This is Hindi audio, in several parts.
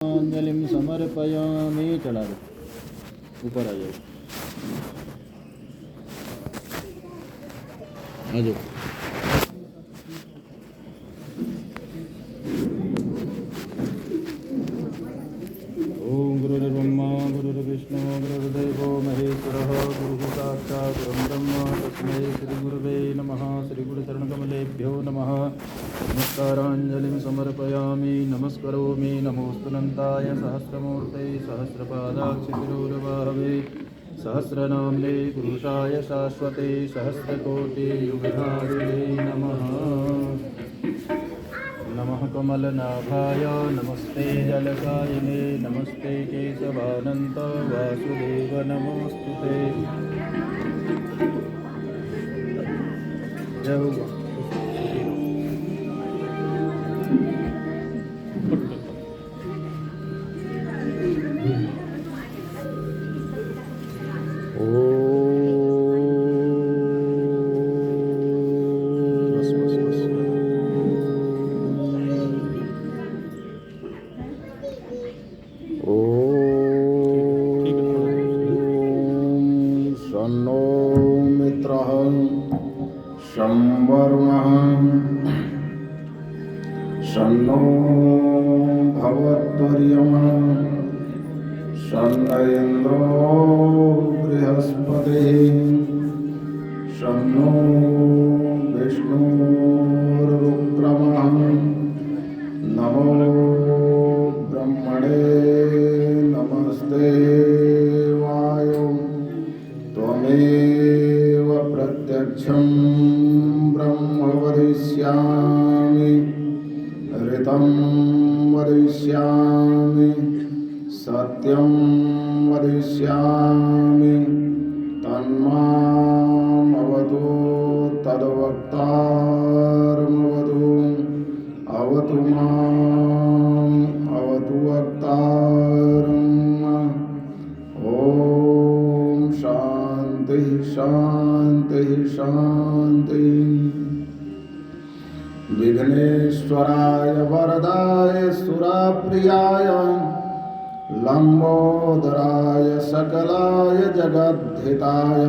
अंजलिं समर्पयामि। चढ़ा दो, ऊपर आ जाओ, आ जाओ। ओम गुरुर्ब्रह्मा गुरुर्विष्णु गुरुर्देवो महेश्वरः गुरुः साक्षात् परब्रह्म तस्मै श्रीगुरुवे नमः। श्रीगुरुचरणकमलेभ्यो नमः। नमस्काराञ्जलिं समर्पयामि। नमस्करोमि नमोऽस्तुनन्ताय सहस्रमूर्ते सहस्रपादाक्षिशिरोर्बाहवे सहस्रनाम्ने पुरुषाय शाश्वते सहस्रकोटियुगधारिणे नमः। नमः कमलनाभाय नमस्ते जलकायिने नमस्ते केशवानन्त वासुदेव नमोऽस्तुते। जय हो। शन्नो मित्रः शं वरुणः शन्नो भवत्वर्यमा शन्न इन्द्रो बृहस्पतिः शन्नो विष्णुर्रुक्रमः नमो ब्रह्मणे नमस्ते वायो त्वमेव प्रत्यक्षं ब्रह्म वदिष्यामि ऋतं वदिष्यामि सत्यं वदिष्यामि तन्मामवतु तद्वक्तारमवतु अवतु माम् अवतु वक्तारम्। ॐ शान्ति शान्ति शान्ति। विघ्नेश्वराय वरदाय सुराप्रियाय लंबोदराय सकलाय जगद्धिताय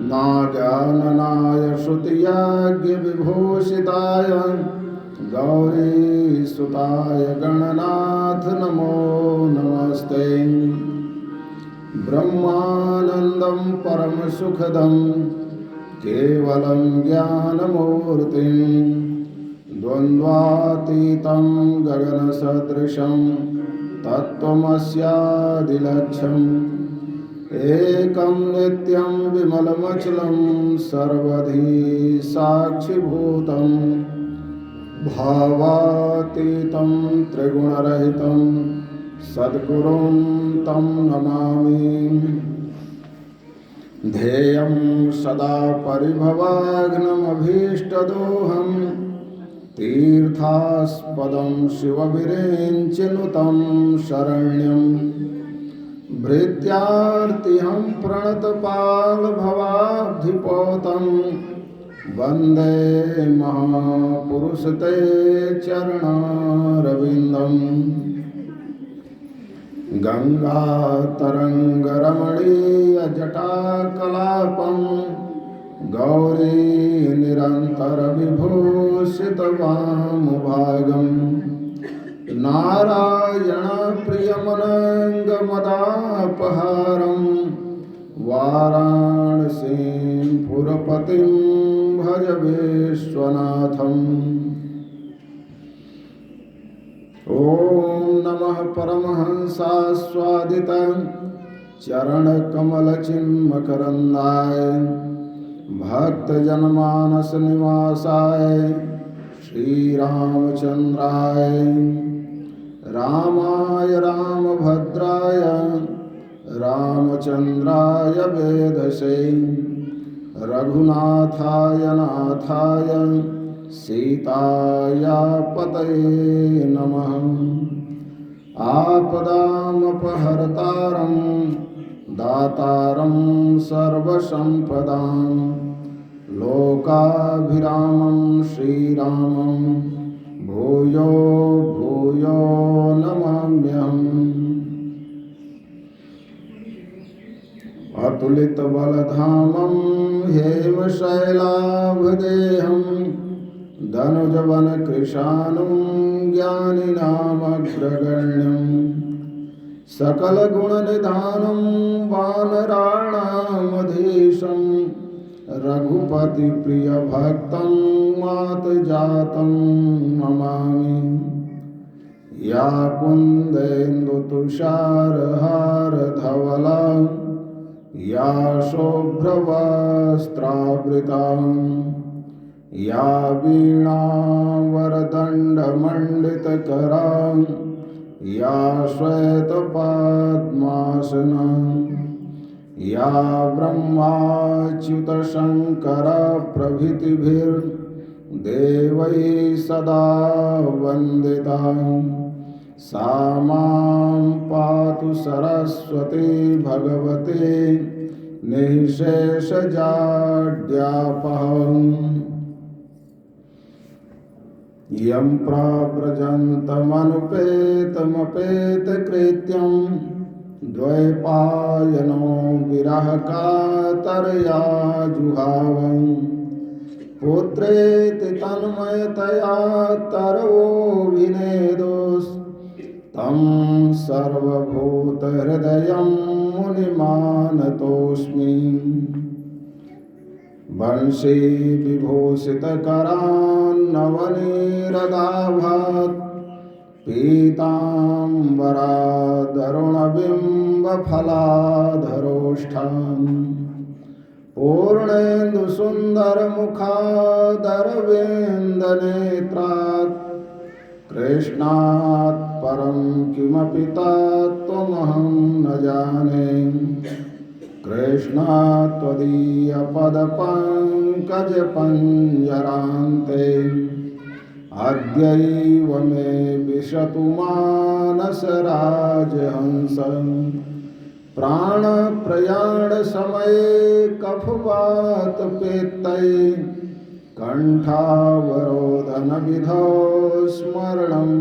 नागाननाय श्रुतियाज्ञविभूषिताय गौरीसुताय गणनाथ नमो नमस्ते। ब्रह्मानन्दं परमसुखदं केवलं ज्ञानमूर्तिं द्वन्द्वातीतं गगनसदृशं तत्त्वमस्यादिलक्ष्यम् एकं नित्यं विमलमचलं सर्वधी साक्षिभूतं भावातीतं त्रिगुणरहितं सद्गुरुं तं नमामि। ध्येयं सदा परिभवाग्नमभीष्टदोहं तीर्थास्पदं शिवविरेञ्चिनुतं शरण्यं भृत्यार्तिहं प्रणतपालभवाब्धिपोतं वन्दे महापुरुषते चरणारविन्दम्। गङ्गातरङ्गरमणीयजटाकलापं गौरी निरन्तरविभूषितवामुभागं नारायणप्रियमनङ्गमदापहारं वाराणसीं पुरपतिं भज विश्वनाथम्। ॐ नमः परमहंसास्वादित चरणकमलचिन्मकरन्दाय भक्तजनमानस निवासाय श्रीरामचन्द्राय रामाय रामभद्राय रामचन्द्राय वेधसे रघुनाथाय नाथाय सीताया पतये नमः। आपदामपहर्तारं दातारं सर्वसम्पदां लोकाभिरामं श्रीरामं भूयो भूयो भूयो नमाम्यहम्। अतुलितबलधामं हेमशैलाभदेहं धनुजवनकृशानुं ज्ञानिनामग्रगण्यं सकलगुणनिधानं वानराणामधीशं रघुपतिप्रियभक्तं मातजातं नमामि। या कुन्देन्दुतुषारहारधवला या शुभ्रवस्त्रावृता या वीणावरदण्डमण्डितकरा या श्वेतपद्मासना या ब्रह्माच्युतशङ्करप्रभृतिभिर्देवैः सदा वन्दिता। सा मां पातु सरस्वती भगवती निःशेषजाड्यापहम्। यं प्रव्रजन्तमनुपेतमपेतकृत्यं द्वैपायनो विरहकातरया जुहावं। पुत्रेति तन्मयतया तरवोऽभिनेदोस् तं सर्वभूतहृदयं मुनिमानतोऽस्मि। वंशी विभूषितकरान्नवनीरदाभात् पीताम्बरादरुणबिम्बफलाधरोष्ठान् पूर्णेन्दुसुन्दरमुखादरविन्दनेत्रात् कृष्णात् परं किमपि तत्त्वमहं न जाने। कृष्णात् त्वदीयपदपङ्कजपञ्जरान्ते अद्यैव मे विशतु मानसराजहंसं। प्राणप्रयाणसमये कफवातपित्तैः कण्ठावरोधनविधौ स्मरणं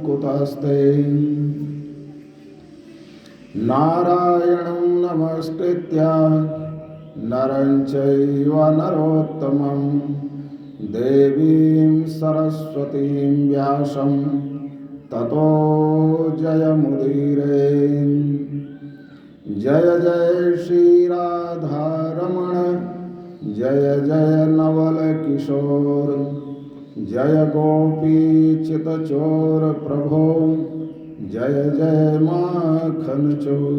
कुतस्ते। नारायणं नमस्कृत्य नरं चैव नरोत्तमं देवीं सरस्वतीं व्यासं ततो जयमुदीरये। जय जय श्री राधारमण जय जय नवल किशोर जय गोपीचितचोर प्रभो जय जय माखन चोर।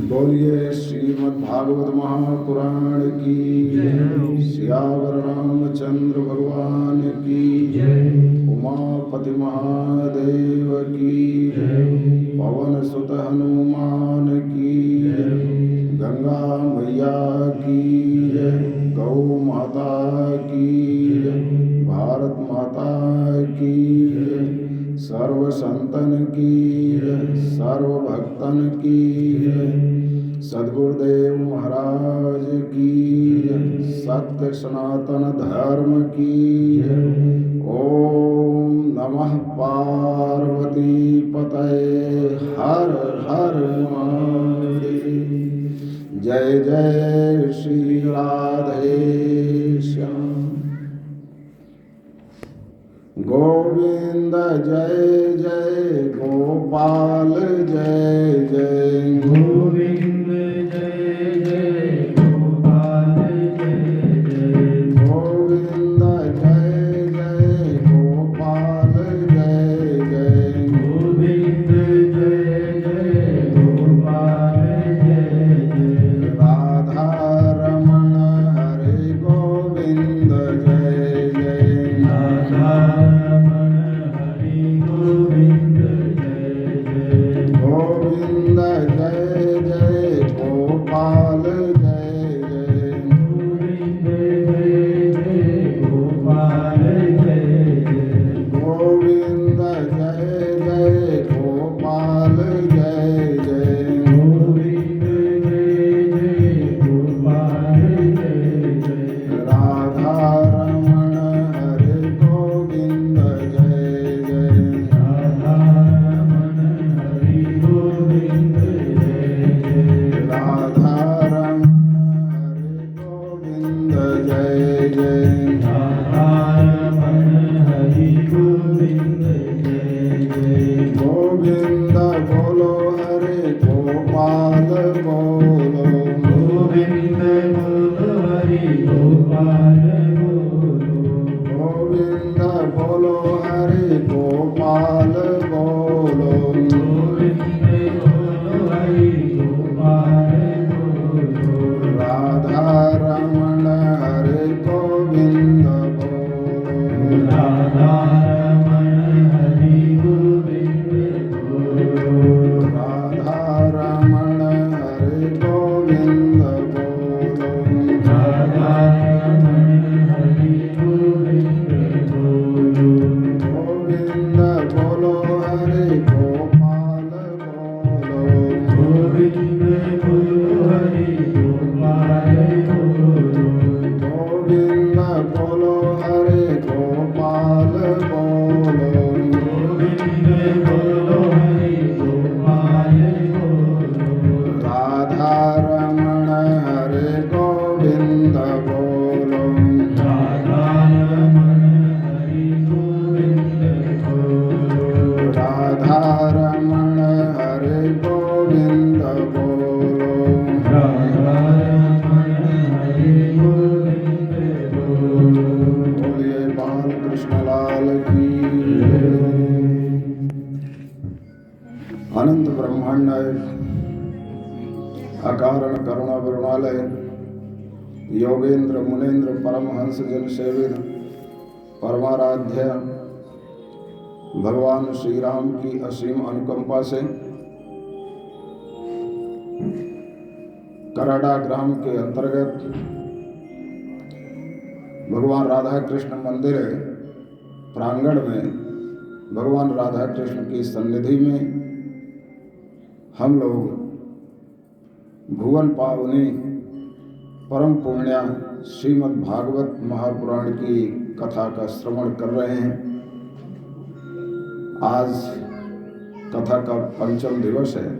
बोलिए श्रीमद्भागवत महापुराण की सियावर रामचंद्र भगवान की उमापति महादेव की पवन सुत हनुमान की गंगा मैया की गौ माता की भारत माता की सर्व संतन की सर्व भक्तन की सद्गुरुदेव महाराज की सत्य सनातन धर्म की। ओम नमः पार्वती पतये हर हर महादेव। जय जय श्री राधे श्याम। गोविंद जय जय गोपाल जय जय गोविंद जय जय गोपाल जय जय गोविंद जय जय गोपाल जय जय गोविंद जय जय गोपाल जय जय राधा रमण हरे गोविंद जय जय राधा रमण हरि गोविंद जय जय गोविंद जय जय गोपाल जय जय गोविंद जय जय गोपाल जय जय गोविंद जय जय गोपाल जय जय गोविंद जय जय गोपाल जय जय राधा रमण हरे गोविंद गोविंद बोलो हरे गोपाल बोलो गोविंद बोलो हरि गोपाल बोलो गोविंद बोलो हरे गोपाल बोलो गोविंद बोलो हरि गोपाल बोलो राधा रमण हरे गोविंद बोलो राधा रमण हरि गोविंद बोलो राधा रमण हरे गोविंद बोलो राधा रमण हरि गोविंद बोलो बोलिए बाल कृष्ण लाल की अनंत ब्रह्मांड अकारण करुणा वरुणालय योगेंद्र मुनेन्द्र परमहंस जन सेवित परमाराध्य भगवान श्री राम की असीम अनुकंपा से कराड़ा ग्राम के अंतर्गत भगवान राधा कृष्ण मंदिर प्रांगण में भगवान राधा कृष्ण की सन्निधि में हम लोग भुवन पावनी परम पुण्या श्रीमद् भागवत महापुराण की कथा का श्रवण कर रहे हैं। आज कथा का पंचम दिवस है।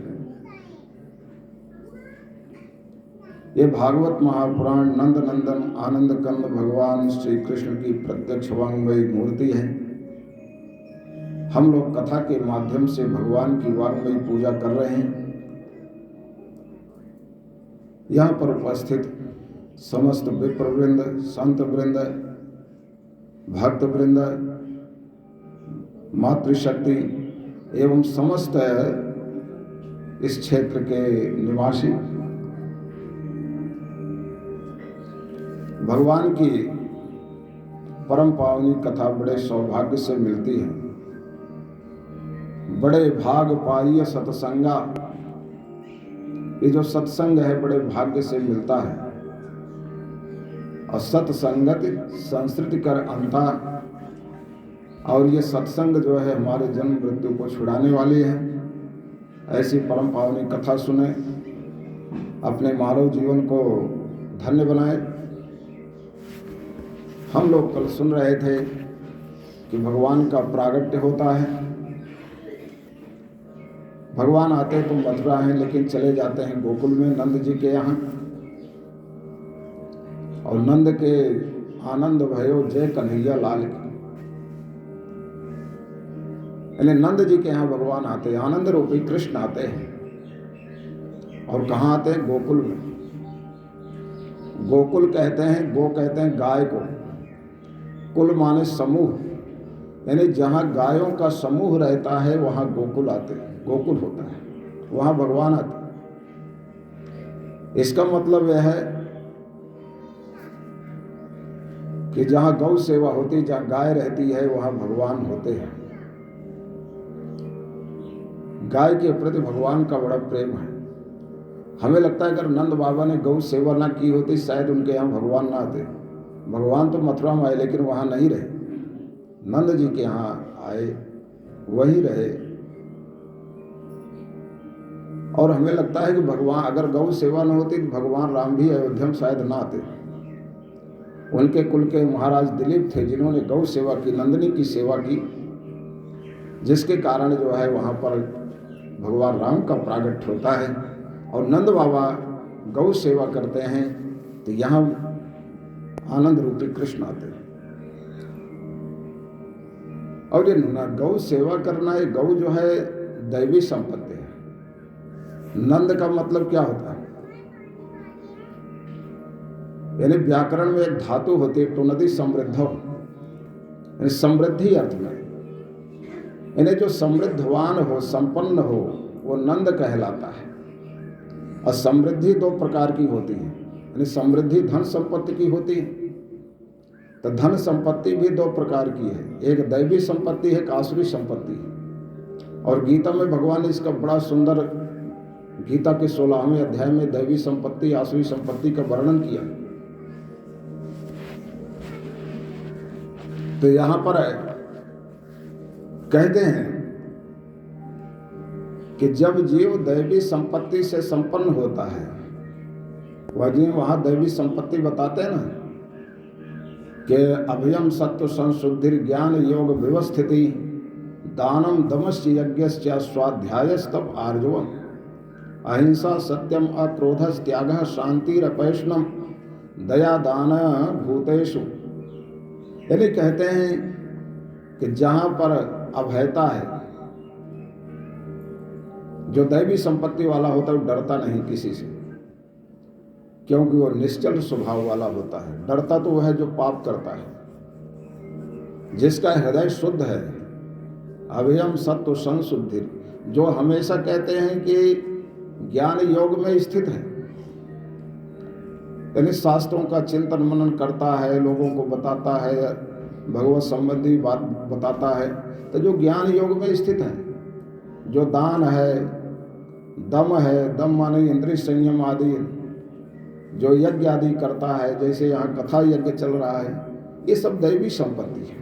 ये भागवत महापुराण नंद नंदन आनंद कंद भगवान श्री कृष्ण की प्रत्यक्ष वांग्मयी मूर्ति है। हम लोग कथा के माध्यम से भगवान की वांग्मयी पूजा कर रहे हैं। यहाँ पर उपस्थित समस्त विप्र वृंद, संत वृंद, भक्त वृंद, मातृशक्ति एवं समस्त इस क्षेत्र के निवासी भगवान की परम पावनी कथा बड़े सौभाग्य से मिलती है। बड़े भाग पाइय सत्संगा, ये जो सत्संग है बड़े भाग्य से मिलता है। और सत्संगत संस्कृति कर अंता, और ये सत्संग जो है हमारे जन्म मृत्यु को छुड़ाने वाली है। ऐसी परम पावनी कथा सुने, अपने मानव जीवन को धन्य बनाए। हम लोग कल सुन रहे थे कि भगवान का प्रागट्य होता है। भगवान आते तो मथुरा हैं, लेकिन चले जाते हैं गोकुल में नंद जी के यहाँ। और नंद के आनंद भयो जय कन्हैया लाल की, यानी नंद जी के यहाँ भगवान आते हैं, आनंद रूपी कृष्ण आते हैं। और कहाँ आते हैं? गोकुल में। गोकुल कहते हैं, गो कहते हैं गाय को, कुल माने समूह, यानी जहाँ गायों का समूह रहता है वहाँ गोकुल आते हैं, गोकुल होता है, वहाँ भगवान आते हैं। इसका मतलब यह है कि जहाँ गौ सेवा होती, जहाँ गाय रहती है वहाँ भगवान होते हैं। गाय के प्रति भगवान का बड़ा प्रेम है। हमें लगता है अगर नंद बाबा ने गौ सेवा ना की होती शायद उनके यहाँ भगवान ना आते। भगवान तो मथुरा में आए लेकिन वहाँ नहीं रहे, नंद जी के यहाँ आए, वही रहे। और हमें लगता है कि भगवान, अगर गौ सेवा न होती तो भगवान राम भी अयोध्या में शायद ना आते। उनके कुल के महाराज दिलीप थे जिन्होंने गौ सेवा की, नंदिनी की सेवा की, जिसके कारण जो है वहाँ पर भगवान राम का प्रागट्य होता है। और नंद बाबा गौ सेवा करते हैं तो यहाँ आनंद रूपी कृष्ण आते हैं। और ये गौ सेवा करना, ये गौ जो है दैवी संपत्ति है। नंद का मतलब क्या होता है? यानी व्याकरण में एक धातु होती है टुनदी समृद्ध, यानी समृद्धि अर्थ में, यानी जो समृद्धवान हो, संपन्न हो, वो नंद कहलाता है। और समृद्धि दो प्रकार की होती है, यानी समृद्धि धन संपत्ति की होती है। तो धन संपत्ति भी दो प्रकार की है, एक दैवी संपत्ति है, एक आसुरी संपत्ति है। और गीता में भगवान ने इसका बड़ा सुंदर, गीता के 16वें अध्याय में दैवी संपत्ति आसुरी संपत्ति का वर्णन किया। तो यहाँ पर है कहते हैं कि जब जीव दैवी संपत्ति से संपन्न होता है, वह जीव वहां दैवी संपत्ति बताते हैं ना कि अभयम सत्व संशुद्धि ज्ञान योग व्यवस्थिति दानम दमश्च यज्ञश्च स्वाध्यायस्तप आर्जवम अहिंसा सत्यम अक्रोधस त्यागः शांतिरपैष्णम दया दान भूतेषु। यानी कहते हैं कि जहां पर अभयता है, जो दैवी संपत्ति वाला होता है वो डरता नहीं किसी से, क्योंकि वो निश्चल स्वभाव वाला होता है। डरता तो वह है जो पाप करता है। जिसका हृदय शुद्ध है, अभयम सत्व संशुद्धि, जो हमेशा कहते हैं कि ज्ञान योग में स्थित है, यानी शास्त्रों का चिंतन मनन करता है, लोगों को बताता है, भगवत संबंधी बात बताता है, तो जो ज्ञान योग में स्थित है, जो दान है, दम माने इंद्रिय संयम आदि, जो यज्ञ आदि करता है, जैसे यहाँ कथा यज्ञ चल रहा है, ये सब दैवी संपत्ति है।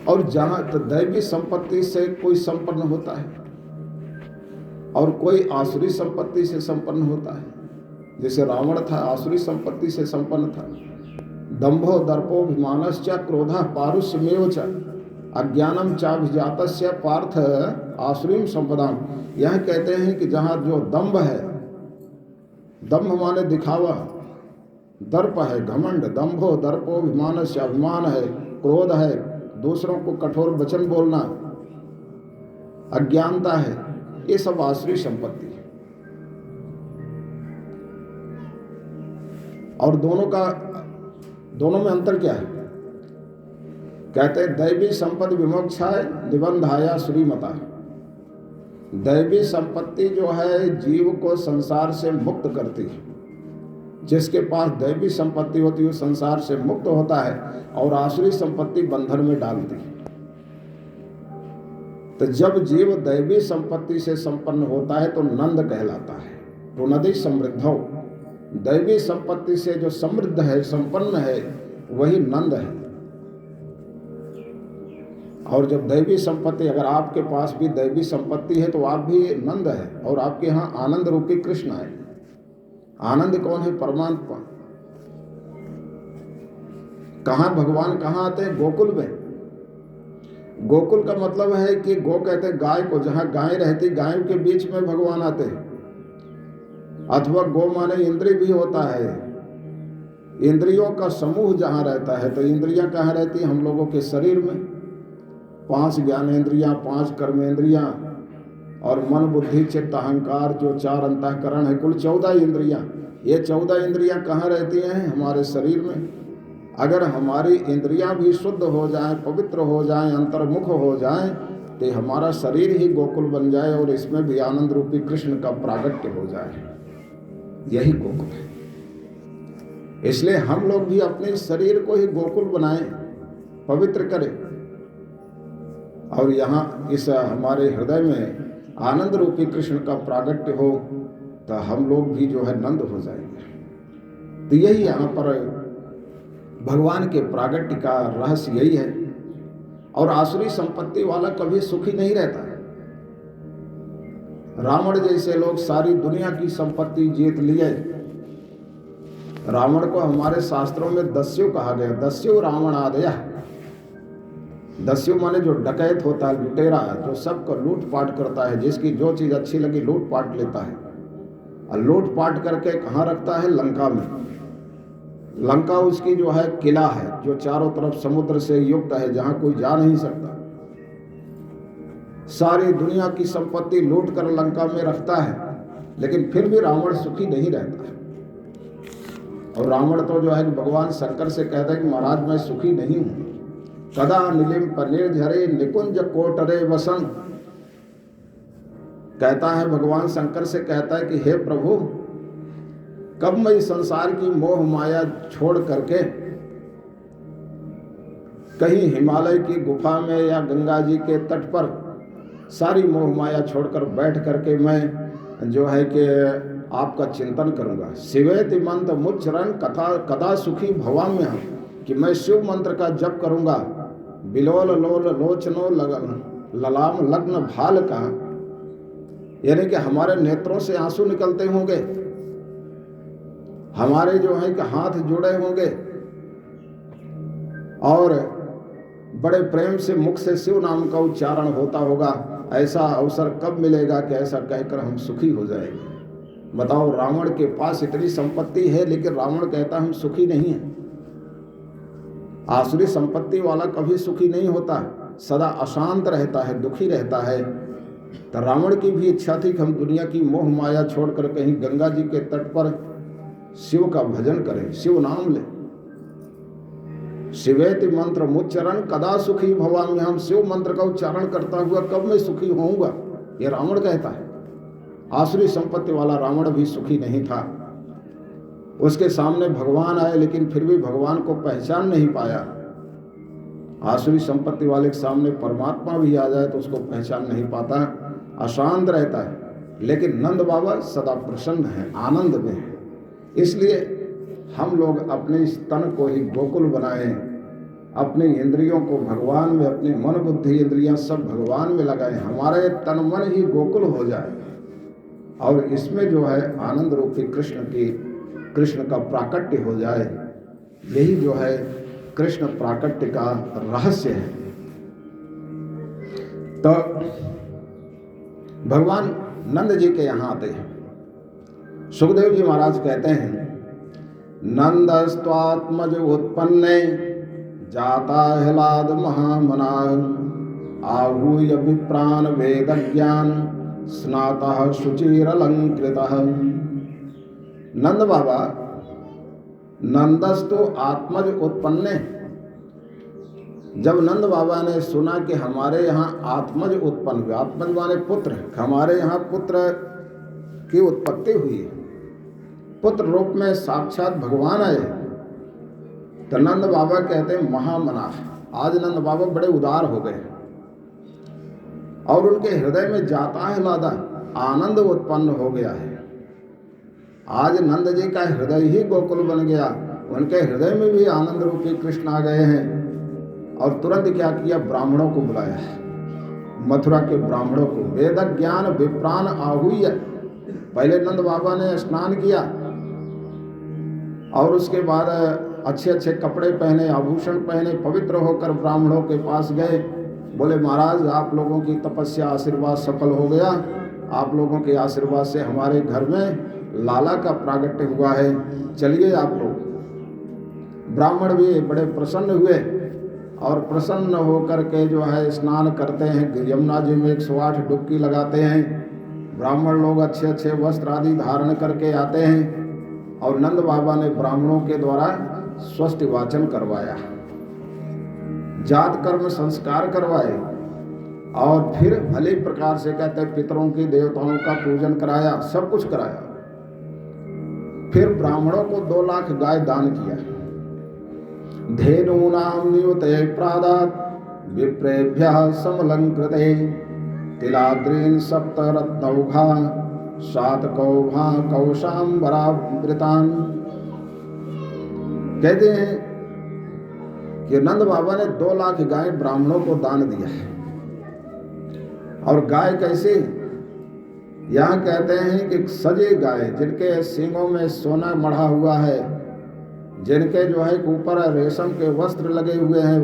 और जहाँ तो दैवी संपत्ति से कोई संपन्न होता है और कोई आसुरी संपत्ति से संपन्न होता है। जैसे रावण था, आसुरी संपत्ति से संपन्न था। दंभो दर्पोभिमानश्च क्रोधः पारुष्यमेव च अज्ञानम चाभिजातस्य पार्थ आसुरीम संपदाम। यह कहते हैं कि जहाँ जो दंभ है, दंभ माने दिखावा, दर्प है घमंड, दंभो दर्पोभिमानश्च अभिमान है, क्रोध है, दूसरों को कठोर वचन बोलना, अज्ञानता है, ये सब आसुरी संपत्ति है। और दोनों में अंतर क्या है? कहते हैं दैवी संपत्ति विमोक्षाय निबंधाया श्रीमता। दैवी संपत्ति जो है जीव को संसार से मुक्त करती है। जिसके पास दैवी संपत्ति होती है वो संसार से मुक्त होता है, और आसुरी संपत्ति बंधन में डालती है। तो जब जीव दैवी संपत्ति से संपन्न होता है तो नंद कहलाता है। तो नदी समृद्धौ, दैवी संपत्ति से जो समृद्ध है, संपन्न है, वही नंद है। और जब दैवी संपत्ति, अगर आपके पास भी दैवी संपत्ति है तो आप भी नंद है, और आपके यहाँ आनंद रूपी कृष्ण है। आनंद कौन है? परमात्मा। कहाँ भगवान कहाँ आते हैं? गोकुल में। गोकुल का मतलब है कि गो कहते हैं गाय को, जहाँ गाय रहती, गायों के बीच में भगवान आते हैं। अथवा गो माने इंद्रिय भी होता है, इंद्रियों का समूह जहाँ रहता है। तो इंद्रियां कहाँ रहती हैं? हम लोगों के शरीर में। 5 ज्ञानेंद्रियां, 5 कर्मेंद्रियां, और मन बुद्धि चित्त अहंकार, जो 4 अंतःकरण है, कुल 14 इंद्रियां। ये 14 इंद्रियां कहाँ रहती हैं? हमारे शरीर में। अगर हमारी इंद्रियां भी शुद्ध हो जाएं, पवित्र हो जाएं, अंतर्मुख हो जाएं, तो हमारा शरीर ही गोकुल बन जाए और इसमें भी आनंद रूपी कृष्ण का प्रागट्य हो जाए। यही गोकुल है। इसलिए हम लोग भी अपने शरीर को ही गोकुल बनाएं, पवित्र करें, और यहाँ इस हमारे हृदय में आनंद रूपी कृष्ण का प्रागट्य हो, तो हम लोग भी जो है नंद हो जाएंगे। तो यही यहाँ पर भगवान के प्रागट्य का रहस्य यही है। और आसुरी संपत्ति वाला कभी सुखी नहीं रहता है। रावण जैसे लोग सारी दुनिया की संपत्ति जीत लिए। रावण को हमारे शास्त्रों में दस्यु कहा गया। दस्यु रावण आदया। दस्यु माने जो डकैत होता है, लुटेरा, जो सबको लूटपाट करता है, जिसकी जो चीज अच्छी लगी लूटपाट लेता है, और लूटपाट करके कहाँ रखता है? लंका में। लंका उसकी जो है किला है, जो चारों तरफ समुद्र से युक्त है, जहां कोई जा नहीं सकता। सारी दुनिया की संपत्ति लूट कर लंका में रखता है, लेकिन फिर भी रावण सुखी नहीं रहता है। और रावण तो जो है कि भगवान शंकर से कहता है कि महाराज मैं सुखी नहीं हूं। कदा नीलिम पनीर झरे निकुंज कोटरे वसन। कहता है भगवान शंकर से, कहता है कि हे प्रभु, कब मैं इस संसार की मोह माया छोड़ करके कहीं हिमालय की गुफा में या गंगा जी के तट पर सारी मोह माया छोड़कर बैठ करके मैं जो है कि आपका चिंतन करूंगा। शिवेति मंत्र मुच्चरण कथा कदा सुखी भवाम्य, कि मैं शिव मंत्र का जप करूंगा बिलोल लोल लोचनो ललाम लग्न भाल का, यानी कि हमारे नेत्रों से आंसू निकलते होंगे, हमारे जो है कि हाथ जुड़े होंगे और बड़े प्रेम से मुख से शिव नाम का उच्चारण होता होगा। ऐसा अवसर कब मिलेगा कि ऐसा कहकर हम सुखी हो जाएंगे? बताओ, रावण के पास इतनी संपत्ति है लेकिन रावण कहता हम सुखी नहीं है। आसुरी संपत्ति वाला कभी सुखी नहीं होता, सदा अशांत रहता है, दुखी रहता है। तो रावण की भी इच्छा थी कि हम दुनिया की मोह माया छोड़कर कहीं गंगा जी के तट पर शिव का भजन करें, शिव नाम लें। शिवेति मंत्र मुच्चरण कदा सुखी भवामि, हम शिव मंत्र का उच्चारण करता हुआ कब मैं सुखी होऊंगा, ये रावण कहता है। आसुरी संपत्ति वाला रावण भी सुखी नहीं था। उसके सामने भगवान आए लेकिन फिर भी भगवान को पहचान नहीं पाया। आसुरी संपत्ति वाले के सामने परमात्मा भी आ जाए तो उसको पहचान नहीं पाता, अशांत रहता है। लेकिन नंद बाबा सदा प्रसन्न है, आनंद में है। इसलिए हम लोग अपने इस तन को ही गोकुल बनाएं, अपने इंद्रियों को भगवान में, अपनी मन बुद्धि इंद्रियां सब भगवान में लगाएं, हमारे तन मन ही गोकुल हो जाए और इसमें जो है आनंद रूपी कृष्ण का प्राकट्य हो जाए। यही जो है कृष्ण प्राकट्य का रहस्य है। तो भगवान नंद जी के यहाँ आते हैं। सुखदेव जी महाराज कहते हैं, नंदस्त्वात्मज उत्पन्ने जाता ह्लाद महामना, आहूय विप्रान वेद ज्ञान स्नातः शुचिरलंकृतः। नंद बाबा, नंदस्तु आत्मज उत्पन्ने, जब नंद बाबा ने सुना कि हमारे यहाँ आत्मज उत्पन्न हुए, आत्मज माने पुत्र, हमारे यहाँ पुत्र की उत्पत्ति हुई है, पुत्र रूप में साक्षात भगवान आए, तो नंद बाबा कहते हैं महामना। आज नंद बाबा बड़े उदार हो गए और उनके हृदय में जाता है लादा, आनंद उत्पन्न हो गया है। आज नंद जी का हृदय ही गोकुल बन गया, उनके हृदय में भी आनंद रूपी कृष्ण आ गए हैं। और तुरंत क्या किया, ब्राह्मणों को बुलाया, मथुरा के ब्राह्मणों को। वेद ज्ञान विप्रान आहूय, पहले नंद बाबा ने स्नान किया और उसके बाद अच्छे अच्छे कपड़े पहने, आभूषण पहने, पवित्र होकर ब्राह्मणों के पास गए। बोले, महाराज आप लोगों की तपस्या आशीर्वाद सफल हो गया, आप लोगों के आशीर्वाद से हमारे घर में लाला का प्रागट्य हुआ है, चलिए आप लोग। ब्राह्मण भी बड़े प्रसन्न हुए और प्रसन्न होकर के जो है स्नान करते हैं, यमुना जी में 108 डुबकी लगाते हैं। ब्राह्मण लोग अच्छे अच्छे वस्त्र आदि धारण करके आते हैं और नंद बाबा ने ब्राह्मणों के द्वारा स्वस्ति वाचन करवाया, जात कर्म संस्कार करवाए और फिर भले प्रकार से कहते हैं पितरों की देवताओं का पूजन कराया, सब कुछ कराया। फिर ब्राह्मणों को 2 लाख गाय दान किया। धेनूनां नियुते प्रादात् विप्रेभ्यः समलंकृते, तिलाद्रीन् सप्तरत्नौघा सातकौभा कौशाम्बरावृतान्। कहते हैं कि नंद बाबा ने 2 लाख गाय ब्राह्मणों को दान दिया है। और गाय कैसे, यहाँ कहते हैं कि सजे गाय, जिनके सींगों में सोना मढ़ा हुआ है, जिनके जो है ऊपर रेशम के वस्त्र लगे हुए हैं,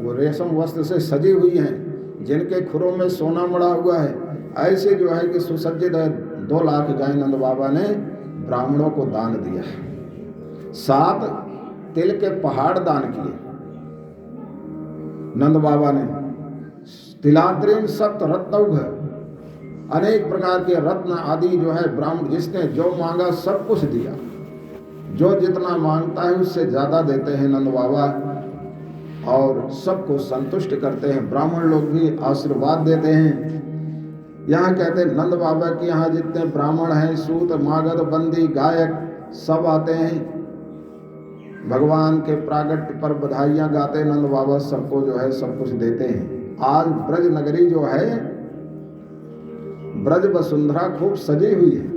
वो रेशम वस्त्र से सजी हुई हैं, जिनके खुरों में सोना मढ़ा हुआ है, ऐसे जो है कि सुसज्जित 2 लाख गाय नंद बाबा ने ब्राह्मणों को दान दिया है। 7 तिल के पहाड़ दान किए नंद बाबा ने। तिलाद्रीन सप्त रत्नौघ, अनेक प्रकार के रत्न आदि जो है ब्राह्मण जिसने जो मांगा सब कुछ दिया। जो जितना मांगता है उससे ज़्यादा देते हैं नंद बाबा और सबको संतुष्ट करते हैं। ब्राह्मण लोग भी आशीर्वाद देते हैं। यहाँ कहते हैं नंद बाबा के यहाँ जितने ब्राह्मण हैं, सूत मागध बंदी गायक सब आते हैं, भगवान के प्रागट्य पर बधाइयाँ गाते नंद बाबा सबको जो है सब कुछ देते हैं। आज ब्रज नगरी जो है, ब्रज वसुंधरा खूब सजी हुई है।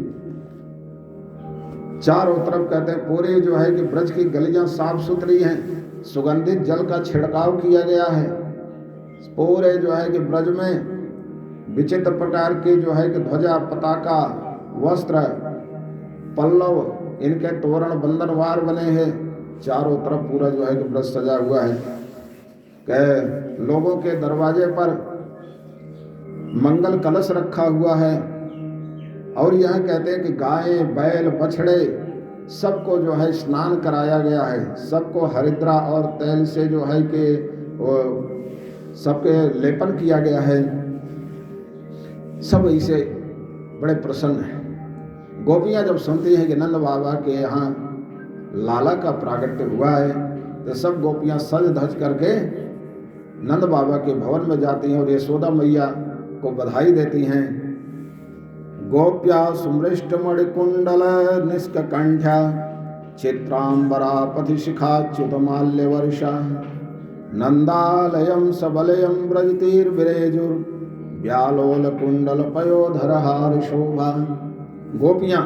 चारों तरफ कहते हैं पूरे जो है कि ब्रज की गलियां साफ सुथरी हैं, सुगंधित जल का छिड़काव किया गया है पूरे जो है कि ब्रज में विचित्र प्रकार के जो है कि ध्वजा, पताका, वस्त्र, पल्लव, इनके तोरण बंधनवार बने हैं। चारों तरफ पूरा जो है कि ब्रज सजा हुआ है। कि लोगों के दरवाजे पर मंगल कलश रखा हुआ है। और यह कहते हैं कि गायें, बैल, बछड़े सबको जो है स्नान कराया गया है। सबको हरिद्रा और तेल से जो है कि सबके लेपन किया गया है। सब इसे बड़े प्रसन्न हैं। गोपियाँ जब सुनती हैं कि नंद बाबा के यहाँ लाला का प्रागट्य हुआ है तो सब गोपियाँ सज धज करके नंद बाबा के भवन में जाती हैं और यशोदा मैया को बधाई देती हैं। गोप्या सुमृष्ट मणिकुंडल निष्कंठ्या चित्रांबरा पथिशिखाच्युत माल्य वर्षा नंदालयम सबलयम ब्रजतीर्विरेजुर व्यालोल कुंडल पयोधर हार शोभा। गोपियां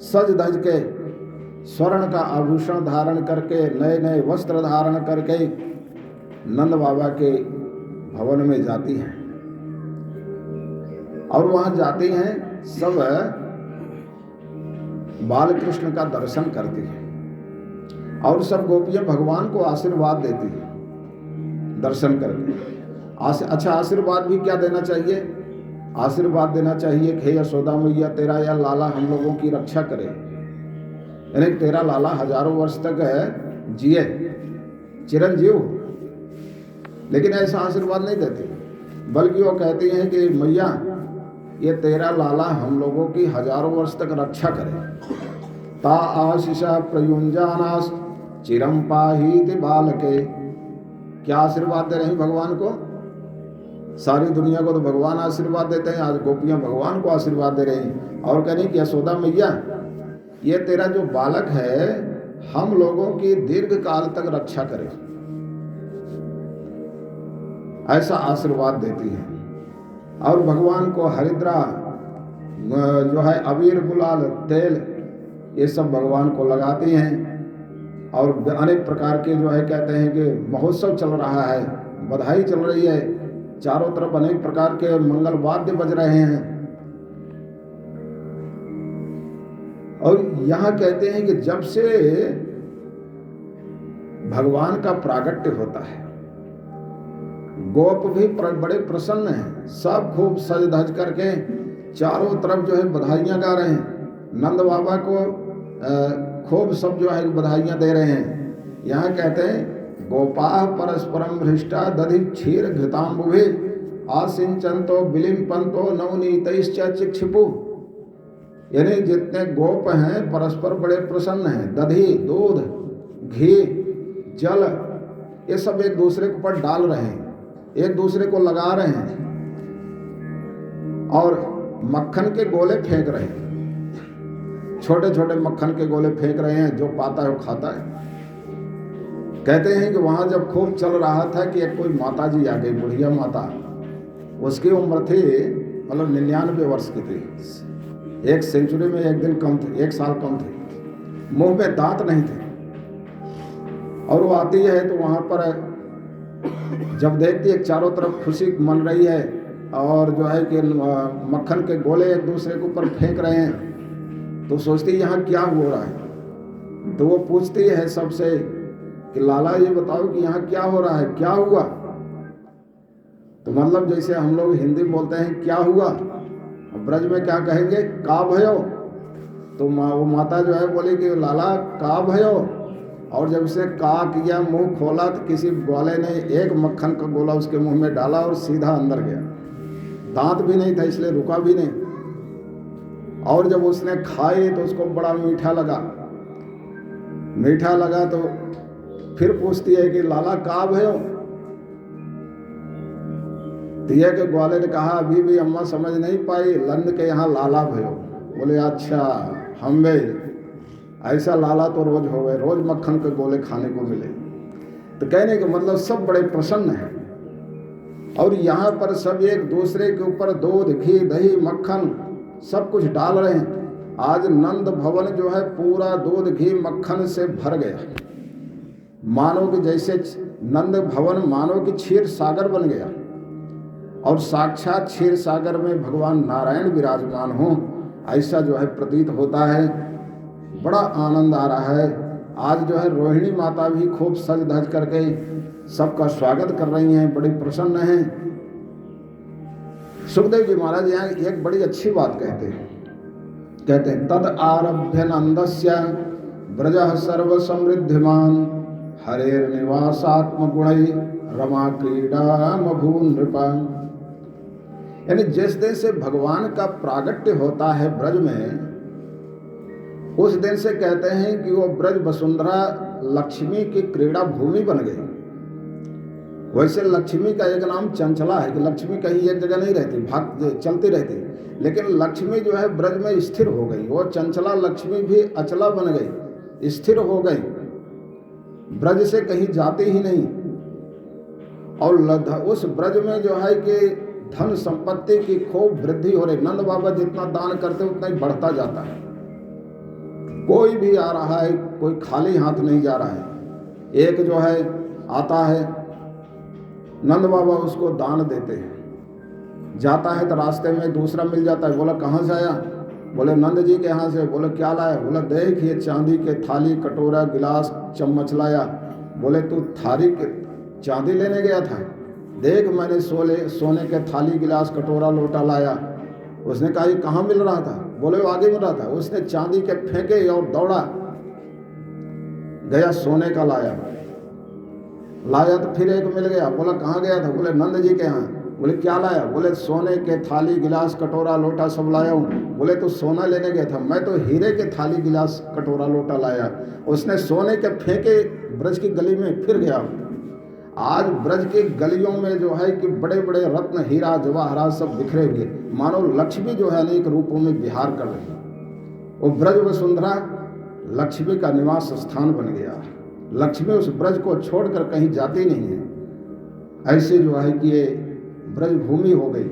सज धज के स्वर्ण का आभूषण धारण करके, नए नए वस्त्र धारण करके नंद बाबा के भवन में जाती हैं और वहां जाती हैं सब बाल कृष्ण का दर्शन करती हैं और सब गोपियां भगवान को आशीर्वाद देती हैं दर्शन करके। अच्छा, आशीर्वाद भी क्या देना चाहिए? आशीर्वाद देना चाहिए कि हे यशोदा मैया, तेरा या लाला हम लोगों की रक्षा करे, यानी तेरा लाला हजारों वर्ष तक जिए, चिरंजीव। लेकिन ऐसा आशीर्वाद नहीं देती, बल्कि वो कहती हैं कि मैया ये तेरा लाला हम लोगों की हजारों वर्ष तक रक्षा करे। ता आशीषा प्रयुंजानास चिरम पाहीति बालके। क्या आशीर्वाद दे रही भगवान को? सारी दुनिया को तो भगवान आशीर्वाद देते हैं, आज गोपियां भगवान को आशीर्वाद दे रही हैं और कह रही कि यशोदा मैया ये तेरा जो बालक है हम लोगों की दीर्घ काल तक रक्षा करे, ऐसा आशीर्वाद देती है। और भगवान को हरिद्रा जो है अबीर, गुलाल, तेल ये सब भगवान को लगाती हैं और अनेक प्रकार के जो है कहते हैं कि महोत्सव चल रहा है, बधाई चल रही है, चारों तरफ अनेक प्रकार के मंगल वाद्य बज रहे हैं। और यहाँ कहते हैं कि जब से भगवान का प्रागट्य होता है गोप भी बड़े प्रसन्न हैं, सब खूब सज धज करके चारों तरफ जो है बधाइयाँ गा रहे हैं, नंद बाबा को खूब सब जो है बधाइयाँ दे रहे हैं। यहाँ कहते हैं गोपाः परस्परम हृष्टा दधि क्षीर घृतांबुभे आसिंचन्तो विलिम्पन्तो नवनीतैश्च चिक्षिपु। यानी जितने गोप हैं परस्पर बड़े प्रसन्न हैं। दधि, दूध, घी, जल ये सब एक दूसरे के ऊपर डाल रहे हैं, एक दूसरे को लगा रहे हैं और मक्खन के गोले फेंक रहे हैं, छोटे छोटे मक्खन के गोले फेंक रहे हैं, जो पाता है वो खाता है। कहते हैं कि वहाँ जब खूब चल रहा था कि एक कोई माता जी आ गई, बुढ़िया माता, उसकी उम्र थी मतलब 99 वर्ष की थी, एक सेंचुरी में एक दिन कम थे, 1 साल कम थे, मुंह में दांत नहीं थे। और वो आती है तो वहाँ पर जब देखती है चारों तरफ खुशी मन रही है और जो है कि मक्खन के गोले एक दूसरे के ऊपर फेंक रहे हैं, तो सोचती है यहाँ क्या हो रहा है। तो वो पूछती है सबसे कि लाला ये बताओ कि यहाँ क्या हो रहा है, क्या हुआ? तो मतलब जैसे हम लोग हिंदी बोलते हैं क्या हुआ, ब्रज में क्या कहेंगे, का भयो। तो वो माता जो है बोली कि लाला का भयो। और जब उसने का किया, मुंह खोला, तो किसी ग्वाले ने एक मक्खन का गोला उसके मुंह में डाला और सीधा अंदर गया। दांत भी नहीं था इसलिए रुका भी नहीं। और जब उसने खाए तो उसको बड़ा मीठा लगा। तो फिर पूछती है कि लाला का भयो। दिया के ग्वाले ने कहा अभी भी अम्मा समझ नहीं पाई, लंद के यहाँ लाला भयो। बोले अच्छा, हम भी ऐसा लाला तो रोज हो गए, रोज मक्खन के गोले खाने को मिले। तो कहने का मतलब सब बड़े प्रसन्न हैं और यहाँ पर सब एक दूसरे के ऊपर दूध, घी, दही, मक्खन सब कुछ डाल रहे हैं। आज नंद भवन जो है पूरा दूध, घी, मक्खन से भर गया। मानो कि जैसे नंद भवन मानो कि क्षीर सागर बन गया और साक्षात क्षीर सागर में भगवान नारायण विराजमान हो, ऐसा जो है प्रतीत होता है। बड़ा आनंद आ रहा है। आज जो है रोहिणी माता भी खूब सज धज करके सबका स्वागत कर रही हैं, बड़ी प्रसन्न हैं। सुखदेव जी महाराज यहाँ एक बड़ी अच्छी बात कहते हैं तद आरभ्य नंदस्य ब्रजः सर्व समृद्धिमान हरेर निवासात्म गुणै रमा क्रीडा मभू नृपा। यानी जिस दिन से भगवान का प्रागट्य होता है ब्रज में, उस दिन से कहते हैं कि वो ब्रज वसुंधरा लक्ष्मी की क्रीड़ा भूमि बन गई। वैसे लक्ष्मी का एक नाम चंचला है कि लक्ष्मी कहीं एक जगह नहीं रहती, भाग चलती रहती, लेकिन लक्ष्मी जो है ब्रज में स्थिर हो गई। वो चंचला लक्ष्मी भी अचला बन गई, स्थिर हो गई, ब्रज से कहीं जाती ही नहीं। और उस ब्रज में जो है कि धन संपत्ति की खूब वृद्धि हो रही। नंद बाबा जितना दान करते उतना ही बढ़ता जाता है। कोई भी आ रहा है, कोई खाली हाथ नहीं जा रहा है। एक जो है आता है, नंद बाबा उसको दान देते हैं। जाता है तो रास्ते में दूसरा मिल जाता है, बोला कहाँ से आया? बोले नंद जी के यहाँ से। बोले क्या लाया? बोला देख ये चांदी के थाली कटोरा गिलास चम्मच लाया। बोले तू थाली के चांदी लेने गया था? देख मैंने सोने के थाली गिलास कटोरा लोटा लाया। उसने कहा ये कहाँ मिल रहा था? बोले वो आगे मिल रहा था। उसने चांदी के फेंके और दौड़ा गया, सोने का लाया तो फिर एक मिल गया। बोला कहाँ गया था? बोले नंद जी के यहाँ। बोले क्या लाया? बोले सोने के थाली गिलास कटोरा लोटा सब लाया हूँ। बोले तो सोना लेने गया था? मैं तो हीरे के थाली गिलास कटोरा लोटा लाया। उसने सोने के फेंके ब्रज की गली में, फिर गया। आज ब्रज की गलियों में जो है कि बड़े बड़े रत्न हीरा जवाहरात सब बिखरे हुए, मानो लक्ष्मी जो है अनेक रूपों में विहार कर रही है। वो ब्रज वसुंधरा लक्ष्मी का निवास स्थान बन गया। लक्ष्मी उस ब्रज को छोड़कर कहीं जाती नहीं है। ऐसे जो है कि ये ब्रज भूमि हो गई।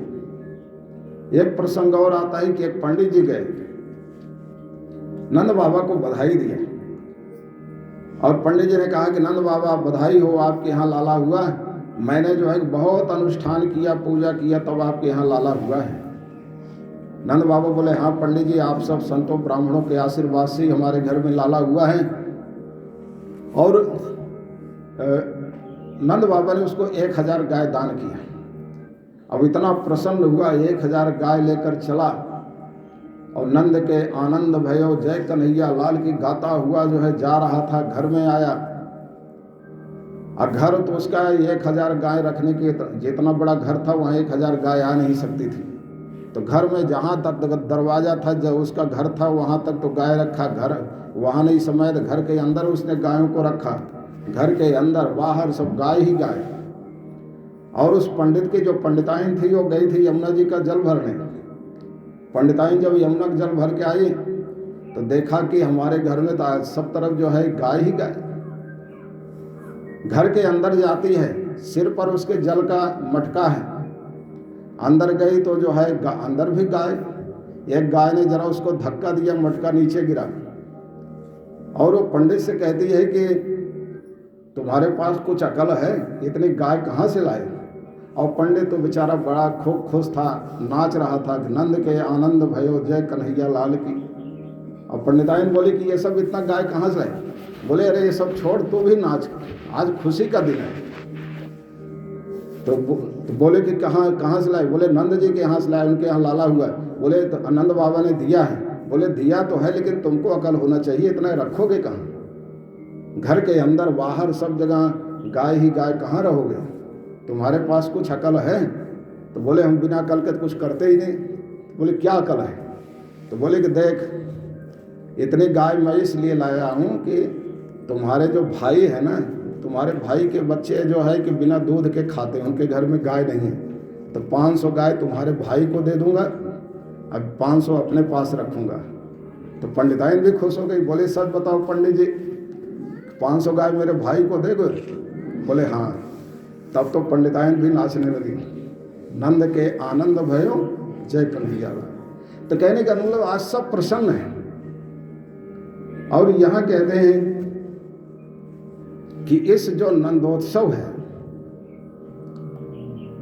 एक प्रसंग और आता है कि एक पंडित जी गए, नंद बाबा को बधाई दिए और पंडित जी ने कहा कि नंद बाबा बधाई हो, आपके यहाँ लाला हुआ है। मैंने जो है बहुत अनुष्ठान किया, पूजा किया, तब आपके यहाँ लाला हुआ है। नंद बाबा बोले हाँ पंडित जी, आप सब संतों ब्राह्मणों के आशीर्वाद से हमारे घर में लाला हुआ है। और नंद बाबा ने उसको 1000 गाय दान किया। अब इतना प्रसन्न हुआ, 1000 गाय लेकर चला और नंद के आनंद भयो जय कन्हैया लाल की गाता हुआ जो है जा रहा था। घर में आया और घर तो उसका 1000 गाय रखने के, जितना बड़ा घर था वहाँ 1000 गाय आ नहीं सकती थी। तो घर में जहाँ तक दरवाजा था, जब उसका घर था वहाँ तक तो गाय रखा। घर वहाँ नहीं समेत घर के अंदर उसने गायों को रखा। घर के अंदर बाहर सब गाय ही गाय। और उस पंडित की जो पंडिताइन थी वो गई थी यमुना जी का जल भरने। पंडिताइन जब यमुना का जल भर के आई तो देखा कि हमारे घर में तो सब तरफ जो है गाय ही गाय। घर के अंदर जाती है, सिर पर उसके जल का मटका है। अंदर गई तो जो है अंदर भी गाय। एक गाय ने जरा उसको धक्का दिया, मटका नीचे गिरा और वो पंडित से कहती है कि तुम्हारे पास कुछ अकल है, इतनी गाय कहाँ से लाए? और पंडित तो बेचारा बड़ा खूब खुश था, नाच रहा था, नंद के आनंद भयो जय कन्हैया लाल की। और पंडिताइन बोली कि ये सब इतना गाय कहाँ से लाए? बोले अरे ये सब छोड़, तू भी नाच, आज खुशी का दिन है। तो बोले कि कहाँ से लाए? बोले नंद जी के यहाँ से लाए, उनके यहाँ लाला हुआ है। बोले तो नंद बाबा ने दिया है। बोले दिया तो है, लेकिन तुमको अकल होना चाहिए, इतना रखोगे कहाँ? घर के अंदर बाहर सब जगह गाय ही गाय, कहाँ रहोगे? तुम्हारे पास कुछ अकल है? तो बोले हम बिना अकल के कुछ करते ही नहीं। बोले क्या अकल है? तो बोले कि देख, इतनी गाय मैं इसलिए लाया हूँ कि तुम्हारे जो भाई है ना, तुम्हारे भाई के बच्चे जो है कि बिना दूध के खाते, उनके घर में गाय नहीं है। तो 500 गाय तुम्हारे भाई को दे दूंगा, अब 500 अपने पास रखूंगा। तो पंडिताइन भी खुश हो गई। बोले सच बताओ पंडित जी, 500 गाय मेरे भाई को देगो? बोले हाँ। तब तो पंडिताइन भी नाचने लगी, नंद के आनंद भयो जय कन्हैया। तो कहने का मतलब आज सब प्रसन्न है। और यहाँ कहते हैं कि इस जो नंदोत्सव है,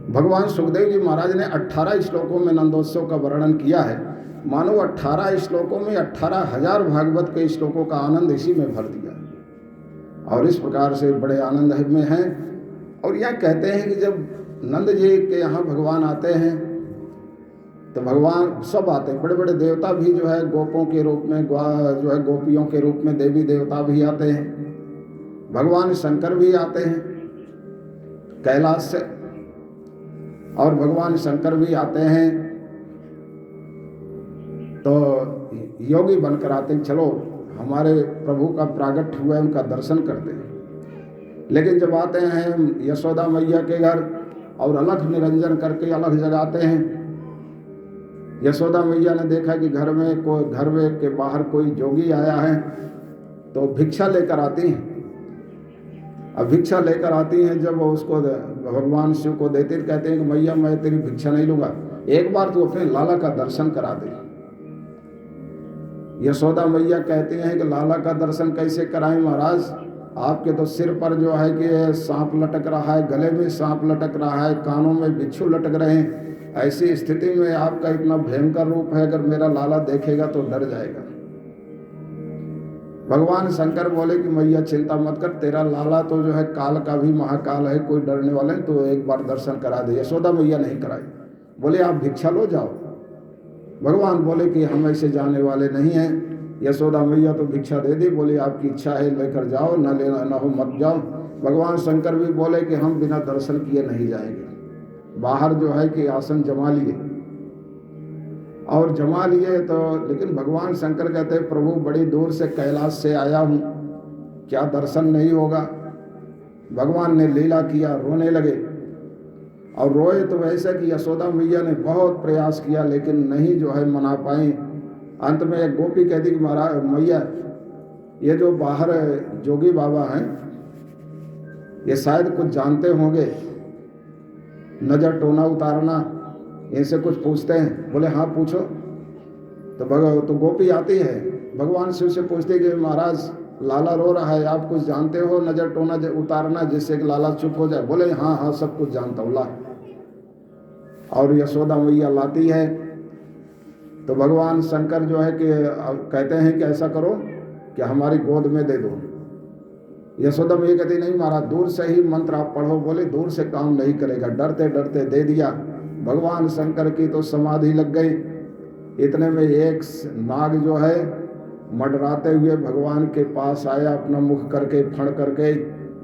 भगवान सुखदेव जी महाराज ने 18 श्लोकों में नंदोत्सव का वर्णन किया है। मानो 18 श्लोकों में 18,000 भागवत के श्लोकों का आनंद इसी में भर दिया, और इस प्रकार से बड़े आनंद में हैं। और यह कहते हैं कि जब नंद जी के यहाँ भगवान आते हैं तो भगवान सब आते हैं, बड़े बड़े देवता भी जो है गोपों के रूप में, जो है गोपियों के रूप में देवी देवता भी आते हैं, भगवान शंकर भी आते हैं कैलाश से, और भगवान शंकर भी आते हैं तो योगी बनकर आते हैं, चलो हमारे प्रभु का प्रागट्य हुआ है, उनका दर्शन करते हैं। लेकिन जब आते हैं यशोदा मैया के घर और अलख निरंजन करके अलख जगाते हैं, यशोदा मैया ने देखा कि घर में के बाहर कोई जोगी आया है, तो भिक्षा लेकर आती हैं। अब भिक्षा लेकर आती हैं, जब वो उसको भगवान शिव को देते हैं, कहते हैं कि मैया मैं तेरी भिक्षा नहीं लूँगा, एक बार तू अपने लाला का दर्शन करा दे। यशोदा मैया कहती हैं कि लाला का दर्शन कैसे कराएं महाराज, आपके तो सिर पर जो है कि सांप लटक रहा है, गले में सांप लटक रहा है, कानों में बिच्छू लटक रहे हैं, ऐसी स्थिति में आपका इतना भयंकर रूप है, अगर मेरा लाला देखेगा तो डर जाएगा। भगवान शंकर बोले कि मैया चिंता मत कर, तेरा लाला तो जो है काल का भी महाकाल है, कोई डरने वाले नहीं, तो एक बार दर्शन करा दे। यशोदा मैया नहीं कराई, बोले आप भिक्षा लो जाओ। भगवान बोले कि हम ऐसे जाने वाले नहीं हैं। यशोदा मैया तो भिक्षा दे दी, बोली आपकी इच्छा है लेकर जाओ, न लेना न हो मत जाओ। भगवान शंकर भी बोले कि हम बिना दर्शन किए नहीं जाएंगे। बाहर जो है कि आसन जमा लिए, और जमा लिए तो, लेकिन भगवान शंकर कहते प्रभु बड़ी दूर से कैलाश से आया हूँ, क्या दर्शन नहीं होगा। भगवान ने लीला किया, रोने लगे, और रोए तो वैसे कि यशोदा मैया ने बहुत प्रयास किया लेकिन नहीं जो है मना पाई। अंत में एक गोपी कहती कि महाराज मैया, ये जो बाहर जोगी बाबा हैं ये शायद कुछ जानते होंगे, नज़र टोना उतारना, इनसे कुछ पूछते हैं। बोले हाँ पूछो। तो गोपी आती है, भगवान शिव से पूछती कि महाराज लाला रो रहा है, आप कुछ जानते हो नज़र टोना उतारना जिससे कि लाला चुप हो जाए। बोले हाँ हाँ सब कुछ जानता हूँ, ला। और यशोदा मैया लाती है तो भगवान शंकर जो है कि कहते हैं कि ऐसा करो कि हमारी गोद में दे दो। यशोदा मैया कहती नहीं महाराज दूर से ही मंत्र आप पढ़ो। बोले दूर से काम नहीं करेगा। डरते डरते दे दिया। भगवान शंकर की तो समाधि लग गई। इतने में एक नाग जो है मंडराते हुए भगवान के पास आया, अपना मुख करके फण करके।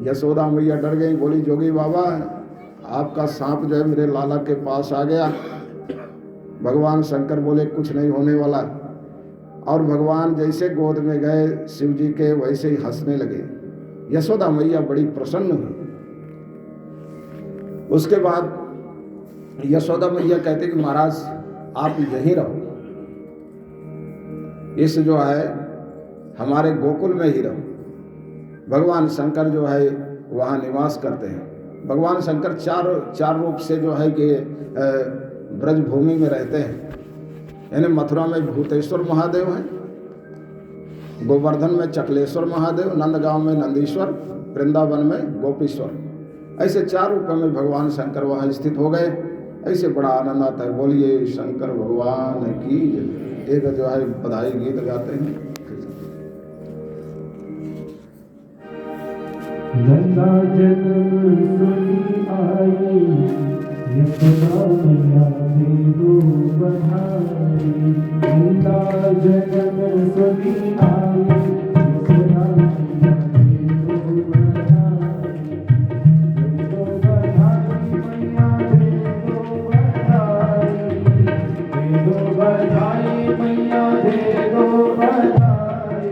यशोदा मैया डर गई, बोली जोगी बाबा आपका सांप जो है मेरे लाला के पास आ गया। भगवान शंकर बोले कुछ नहीं होने वाला। और भगवान जैसे गोद में गए शिव जी के, वैसे ही हंसने लगे। यशोदा मैया बड़ी प्रसन्न हुई। उसके बाद यशोदा मैया कहते कि महाराज आप यहीं रहो, इस जो है हमारे गोकुल में ही रहो। भगवान शंकर जो है वहाँ निवास करते हैं। भगवान शंकर चार रूप से जो है कि ब्रज भूमि में रहते हैं। यानी मथुरा में भूतेश्वर महादेव हैं, गोवर्धन में चकलेश्वर महादेव, नंदगांव में नंदीश्वर, वृंदावन में गोपीश्वर। ऐसे 4 रूपों में भगवान शंकर वहाँ स्थित हो गए। ऐसे बड़ा आनंद आता है। बोलिए शंकर भगवान की जय। एक जो है बधाई गीत गाते हैं। गंगा जन्म सुनी आई, यशोदा मैया दे दो बधाई। गंगा जन्म सुनी आई, यशोदा मैया दे दो बधाई। दे दो बधाई मैया दे दो बधाई। दे दो बधाई मैया दे दो बधाई।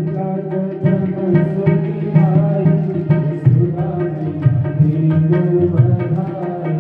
गंगा जन्म सुनी आई, यशोदा मैया दे दो बधाई।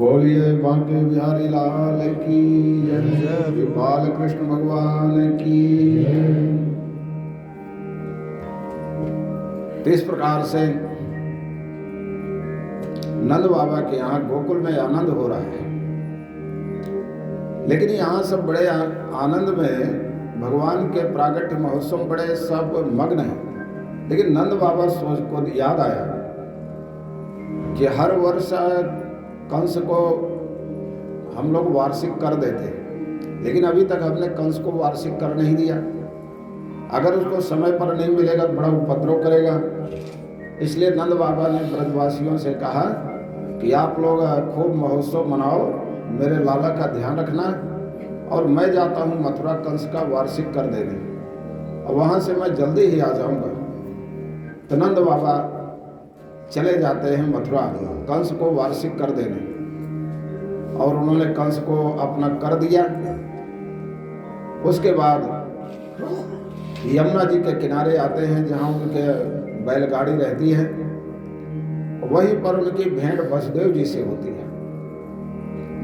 बोलिए बांके बिहारी लाल की जय, गोपाल कृष्ण भगवान की जय। तो इस प्रकार से नंद बाबा के यहाँ गोकुल में आनंद हो रहा है, लेकिन यहाँ सब बड़े आनंद में भगवान के प्रागट्य महोत्सव बड़े सब मग्न हैं। लेकिन नंद बाबा को याद आया कि हर वर्ष कंस को हम लोग वार्षिक कर देते, लेकिन अभी तक हमने कंस को वार्षिक कर नहीं दिया। अगर उसको समय पर नहीं मिलेगा बड़ा उपद्रव करेगा। इसलिए नंद बाबा ने ब्रजवासियों से कहा कि आप लोग खूब महोत्सव मनाओ, मेरे लाला का ध्यान रखना, और मैं जाता हूँ मथुरा कंस का वार्षिक कर देने, और वहाँ से मैं जल्दी ही आ जाऊँगा। तो नंद बाबा चले जाते हैं मथुरा कंस को वार्षिक कर देने, और उन्होंने कंस को अपना कर दिया। उसके बाद यमुना जी के किनारे आते हैं जहाँ उनके बैलगाड़ी रहती है, वहीं पर उनकी भेंट वसुदेव जी से होती है।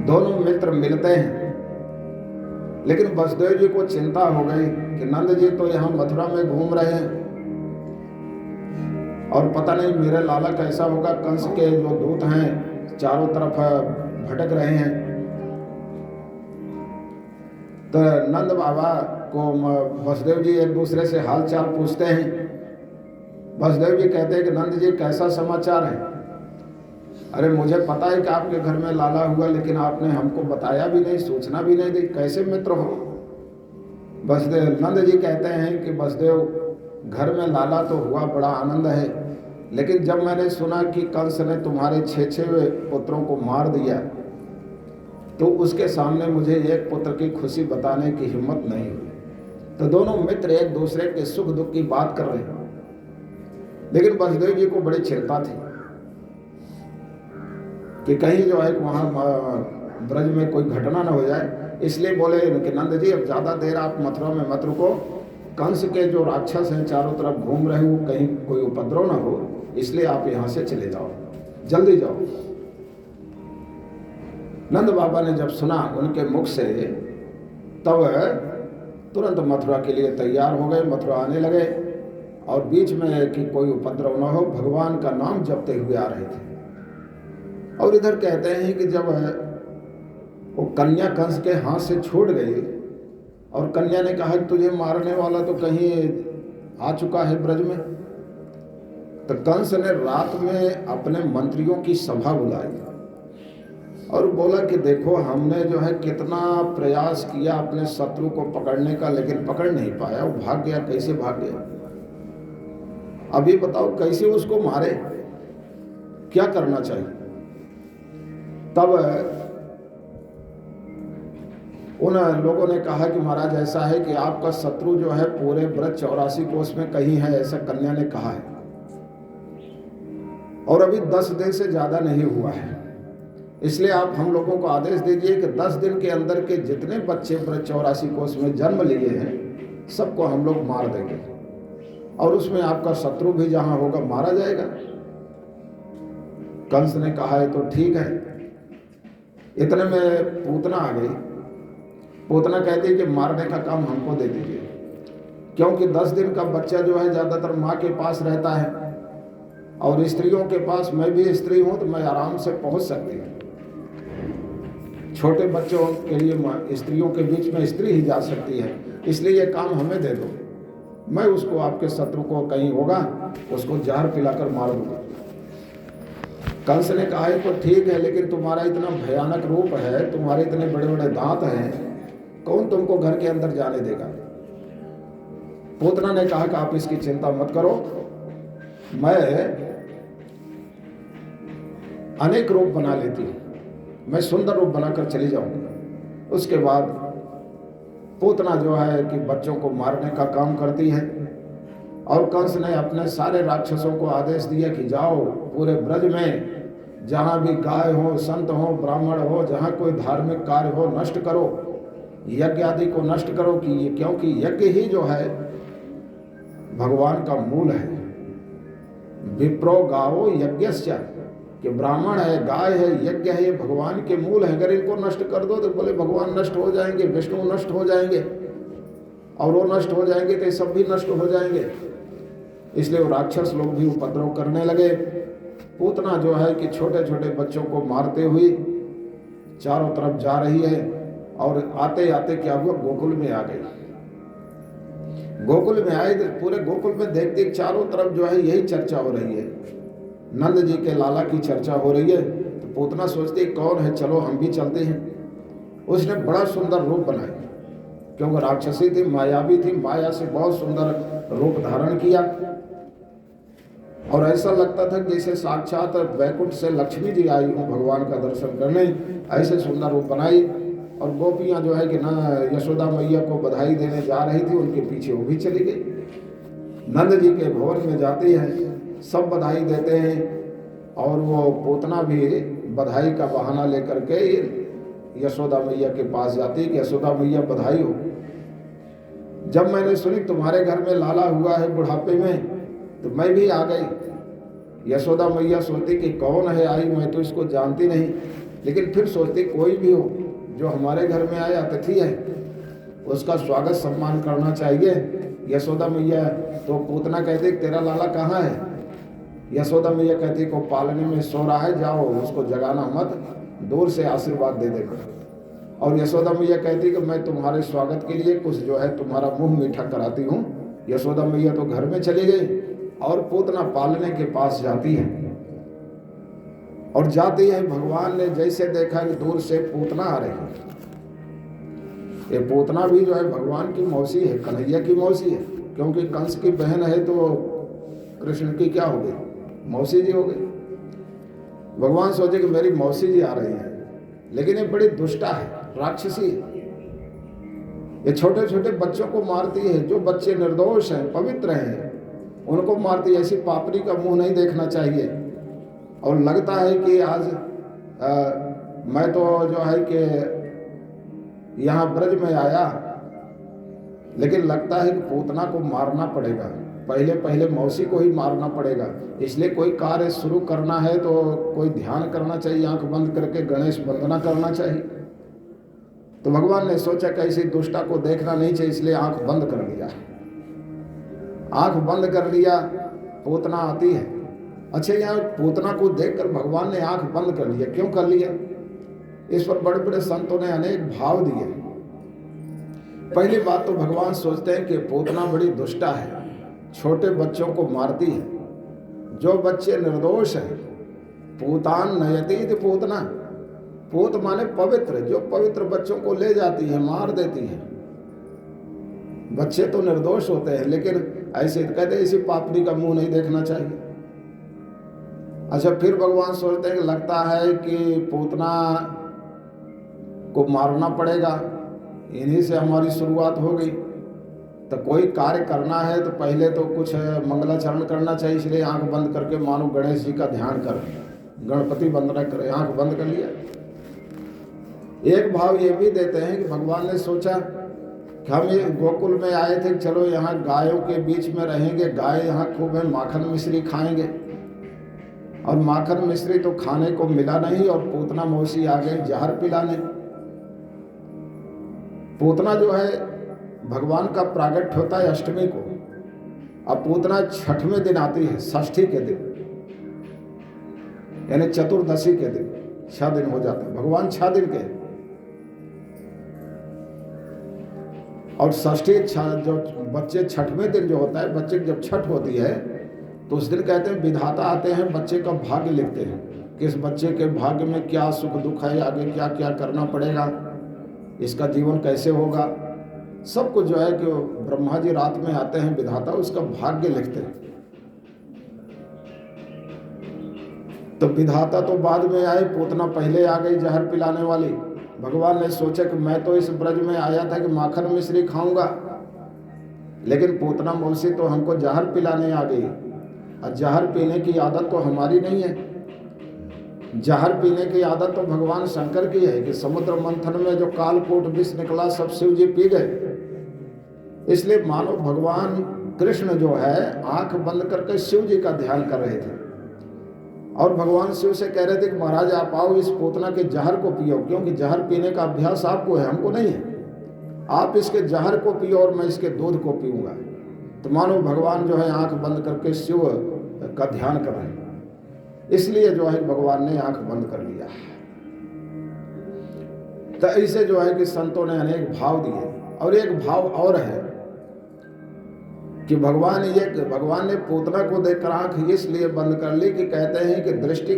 दोनों मित्र मिलते हैं, लेकिन वसुदेव जी को चिंता हो गई कि नंद जी तो यहाँ मथुरा में घूम रहे हैं और पता नहीं मेरे लाला कैसा होगा। कंस के जो दूत हैं चारों तरफ भटक रहे हैं। तो नंद बाबा को वसुदेव जी एक दूसरे से हाल चाल पूछते हैं। वसुदेव जी कहते हैं कि नंद जी कैसा समाचार है? अरे मुझे पता है कि आपके घर में लाला हुआ, लेकिन आपने हमको बताया भी नहीं, सूचना भी नहीं दी, कैसे मित्र हो? वसुदेव नंद जी कहते हैं कि वसुदेव घर में लाला तो हुआ, बड़ा आनंद है, लेकिन जब मैंने सुना कि कंस ने तुम्हारे 6 पुत्रों को मार दिया, तो उसके सामने मुझे एक पुत्र की खुशी बताने की हिम्मत नहीं हुई। तो दोनों मित्र एक दूसरे के सुख दुख की बात कर रहे हैं, लेकिन वसुदेव जी को बड़ी चिंता थी कि कहीं जो है वहाँ ब्रज में कोई घटना न हो जाए। इसलिए बोले कि नंद जी अब ज़्यादा देर आप मथुरा में मत रुको, कंस के जो राक्षस हैं चारों तरफ घूम रहे हो, कहीं कोई उपद्रव न हो, इसलिए आप यहाँ से चले जाओ, जल्दी जाओ। नंद बाबा ने जब सुना उनके मुख से, तब तुरंत मथुरा के लिए तैयार हो गए, मथुरा आने लगे। और बीच में कि कोई उपद्रव न हो, भगवान का नाम जपते हुए आ रहे थे। और इधर कहते हैं कि जब वो कन्या कंस के हाथ से छूट गई और कन्या ने कहा कि तुझे मारने वाला तो कहीं आ चुका है ब्रज में, तो कंस ने रात में अपने मंत्रियों की सभा बुलाई और बोला कि देखो हमने जो है कितना प्रयास किया अपने शत्रु को पकड़ने का, लेकिन पकड़ नहीं पाया, वो भाग गया। कैसे भाग गया? अभी बताओ कैसे उसको मारे, क्या करना चाहिए? तब उन लोगों ने कहा कि महाराज ऐसा है कि आपका शत्रु जो है पूरे ब्रज 84 कोस में कहीं है, ऐसा कन्या ने कहा है, और अभी 10 दिन से ज्यादा नहीं हुआ है। इसलिए आप हम लोगों को आदेश दीजिए कि 10 दिन के अंदर के जितने बच्चे ब्रज 84 कोस में जन्म लिए हैं सबको हम लोग मार देंगे, और उसमें आपका शत्रु भी जहां होगा मारा जाएगा। कंस ने कहा है तो ठीक है। इतने में पूतना आ गई। पूतना कहती है कि मारने का काम हमको दे दीजिए, क्योंकि 10 दिन का बच्चा जो है ज़्यादातर माँ के पास रहता है, और स्त्रियों के पास, मैं भी स्त्री हूँ तो मैं आराम से पहुँच सकती हूँ। छोटे बच्चों के लिए स्त्रियों के बीच में स्त्री ही जा सकती है, इसलिए ये काम हमें दे दो, मैं उसको आपके शत्रु को कहीं होगा उसको जहर पिलाकर मार दूंगा। कंस ने कहा है तो ठीक है, लेकिन तुम्हारा इतना भयानक रूप है, तुम्हारे इतने बड़े बड़े दांत हैं, कौन तुमको घर के अंदर जाने देगा? पूतना ने कहा कि आप इसकी चिंता मत करो, मैं अनेक रूप बना लेती हूँ, मैं सुंदर रूप बनाकर चली जाऊंगी। उसके बाद पूतना जो है कि बच्चों को मारने का काम करती है, और कंस ने अपने सारे राक्षसों को आदेश दिया कि जाओ पूरे ब्रज में जहाँ भी गाय हो, संत हो, ब्राह्मण हो, जहाँ कोई धार्मिक कार्य हो नष्ट करो, यज्ञ आदि को नष्ट करो, कि क्योंकि यज्ञ ही जो है भगवान का मूल है। विप्रो गावो यज्ञस्य, कि ब्राह्मण है, गाय है, यज्ञ है, ये भगवान के मूल है। अगर इनको नष्ट कर दो तो बोले भगवान नष्ट हो जाएंगे, विष्णु नष्ट हो जाएंगे, और वो नष्ट हो जाएंगे तो ये सब भी नष्ट हो जाएंगे। इसलिए वो राक्षस लोग भी उपद्रव करने लगे। पूतना जो है कि छोटे छोटे बच्चों को मारते हुए चारों तरफ जा रही है, और आते आते क्या हुआ, गोकुल में आ गई। गोकुल में आए तो पूरे गोकुल में देखते चारों तरफ जो है यही चर्चा हो रही है, नंद जी के लाला की चर्चा हो रही है। तो पूतना सोचती कौन है, चलो हम भी चलते हैं। उसने बड़ा सुंदर रूप बनाया, क्योंकि राक्षसी थी, मायावी थी, माया से बहुत सुंदर रूप धारण किया, और ऐसा लगता था जैसे साक्षात वैकुंठ से लक्ष्मी जी आई हूँ भगवान का दर्शन करने, ऐसे सुंदर रूप बनाई। और गोपियाँ जो है कि ना यशोदा मैया को बधाई देने जा रही थी, उनके पीछे वो भी चली गई। नंद जी के भवन में जाती है, सब बधाई देते हैं, और वो पूतना भी बधाई का बहाना लेकर के यशोदा मैया के पास जाती है कि यशोदा मैया बधाई हो। जब मैंने सुनी तुम्हारे घर में लाला हुआ है बुढ़ापे में, तो मैं भी आ गई। यशोदा मैया सोचती कि कौन है आई, मैं तो इसको जानती नहीं, लेकिन फिर सोचती कोई भी हो जो हमारे घर में आया अतिथि है, उसका स्वागत सम्मान करना चाहिए। यशोदा मैया तो पूतना कहती तेरा लाला कहाँ है? यशोदा मैया कहती को पालने में सो रहा है, जाओ उसको जगाना मत, दूर से आशीर्वाद दे देगा। और यशोदा मैया कहती कि मैं तुम्हारे स्वागत के लिए कुछ जो है तुम्हारा मुंह मीठा कराती हूँ। यशोदा मैया तो घर में चली गई, और पूतना पालने के पास जाती है, और जाती है। भगवान ने जैसे देखा कि दूर से पूतना आ रही है, ये पूतना भी जो है भगवान की मौसी है, कन्हैया की मौसी है, क्योंकि कंस की बहन है तो कृष्ण की क्या हो गई, मौसी जी हो गई। भगवान सोचे कि मेरी मौसी जी आ रही है, लेकिन ये बड़ी दुष्टा है, राक्षसी है। ये छोटे छोटे बच्चों को मारती है, जो बच्चे निर्दोष हैं, पवित्र हैं, उनको मारती है। ऐसी पापड़ी का मुंह नहीं देखना चाहिए। और लगता है कि आज मैं तो जो है कि यहाँ ब्रज में आया, लेकिन लगता है कि पूतना को मारना पड़ेगा, पहले पहले मौसी को ही मारना पड़ेगा। इसलिए कोई कार्य शुरू करना है तो कोई ध्यान करना चाहिए, आंख बंद करके गणेश वंदना करना चाहिए। तो भगवान ने सोचा कि ऐसी दुष्टा को देखना नहीं चाहिए, इसलिए आंख बंद कर लिया। आंख बंद कर लिया, पूतना आती है। अच्छा, यहाँ पूतना को देखकर भगवान ने आंख बंद कर लिया, क्यों कर लिया? इस पर बड़े बड़े संतों ने अनेक भाव दिए। पहली बात तो भगवान सोचते हैं कि पूतना बड़ी दुष्टा है, छोटे बच्चों को मारती है। जो बच्चे निर्दोष हैं, पूतान नयति थी पूतना, पूत माने पवित्र, जो पवित्र बच्चों को ले जाती है, मार देती है। बच्चे तो निर्दोष होते हैं, लेकिन ऐसे कहते इसी पापड़ी का मुंह नहीं देखना चाहिए। अच्छा, फिर भगवान सोचते हैं कि लगता है कि पूतना को मारना पड़ेगा, इन्हीं से हमारी शुरुआत हो गई। तो कोई कार्य करना है तो पहले तो कुछ मंगलाचरण करना चाहिए, इसलिए आंख बंद करके मानो गणेश जी का ध्यान कर, गणपति वंदना करें, आंख बंद कर लिया। एक भाव ये भी देते हैं कि भगवान ने सोचा कि हम ये गोकुल में आए थे, चलो यहाँ गायों के बीच में रहेंगे, गाय यहाँ खूब है, माखन मिश्री खाएंगे। और माखन मिश्री तो खाने को मिला नहीं, और पूतना मौसी आ गई जहर पिलाने। पूतना जो है भगवान का प्रागट्य होता है अष्टमी को, अब पूतना छठवें दिन आती है, षष्ठी के दिन, यानी चतुर्दशी के दिन। 6 दिन हो जाते हैं, भगवान 6 दिन के। और षष्ठी जो बच्चे छठवें दिन जो होता है, बच्चे की जब छठ होती है तो उस दिन कहते हैं विधाता आते हैं, बच्चे का भाग्य लिखते हैं, किस बच्चे के भाग्य में क्या सुख दुख है, आगे क्या क्या करना पड़ेगा, इसका जीवन कैसे होगा, सब कुछ जो है कि ब्रह्मा जी रात में आते हैं, विधाता उसका भाग्य लिखते हैं। तो विधाता तो बाद में आए, पूतना पहले आ गई जहर पिलाने वाली। भगवान ने सोचा कि मैं तो इस ब्रज में आया था कि माखन मिश्री खाऊंगा, लेकिन पूतना मौसी तो हमको जहर पिलाने आ गई, और जहर पीने की आदत तो हमारी नहीं है। जहर पीने की आदत तो भगवान शंकर की है कि समुद्र मंथन में जो कालकूट विष निकला सब शिव जी पी गए। इसलिए मानो भगवान कृष्ण जो है आंख बंद करके शिव जी का ध्यान कर रहे थे, और भगवान शिव से कह रहे थे कि महाराज आप आओ, इस पूतना के जहर को पियो, क्योंकि जहर पीने का अभ्यास आपको है, हमको नहीं है। आप इसके जहर को पियो और मैं इसके दूध को पीऊंगा। तो मानो भगवान जो है आंख बंद करके शिव का ध्यान कर रहे हैं, इसलिए जो है भगवान ने आंख बंद कर लिया। तो ऐसे जो है कि संतों ने अनेक भाव दिए। और एक भाव और है कि भगवान ने पूतना को देखकर आंख इसलिए बंद कर ली कि कहते हैं कि दृष्टि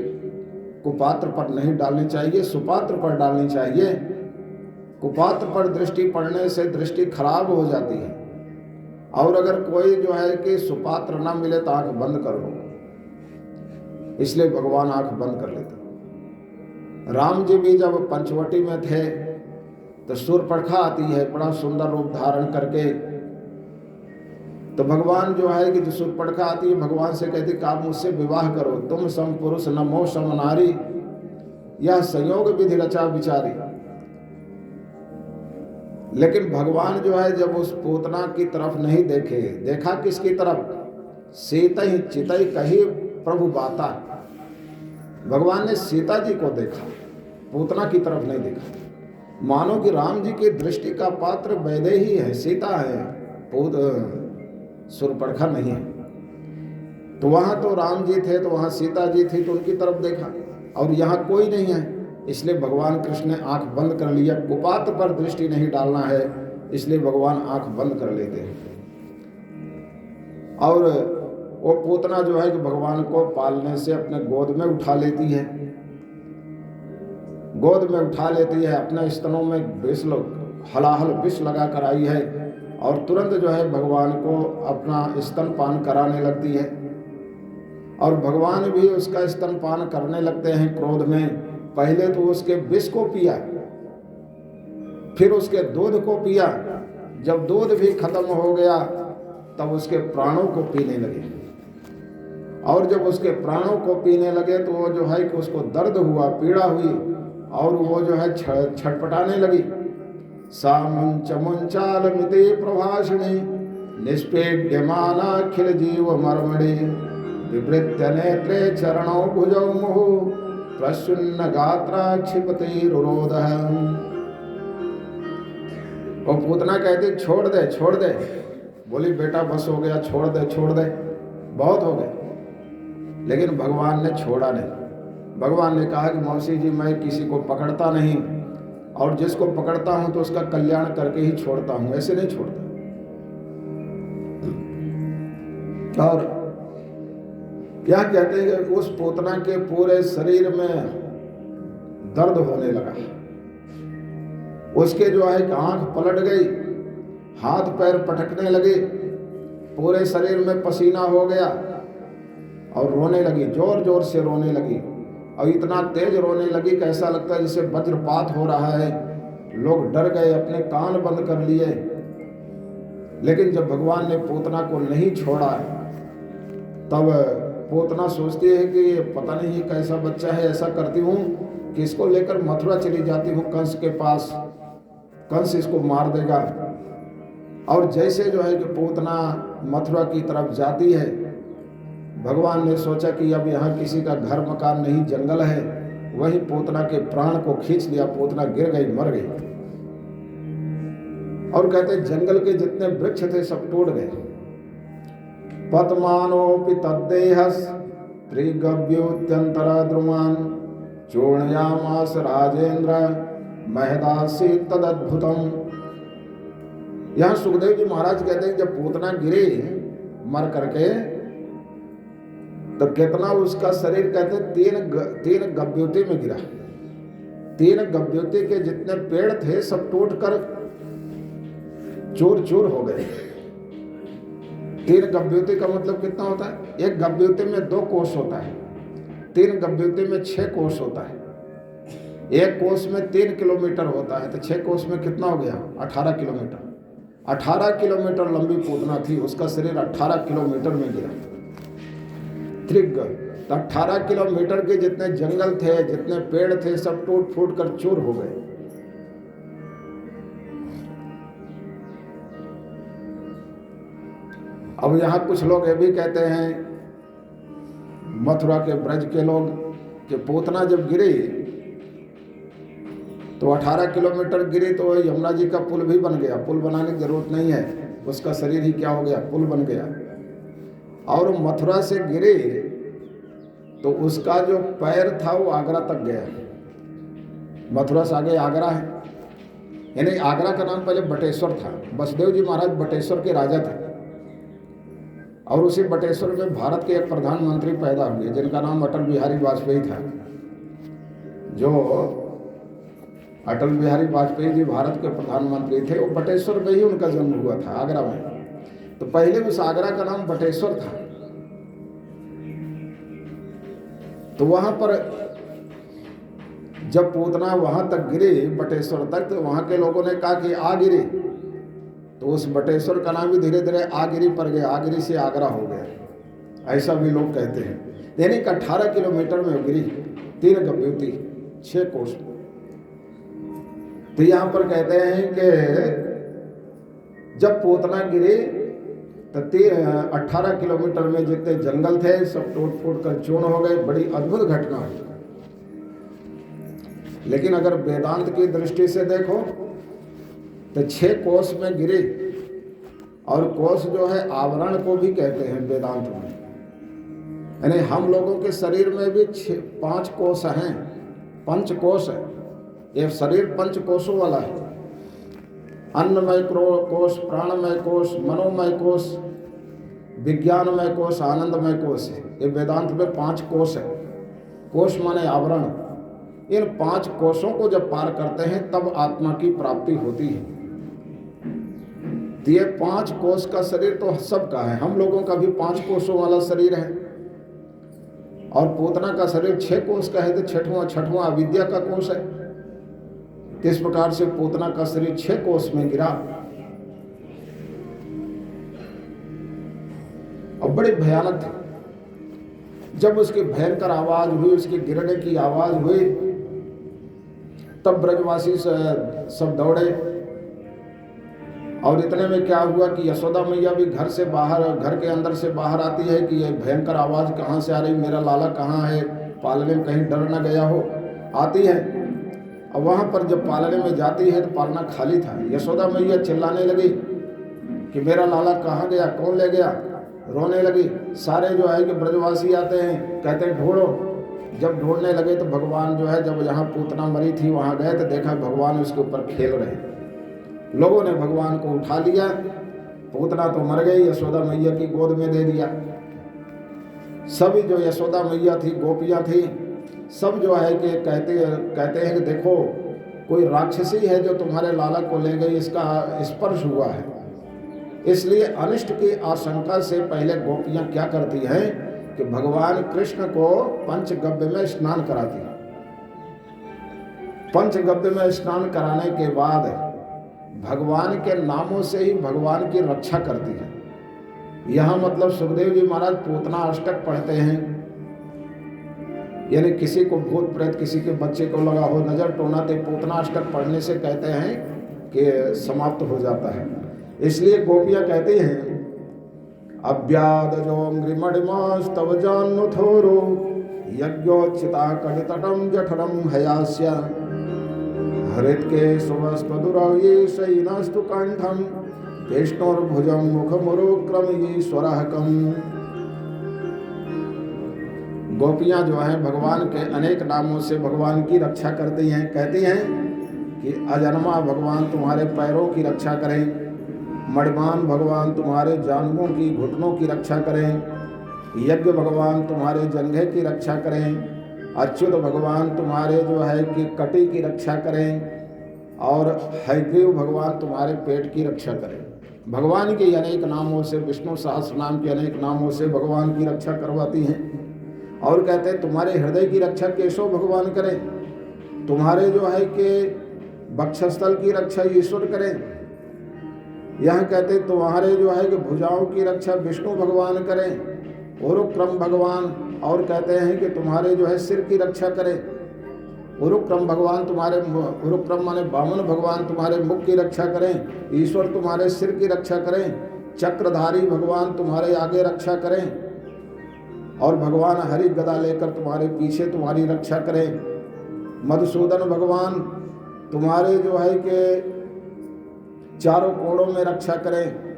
कुपात्र पर नहीं डालनी चाहिए, सुपात्र पर डालनी चाहिए। कुपात्र पर दृष्टि पड़ने से दृष्टि खराब हो जाती है, और अगर कोई जो है कि सुपात्र ना मिले तो आंख बंद कर लो, इसलिए भगवान आंख बंद कर लेते। राम जी भी जब पंचवटी में थे तो शूर्पणखा आती है बड़ा सुंदर रूप धारण करके, तो भगवान जो है कि जो शूर्पणखा आती है भगवान से कहती कि आप मुझसे विवाह करो, तुम सम पुरुष नमो सम नारी, यह संयोग विधि रचा विचारी। लेकिन भगवान जो है जब उस पूतना की तरफ नहीं देखे, देखा किसकी तरफ? सीता ही चितई कही प्रभु बाता। भगवान ने सीता जी को देखा, पूतना की तरफ नहीं देखा। मानो कि राम जी की दृष्टि का पात्र वैदेही है, सीता है, शूर्पणखा नहीं है। तो वहां तो राम जी थे, तो वहां सीता जी थी, तो उनकी तरफ देखा, और यहाँ कोई नहीं है, इसलिए भगवान कृष्ण ने आंख बंद कर लिया। कुपात्र पर दृष्टि नहीं डालना है, इसलिए भगवान आंख बंद कर लेते हैं। और वो पूतना जो है कि भगवान को पालने से अपने गोद में उठा लेती है, गोद में उठा लेती है, अपने स्तनों में विष हलाहल विष लगा कर आई है, और तुरंत जो है भगवान को अपना स्तनपान कराने लगती है। और भगवान भी उसका स्तनपान करने लगते हैं क्रोध में। पहले तो उसके विष को पिया, फिर उसके दूध को पिया। जब दूध भी खत्म हो गया तब उसके प्राणों को पीने लगे, और जब उसके प्राणों को पीने लगे तो वो जो है कि उसको दर्द हुआ, पीड़ा हुई, और वो जो है छटपटाने लगी। सा मुंच मुंचाल मिते प्रभाषिणी निष्पेड्यमानाखिल जीव मर्मणि विवृत्य नेत्रे चरणों भुजौ मुहु प्रसन्न गात्रा क्षिपति रुरोध। और पूतना कहती छोड़ दे छोड़ दे, बोली बेटा बस हो गया, छोड़ दे छोड़ दे, बहुत हो गए। लेकिन भगवान ने छोड़ा नहीं। भगवान ने कहा कि मौसी जी मैं किसी को पकड़ता नहीं, और जिसको पकड़ता हूं तो उसका कल्याण करके ही छोड़ता हूं, ऐसे नहीं छोड़ता। और क्या कहते हैं कि उस पूतना के पूरे शरीर में दर्द होने लगा, उसके जो है आंख पलट गई, हाथ पैर पटकने लगे, पूरे शरीर में पसीना हो गया और रोने लगी, जोर जोर से रोने लगी। और इतना तेज रोने लगी कि ऐसा लगता है जैसे वज्रपात हो रहा है। लोग डर गए, अपने कान बंद कर लिए। लेकिन जब भगवान ने पूतना को नहीं छोड़ा, तब पूतना सोचती है कि पता नहीं ये कैसा बच्चा है, ऐसा करती हूँ कि इसको लेकर मथुरा चली जाती हूँ कंस के पास, कंस इसको मार देगा। और जैसे जो है कि पूतना मथुरा की तरफ जाती है, भगवान ने सोचा कि अब यहाँ किसी का घर मकान नहीं, जंगल है, वही पूतना के प्राण को खींच लिया। पूतना गिर गई, मर गई। और कहते जंगल के जितने वृक्ष थे सब टूट गए। पद्मानोपि तद्देहस् त्रिगव्योत्यंतरा द्रुमान चूर्णयामास राजेंद्र महदासी तदद्भुतम। यहाँ सुखदेव जी महाराज कहते हैं जब पूतना गिरे मर करके, तो कितना उसका शरीर कहते तीन गव्योती में गिरा। 3 गव्योती के जितने पेड़ थे सब टूटकर चूर चूर हो गए। 3 गव्योती का मतलब कितना होता है? 1 गव्योती में 2 कोष होता है, 3 गव्योती में 6 कोष होता है। 1 कोष में 3 किलोमीटर होता है, तो 6 कोष में कितना हो गया? 18 किलोमीटर। 18 किलोमीटर लंबी पूतना थी, उसका शरीर 18 किलोमीटर में गिरा। त्रिग, तो 18 किलोमीटर के जितने जंगल थे, जितने पेड़ थे, सब टूट फूट कर चूर हो गए। अब यहाँ कुछ लोग ये भी कहते हैं, मथुरा के ब्रज के लोग, कि पूतना जब गिरी तो 18 किलोमीटर गिरी तो यमुना जी का पुल भी बन गया। पुल बनाने की जरूरत नहीं है, उसका शरीर ही क्या हो गया? पुल बन गया। और मथुरा से गिरे तो उसका जो पैर था वो आगरा तक गया। मथुरा से आगे आगरा है, यानी आगरा का नाम पहले बटेश्वर था। बसदेव जी महाराज बटेश्वर के राजा थे, और उसी बटेश्वर में भारत के एक प्रधानमंत्री पैदा हुए जिनका नाम अटल बिहारी वाजपेयी था। जो अटल बिहारी वाजपेयी जी भारत के प्रधानमंत्री थे, वो बटेश्वर में ही उनका जन्म हुआ था, आगरा में। तो पहले उस आगरा का नाम बटेश्वर था। तो वहां पर जब पूतना वहां तक गिरे बटेश्वर तक, तो वहां के लोगों ने कहा कि आ गिरे, तो उस बटेश्वर का नाम भी धीरे धीरे आगिरी पर गया, आगिरी से आगरा हो गया, ऐसा भी लोग कहते हैं। यानी कि 18 किलोमीटर में गिरी, 3 गव्योती, 6 कोष। तो यहाँ पर कहते हैं कि जब पूतना गिरी तो 18 किलोमीटर में जितने जंगल थे सब टूट फूट कर चूर्ण हो गए। बड़ी अद्भुत घटना हुई। लेकिन अगर वेदांत की दृष्टि से देखो तो 6 कोष में गिरे, और कोष जो है आवरण को भी कहते हैं वेदांत में। यानी हम लोगों के शरीर में भी 5 कोष हैं, 5 कोष है। ये शरीर 5 कोषों वाला है। अन्नमय कोष, प्राणमय कोष, मनोमय कोष, विज्ञानमय कोष, आनंदमय कोष है। ये वेदांत में 5 कोष है। कोष माने आवरण। इन 5 कोषों को जब पार करते हैं तब आत्मा की प्राप्ति होती है। तो ये 5 कोष का शरीर तो सबका है, हम लोगों का भी 5 कोषों वाला शरीर है। और पूतना का शरीर 6 कोष का है, तो छठवां अविद्या का कोष है। किस प्रकार से पूतना का शरीर 6 कोष में गिरा, और बड़े भयानक थे। जब उसकी भयंकर आवाज हुई, उसके गिरने की आवाज हुई, तब ब्रजवासी सब दौड़े। और इतने में क्या हुआ कि यशोदा मैया भी घर से बाहर, घर के अंदर से बाहर आती है कि ये भयंकर आवाज कहाँ से आ रही, मेरा लाला कहाँ है, पालने में कहीं डर न गया हो। आती है, और वहाँ पर जब पालने में जाती है तो पालना खाली था। यशोदा मैया चिल्लाने लगी कि मेरा लाला कहाँ गया, कौन ले गया, रोने लगी। सारे जो है कि ब्रजवासी आते हैं, कहते हैं ढूंढो। जब ढूंढने लगे तो भगवान जो है, जब जहाँ पूतना मरी थी वहाँ गए तो देखा भगवान उसके ऊपर खेल रहे। लोगों ने भगवान को उठा लिया, पूतना तो मर गई, यशोदा मैया की गोद में दे दिया। सभी जो यशोदा मैया थी, गोपियाँ थी, सब जो है कि कहते हैं कि देखो कोई राक्षसी है जो तुम्हारे लाला को ले गई, इसका स्पर्श हुआ है। इसलिए अनिष्ट की आशंका से पहले गोपियाँ क्या करती हैं कि भगवान कृष्ण को पंचगव्य में स्नान कराती हैं। पंचगव्य में स्नान कराने के बाद भगवान के नामों से ही भगवान की रक्षा करती है। यहाँ मतलब सुखदेव जी महाराज पूतना अष्टक पढ़ते हैं, यानी किसी को भूत प्रेत, किसी के बच्चे को लगा हो, नजर टोना, तो पूतना अष्टक पढ़ने से कहते हैं कि समाप्त हो जाता है। इसलिए गोपियाँ कहती हैं अव्यादजोंग्रिमणिमास्तव जान्नुथोरो यज्ञोच्चिता कटितटं जठरं हयास्य हृत्के सुवस्त्वदुरये शयिनस्तु कंठं विष्णुर्भुजं मुखमुरुक्रम ईश्वरः। गोपियाँ जो हैं भगवान के अनेक नामों से भगवान की रक्षा करती हैं। कहती हैं कि अजन्मा भगवान तुम्हारे पैरों की रक्षा करें, मणिमान भगवान तुम्हारे जांघों की, घुटनों की रक्षा करें, यज्ञ भगवान तुम्हारे जंघे की रक्षा करें, अच्युत भगवान तुम्हारे जो है कि कटी की रक्षा करें, और हयग्रीव भगवान तुम्हारे पेट की रक्षा करें। भगवान के अनेक नामों से, विष्णु सहस्र नाम के अनेक नामों से भगवान की रक्षा करवाती हैं। और कहते हैं तुम्हारे हृदय की रक्षा केशव भगवान करें, तुम्हारे जो है कि वक्षस्थल की रक्षा ईश्वर करें। यहाँ कहते हैं तुम्हारे जो है कि भुजाओं की रक्षा विष्णु भगवान करें, उरुक्रम भगवान। और कहते हैं कि तुम्हारे जो है सिर की रक्षा करें, उरुक्रम भगवान तुम्हारे, उरुक्रम माने वामन भगवान तुम्हारे मुख की रक्षा करें, ईश्वर तुम्हारे सिर की रक्षा करें, चक्रधारी भगवान तुम्हारे आगे रक्षा करें, और भगवान हरि गदा लेकर तुम्हारे पीछे तुम्हारी रक्षा करें। मधुसूदन भगवान तुम्हारे जो है कि चारों कोणों में रक्षा करें।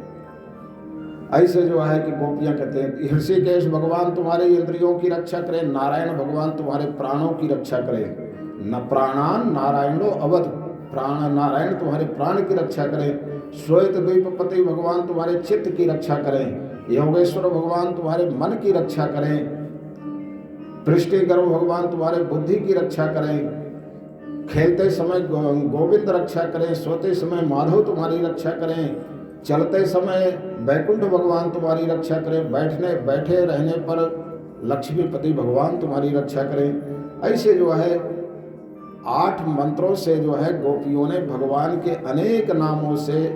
ऐसे जो है कि गोपियाँ कहते हैं ऋषिकेश भगवान तुम्हारे इंद्रियों की रक्षा करें, नारायण भगवान तुम्हारे प्राणों की रक्षा करें। न प्राणान नारायणो अवध, प्राण नारायण तुम्हारे प्राण की रक्षा करें। श्वेत द्वीपपति भगवान तुम्हारे चित्त की रक्षा करें। योगेश्वर भगवान तुम्हारे मन की रक्षा करें। पृष्ठिगर्भ भगवान तुम्हारे बुद्धि की रक्षा करें। खेलते समय गोविंद रक्षा करें, सोते समय माधव तुम्हारी रक्षा करें, चलते समय वैकुंठ भगवान तुम्हारी रक्षा करें, बैठे रहने पर लक्ष्मीपति भगवान तुम्हारी रक्षा करें। ऐसे जो है 8 मंत्रों से जो है गोपियों ने भगवान के अनेक नामों से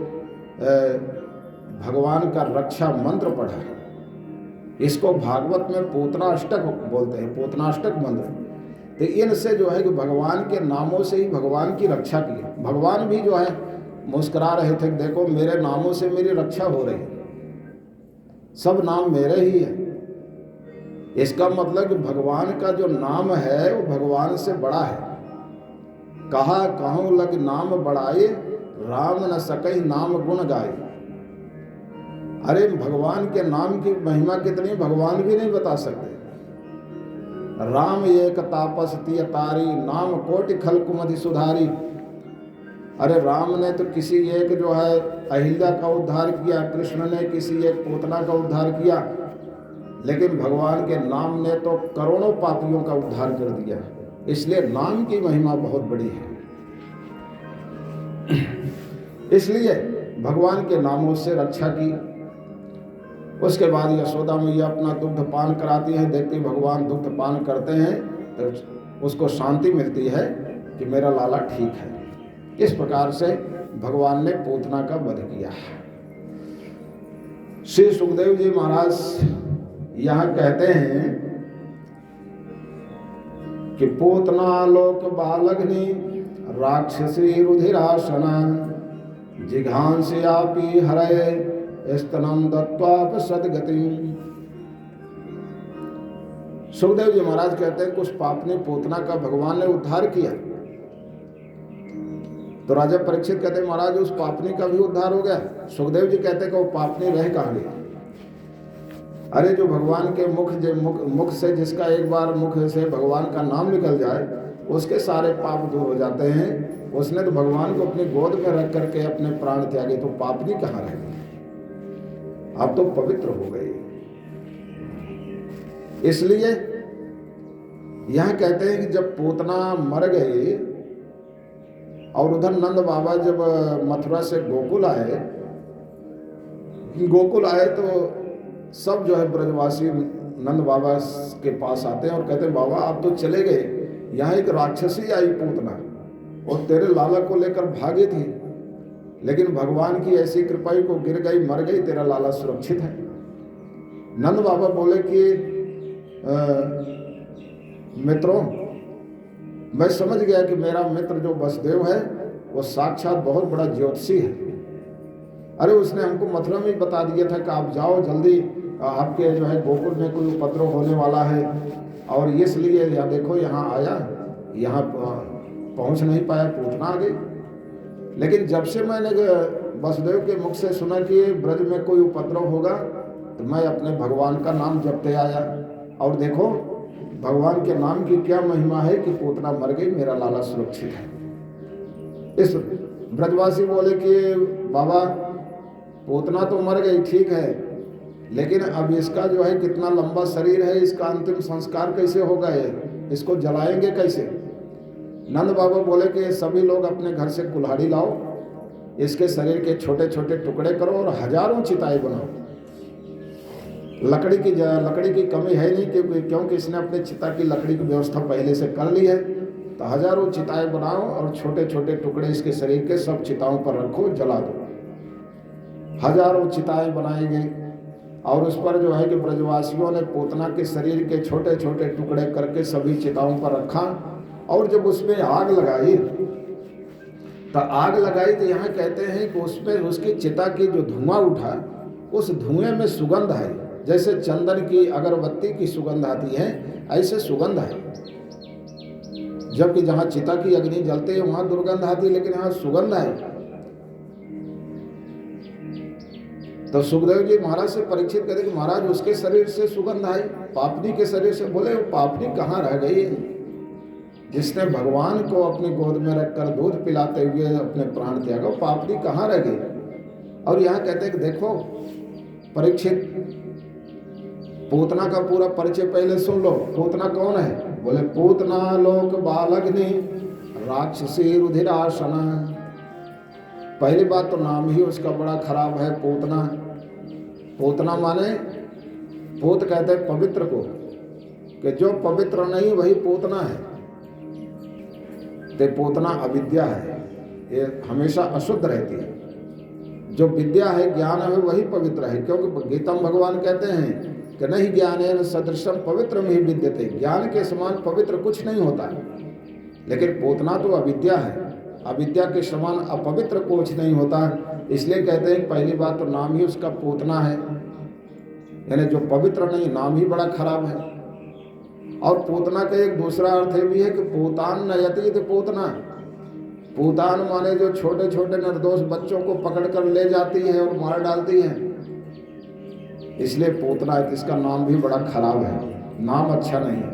भगवान का रक्षा मंत्र पढ़ा है। इसको भागवत में पूतना अष्टक बोलते हैं, पूतना अष्टक मंत्र। तो इनसे जो है कि भगवान के नामों से ही भगवान की रक्षा की। भगवान भी जो है मुस्कुरा रहे थे, देखो मेरे नामों से मेरी रक्षा हो रही है, सब नाम मेरे ही है। इसका मतलब कि भगवान का जो नाम है वो भगवान से बड़ा है। कहा कहूँ लग नाम बढ़ाए, राम न सकई नाम गुण गाए। अरे भगवान के नाम की महिमा कितनी भगवान भी नहीं बता सकते। राम एक तापस तिय तारी, नाम कोटि खल्कु मधि सुधारी। अरे राम ने तो किसी एक जो है अहिल्या का उद्धार किया, कृष्ण ने किसी एक पूतना का उद्धार किया, लेकिन भगवान के नाम ने तो करोड़ों पापियों का उद्धार कर दिया। इसलिए नाम की महिमा बहुत बड़ी है। इसलिए भगवान के नामों से रक्षा की। उसके बाद यशोदा मैया अपना दुग्ध पान कराती हैं। देखती भगवान दुग्ध पान करते हैं तो उसको शांति मिलती है कि मेरा लाला ठीक है। इस प्रकार से भगवान ने पूतना का वध किया। श्री सुखदेव जी महाराज यहाँ कहते हैं कि पूतना लोक बालग्नि राक्षसी रुधिरासना जिघांस्यापि हरये स्तनम दत्वाप सदगति। सुखदेव जी महाराज कहते हैं कुछ पाप ने पूतना का भगवान ने उद्धार किया। तो राजा परीक्षित कहते हैं महाराज उस पापनी का भी उद्धार हो गया। सुखदेव जी कहते हैं कि वो पापनी रह कहाँ गया? अरे जो भगवान के मुख से, जिसका एक बार मुख से भगवान का नाम निकल जाए उसके सारे पाप दूर हो जाते हैं। उसने तो भगवान को अपनी गोद में रख करके अपने प्राण त्यागे, तो पापनी कहाँ रह गई? आप तो पवित्र हो गए। इसलिए यह कहते हैं कि जब पूतना मर गई और उधर नंद बाबा जब मथुरा से गोकुल आए तो सब जो है ब्रजवासी नंद बाबा के पास आते हैं और कहते हैं बाबा आप तो चले गए, यहाँ एक राक्षसी आई पूतना और तेरे लाला को लेकर भागी थी, लेकिन भगवान की ऐसी कृपा को गिर गई, मर गई, तेरा लाला सुरक्षित है। नंद बाबा बोले कि मित्रों, मैं समझ गया कि मेरा मित्र जो वसुदेव है वो साक्षात बहुत बड़ा ज्योतिषी है। अरे उसने हमको मथुरा में बता दिया था कि आप जाओ जल्दी, आपके जो है गोकुल में कोई उपद्रव होने वाला है, और इसलिए या देखो यहाँ आया, यहाँ पहुँच नहीं पाया, पूतना आ गई। लेकिन जब से मैंने वसुदेव के मुख से सुना कि ब्रज में कोई उपद्रव होगा तो मैं अपने भगवान का नाम जपते आया, और देखो भगवान के नाम की क्या महिमा है कि पूतना मर गई, मेरा लाला सुरक्षित है। इस ब्रजवासी बोले कि बाबा पूतना तो मर गई, ठीक है, लेकिन अब इसका जो है कितना लंबा शरीर है, इसका अंतिम संस्कार कैसे होगा, इसको जलाएंगे कैसे? नंद बाबा बोले कि सभी लोग अपने घर से कुल्हाड़ी लाओ, इसके शरीर के छोटे छोटे टुकड़े करो और हजारों चिताएं बनाओ। लकड़ी की कमी है नहीं, क्योंकि इसने अपने चिता की लकड़ी की व्यवस्था पहले से कर ली है। तो हजारों चिताएं बनाओ और छोटे छोटे टुकड़े इसके शरीर के सब चिताओं पर रखो, जला दो। हजारों चिताएं बनाई गई और उस पर जो है कि ब्रजवासियों ने पूतना के शरीर के छोटे छोटे टुकड़े करके सभी चिताओं पर रखा, और जब उसमें आग लगाई तो यहाँ कहते हैं कि उसमें उसकी चिता की जो धुआं उठा, उस धुएं में सुगंध है, जैसे चंदन की अगरबत्ती की सुगंध आती है, ऐसे सुगंध है। जबकि जहाँ चिता की अग्नि जलती है वहाँ दुर्गंध आती है, लेकिन यहाँ सुगंध है। तो सुखदेव जी महाराज से परीक्षित कहते कि महाराज उसके शरीर से सुगंध आई, पापनी के शरीर से। बोले वो पापनी कहाँ रह गई, जिसने भगवान को अपनी गोद में रखकर दूध पिलाते हुए अपने प्राण त्यागा, पापनी कहाँ रह गई? और यहाँ कहते हैं कि देखो परीक्षित, पूतना का पूरा परिचय पहले सुन लो। पूतना कौन है? बोले पूतना लोक बालग्नि राक्षसी रुधिरासना। पहली बात तो नाम ही उसका बड़ा खराब है, पूतना। पूतना माने, पूत कहते हैं पवित्र को, कि जो पवित्र नहीं वही पूतना है। ते पूतना अविद्या है, ये हमेशा अशुद्ध रहती है। जो विद्या है, ज्ञान है, वही पवित्र है। क्योंकि गीता में भगवान कहते हैं कि नहीं ज्ञानेन सदृशम पवित्रम ही विद्यते, ज्ञान के समान पवित्र कुछ नहीं होता। लेकिन पूतना तो अविद्या है, अविद्या के समान अपवित्र कुछ नहीं होता। इसलिए कहते हैं पहली बात तो नाम ही उसका पूतना है, यानी जो पवित्र नहीं, नाम ही बड़ा खराब है। और पूतना का एक दूसरा अर्थ भी है कि पूतान नयति तो पूतना। पूतान माने जो छोटे छोटे निर्दोष बच्चों को पकड़ कर ले जाती है और मार डालती है, इसलिए पूतना है। इसका नाम भी बड़ा खराब है, नाम अच्छा नहीं है।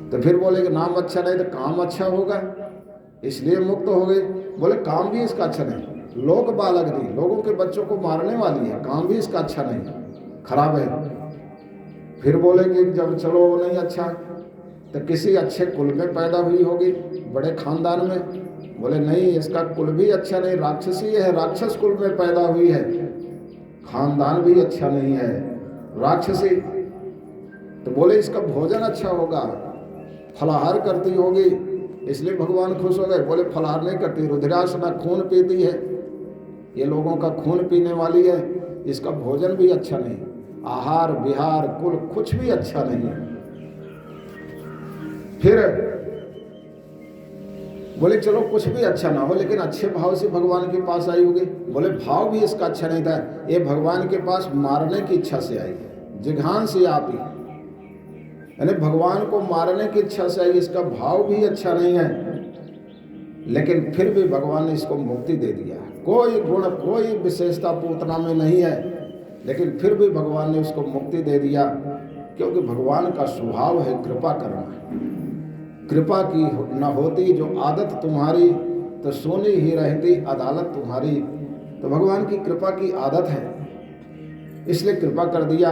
तो फिर बोले कि नाम अच्छा नहीं तो काम अच्छा होगा, इसलिए मुक्त हो गई। बोले काम भी इसका अच्छा नहीं, लोक बालग्नि, लोगों के बच्चों को मारने वाली है, काम भी इसका अच्छा नहीं, खराब है। फिर बोले कि जब चलो वो नहीं अच्छा तो किसी अच्छे कुल में पैदा हुई होगी, बड़े खानदान में। बोले नहीं, इसका कुल भी अच्छा नहीं, राक्षसी है, राक्षस कुल में पैदा हुई है, खानदान भी अच्छा नहीं है, राक्षसी। तो बोले इसका भोजन अच्छा होगा, फलाहार करती होगी, इसलिए भगवान खुश हो गए। बोले फलाहार नहीं करती, रुधिरासना, खून पीती है, ये लोगों का खून पीने वाली है, इसका भोजन भी अच्छा नहीं, आहार विहार कुल कुछ भी अच्छा नहीं है। फिर बोले चलो कुछ भी अच्छा ना हो, लेकिन अच्छे भाव से भगवान के पास आई होगी। बोले भाव भी इसका अच्छा नहीं था, ये भगवान के पास मारने की इच्छा से आई, जिघान से आप ही, यानी भगवान को मारने की इच्छा से आई, इसका भाव भी अच्छा नहीं है। लेकिन फिर भी भगवान ने इसको मुक्ति दे दिया। कोई गुण कोई विशेषता पूतना में नहीं है, लेकिन फिर भी भगवान ने उसको मुक्ति दे दिया, क्योंकि भगवान का स्वभाव है कृपा करना। कृपा की न होती जो आदत तुम्हारी, तो सोनी ही रहती अदालत तुम्हारी। तो भगवान की कृपा की आदत है, इसलिए कृपा कर दिया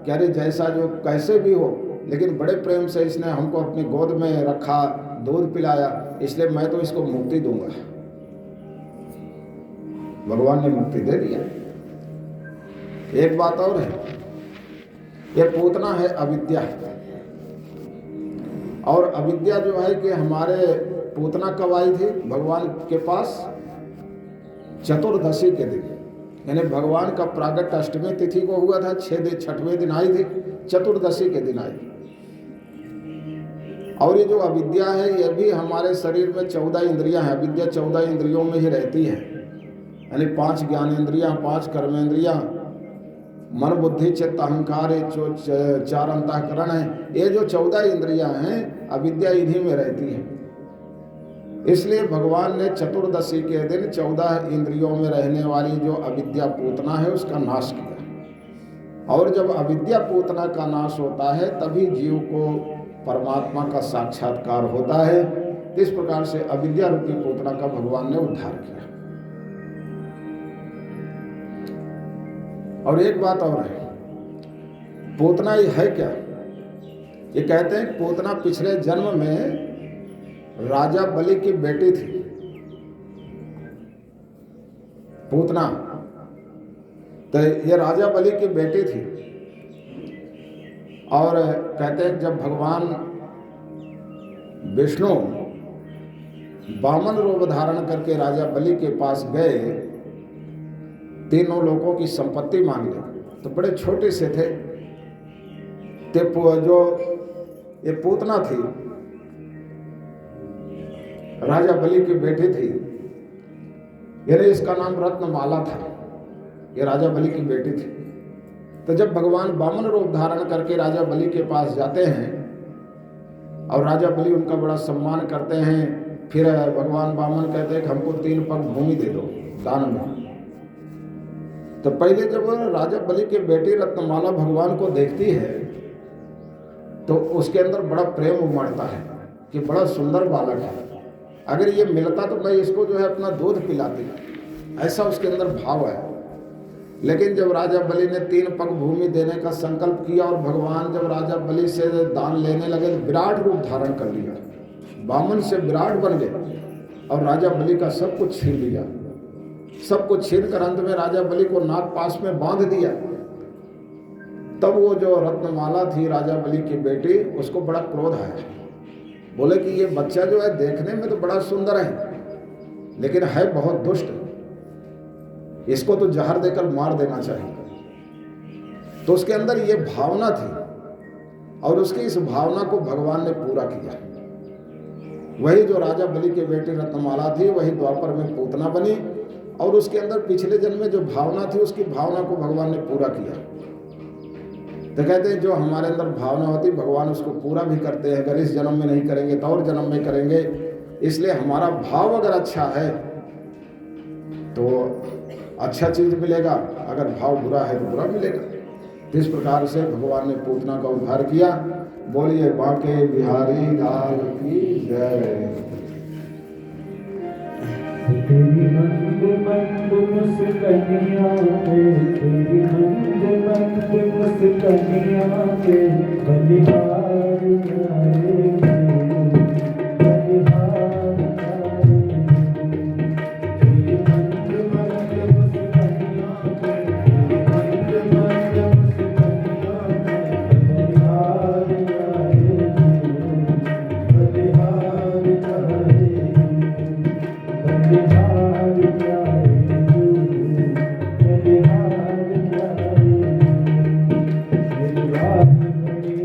कि अरे जैसा जो कैसे भी हो, लेकिन बड़े प्रेम से इसने हमको अपनी गोद में रखा, दूध पिलाया, इसलिए मैं तो इसको मुक्ति दूंगा। भगवान ने मुक्ति दे दिया। एक बात और है, ये पूतना है अविद्या, और अविद्या जो है कि हमारे पूतना कब आई थी भगवान के पास? चतुर्दशी के दिन, यानी भगवान का प्रागट अष्टमी तिथि को हुआ था, 6वें दिन आई थी, चतुर्दशी के दिन आई। और ये जो अविद्या है, ये भी हमारे शरीर में 14 इंद्रियां हैं। अविद्या 14 इंद्रियों में ही रहती है, यानी 5 ज्ञानेंद्रियां, 5 कर्मेंद्रियां, मन बुद्धि चित्त अहंकार, जो 4 अंतःकरण है। ये जो 14 इंद्रियां हैं, अविद्या इन्हीं में रहती है। इसलिए भगवान ने चतुर्दशी के दिन 14 इंद्रियों में रहने वाली जो अविद्या पूतना है उसका नाश किया। और जब अविद्या पूतना का नाश होता है, तभी जीव को परमात्मा का साक्षात्कार होता है। इस प्रकार से अविद्या रूपी पूतना का भगवान ने उद्धार किया। और एक बात और है, पूतना ये है क्या? ये कहते हैं पूतना पिछले जन्म में राजा बलि की बेटी थी। पूतना तो ये राजा बलि की बेटी थी। और कहते हैं जब भगवान विष्णु वामन रूप धारण करके राजा बलि के पास गए, तीनों लोगों की संपत्ति मांग ली, तो बड़े छोटे से थे। जो ये पूतना थी, राजा बलि की बेटी थी, यानी इसका नाम रत्नमाला था। ये राजा बलि की बेटी थी। तो जब भगवान वामन रूप धारण करके राजा बलि के पास जाते हैं और राजा बलि उनका बड़ा सम्मान करते हैं, फिर भगवान वामन कहते हैं कि हमको 3 पग भूमि दे दो दान में। तो पहले जब राजा बलि की बेटी रत्नमाला भगवान को देखती है, तो उसके अंदर बड़ा प्रेम उमड़ता है कि बड़ा सुंदर बालक है, अगर ये मिलता तो मैं इसको जो है अपना दूध पिलाती, ऐसा उसके अंदर भाव है। लेकिन जब राजा बलि ने 3 पग भूमि देने का संकल्प किया और भगवान जब राजा बलि से दान लेने लगे, तो विराट रूप धारण कर लिया, वामन से विराट बन गए और राजा बलि का सब कुछ छीन लिया। सब कुछ छीन कर अंत में राजा बलि को नाग पास में बांध दिया। तब वो जो रत्नमाला थी राजा बलि की बेटी, उसको बड़ा क्रोध आया। बोले कि ये बच्चा जो है देखने में तो बड़ा सुंदर है, लेकिन है बहुत दुष्ट, इसको तो जहर देकर मार देना चाहिए। तो उसके अंदर ये भावना थी और उसकी इस भावना को भगवान ने पूरा किया। वही जो राजा बलि की बेटी रत्नमाला थी, वही द्वापर में पूतना बनी और उसके अंदर पिछले जन्म में जो भावना थी, उसकी भावना को भगवान ने पूरा किया। तो कहते हैं जो हमारे अंदर भावना होती, भगवान उसको पूरा भी करते हैं। अगर इस जन्म में नहीं करेंगे तो और जन्म में करेंगे। इसलिए हमारा भाव अगर अच्छा है तो अच्छा चीज मिलेगा, अगर भाव बुरा है तो बुरा मिलेगा। इस प्रकार से भगवान ने पूतना का उद्धार किया। बोलिए बांके बिहारी लाल की जय। तेरी मंद मंद मुस्कानियाँ में, तेरी मंद मंद मुस्कानियाँ में बलिहार आए, बलिहार आए। तेरी मंद मंद मुस्कानियाँ में, तेरी मंद मंद मुस्कानियाँ में बलिहार आए, बलिहार आए। बलिहार प्यारे बलिहार प्यारे, मेरी बात बड़ी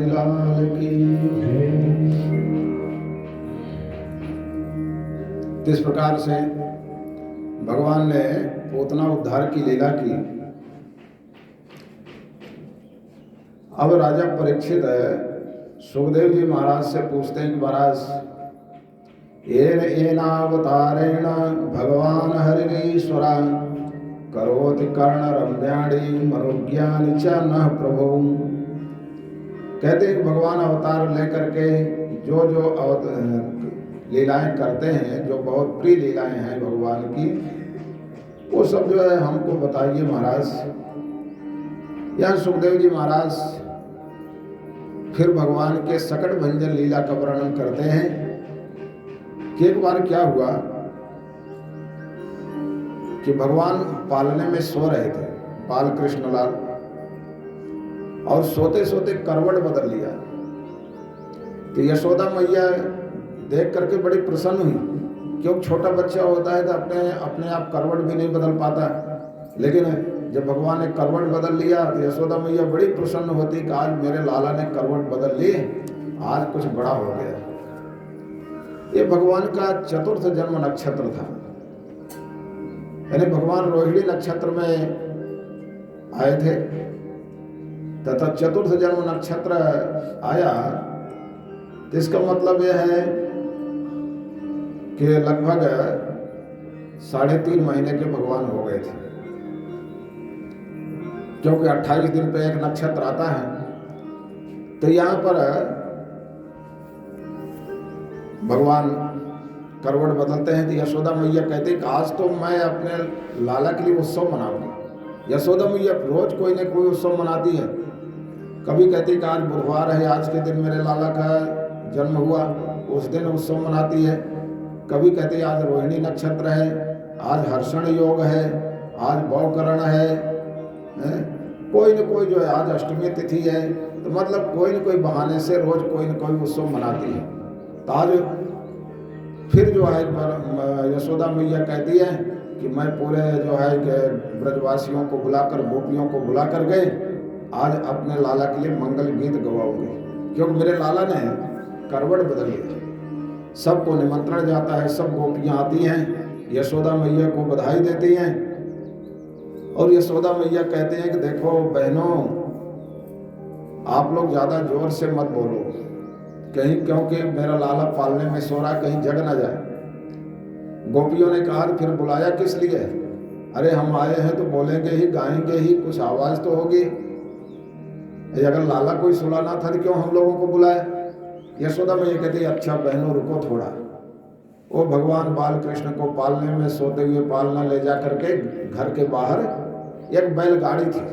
लाल की। इस प्रकार से भगवान ने पूतना उद्धार की लीला की। अब राजा परीक्षित सुखदेव जी महाराज से पूछते हैं कि महाराज येन एनावतारेण भगवान हरिरीश्वर करोति कर्ण रम्याणि मनोज्ञानि च नः प्रभु। कहते हैं कि भगवान अवतार लेकर के जो लीलाएं करते हैं, जो बहुत प्रिय लीलाएं हैं भगवान की, वो सब जो है हमको बताइए महाराज। यह सुखदेव जी महाराज फिर भगवान के सकट भंजन लीला का वर्णन करते हैं कि एक बार क्या हुआ कि भगवान पालने में सो रहे थे, बाल कृष्णलाल, और सोते सोते करवट बदल लिया। तो यशोदा मैया देख करके बड़ी प्रसन्न हुई, क्योंकि छोटा बच्चा होता है तो अपने आप करवट भी नहीं बदल पाता। लेकिन जब भगवान ने करवट बदल लिया तो यशोदा मैया बड़ी प्रसन्न होती कि आज मेरे लाला ने करवट बदल ली, आज कुछ बड़ा हो गया। ये भगवान का चतुर्थ जन्म नक्षत्र था, यानी भगवान रोहिणी नक्षत्र में आए थे तथा चतुर्थ जन्म नक्षत्र आया। तो इसका मतलब यह है कि लगभग 3.5 महीने के भगवान हो गए थे, क्योंकि 28 दिन पे एक नक्षत्र आता है। तो यहाँ पर भगवान करवट बदलते हैं। तो यशोदा मैया कहती कि आज तो मैं अपने लाला के लिए उत्सव मनाऊंगी। यशोदा मैया रोज कोई न कोई उत्सव मनाती है। कभी कहती कि आज बुधवार है, आज के दिन मेरे लाला का जन्म हुआ, उस दिन उत्सव मनाती है। कभी कहती आज रोहिणी नक्षत्र है, आज हर्षण योग है, आज भवकरण है, कोई न कोई जो है आज अष्टमी तिथि है। तो मतलब कोई न कोई बहाने से रोज कोई न कोई उत्सव मनाती है। तो आज फिर जो है यशोदा मैया कहती है कि मैं पूरे जो है कि ब्रजवासियों को बुलाकर, गोपियों को बुला कर गए, आज अपने लाला के लिए मंगल गीत गवाऊंगी, क्योंकि मेरे लाला ने करवट बदल लिया। सबको निमंत्रण जाता है, सब गोपियाँ आती हैं, यशोदा मैया को बधाई देती हैं। और यशोदा मैया कहते हैं कि देखो बहनों, आप लोग ज़्यादा जोर से मत बोलो कहीं, क्योंकि मेरा लाला पालने में सो रहा, कहीं जग ना जाए। गोपियों ने कहा फिर बुलाया किस लिए? अरे हम आए हैं तो बोलेंगे ही, गाएंगे ही, कुछ आवाज़ तो होगी। अगर लाला कोई सुलाना था तो क्यों हम लोगों को बुलाया? यशोदा मैया कहती अच्छा बहनों रुको थोड़ा। वो भगवान बाल कृष्ण को पालने में सोते हुए पालना ले जा करके घर के बाहर एक बैलगाड़ी थी,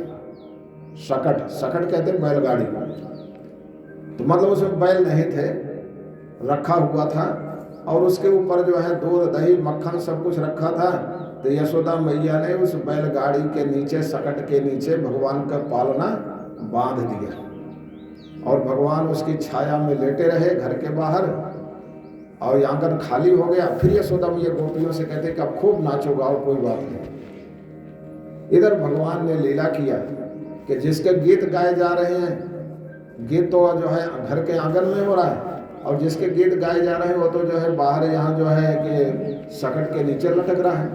सकट कहते हैं बैलगाड़ी को। तो मतलब उसमें बैल नहीं थे, रखा हुआ था, और उसके ऊपर जो है दूध दही मक्खन सब कुछ रखा था। तो यशोदा मैया ने उस बैलगाड़ी के नीचे, सकट के नीचे भगवान का पालना बांध दिया, और भगवान उसकी छाया में लेटे रहे घर के बाहर। और आंगन खाली हो गया। फिर यशोदा मैया गोपियों से कहते कि अब खूब नाचो गाओ, कोई बात नहीं। इधर भगवान ने लीला किया कि जिसके गीत गाए जा रहे हैं, गीत तो जो है घर के आंगन में हो रहा है, और जिसके गीत गाए जा रहे हैं वो तो जो है बाहर यहाँ जो है कि सकट के नीचे लटक रहा है।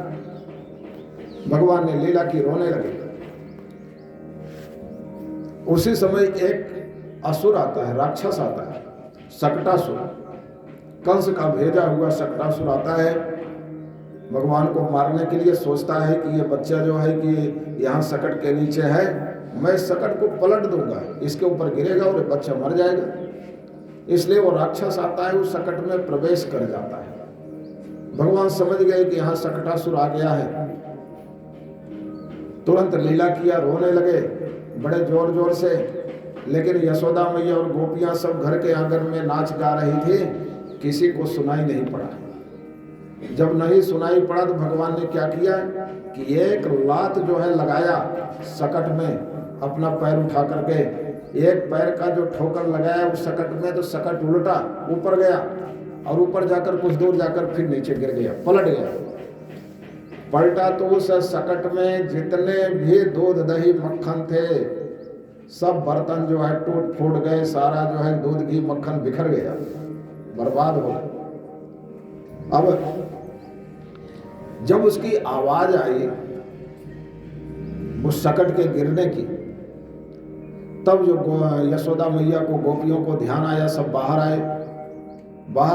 भगवान ने लीला की, रोने लगे। उसी समय एक असुर आता है, राक्षस आता है, सकटासुर, कंस का भेजा हुआ सकटासुर आता है भगवान को मारने के लिए। सोचता है कि ये बच्चा जो है कि यहाँ सकट के नीचे है, मैं सकट को पलट दूंगा, इसके ऊपर गिरेगा और बच्चा मर जाएगा। इसलिए वो राक्षस आता है, उस सकट में प्रवेश कर जाता है। भगवान समझ गए कि यहाँ सकटासुर आ गया है, तुरंत लीला किया, रोने लगे बड़े जोर जोर से। लेकिन यशोदा मैया और गोपियां सब घर के आंगन में नाच गा रही थी, किसी को सुनाई नहीं पड़ा। जब नहीं सुनाई पड़ा तो भगवान ने क्या किया कि एक लात जो है लगाया सकट में, अपना पैर उठा करके एक पैर का जो ठोकर लगाया उस सकट में, तो सकट उल्टा ऊपर गया, और ऊपर जाकर कुछ दूर जाकर फिर नीचे गिर गया, पलट गया। पलटा तो उस सकट में जितने भी दूध दही मक्खन थे सब बर्तन जो है टूट फूट गए, सारा जो है दूध घी मक्खन बिखर गया, बर्बाद हो गया। अब जब उसकी आवाज आई उस सकट के गिरने की, तब जो यशोदा मैया को, गोपियों को ध्यान आया, सब बाहर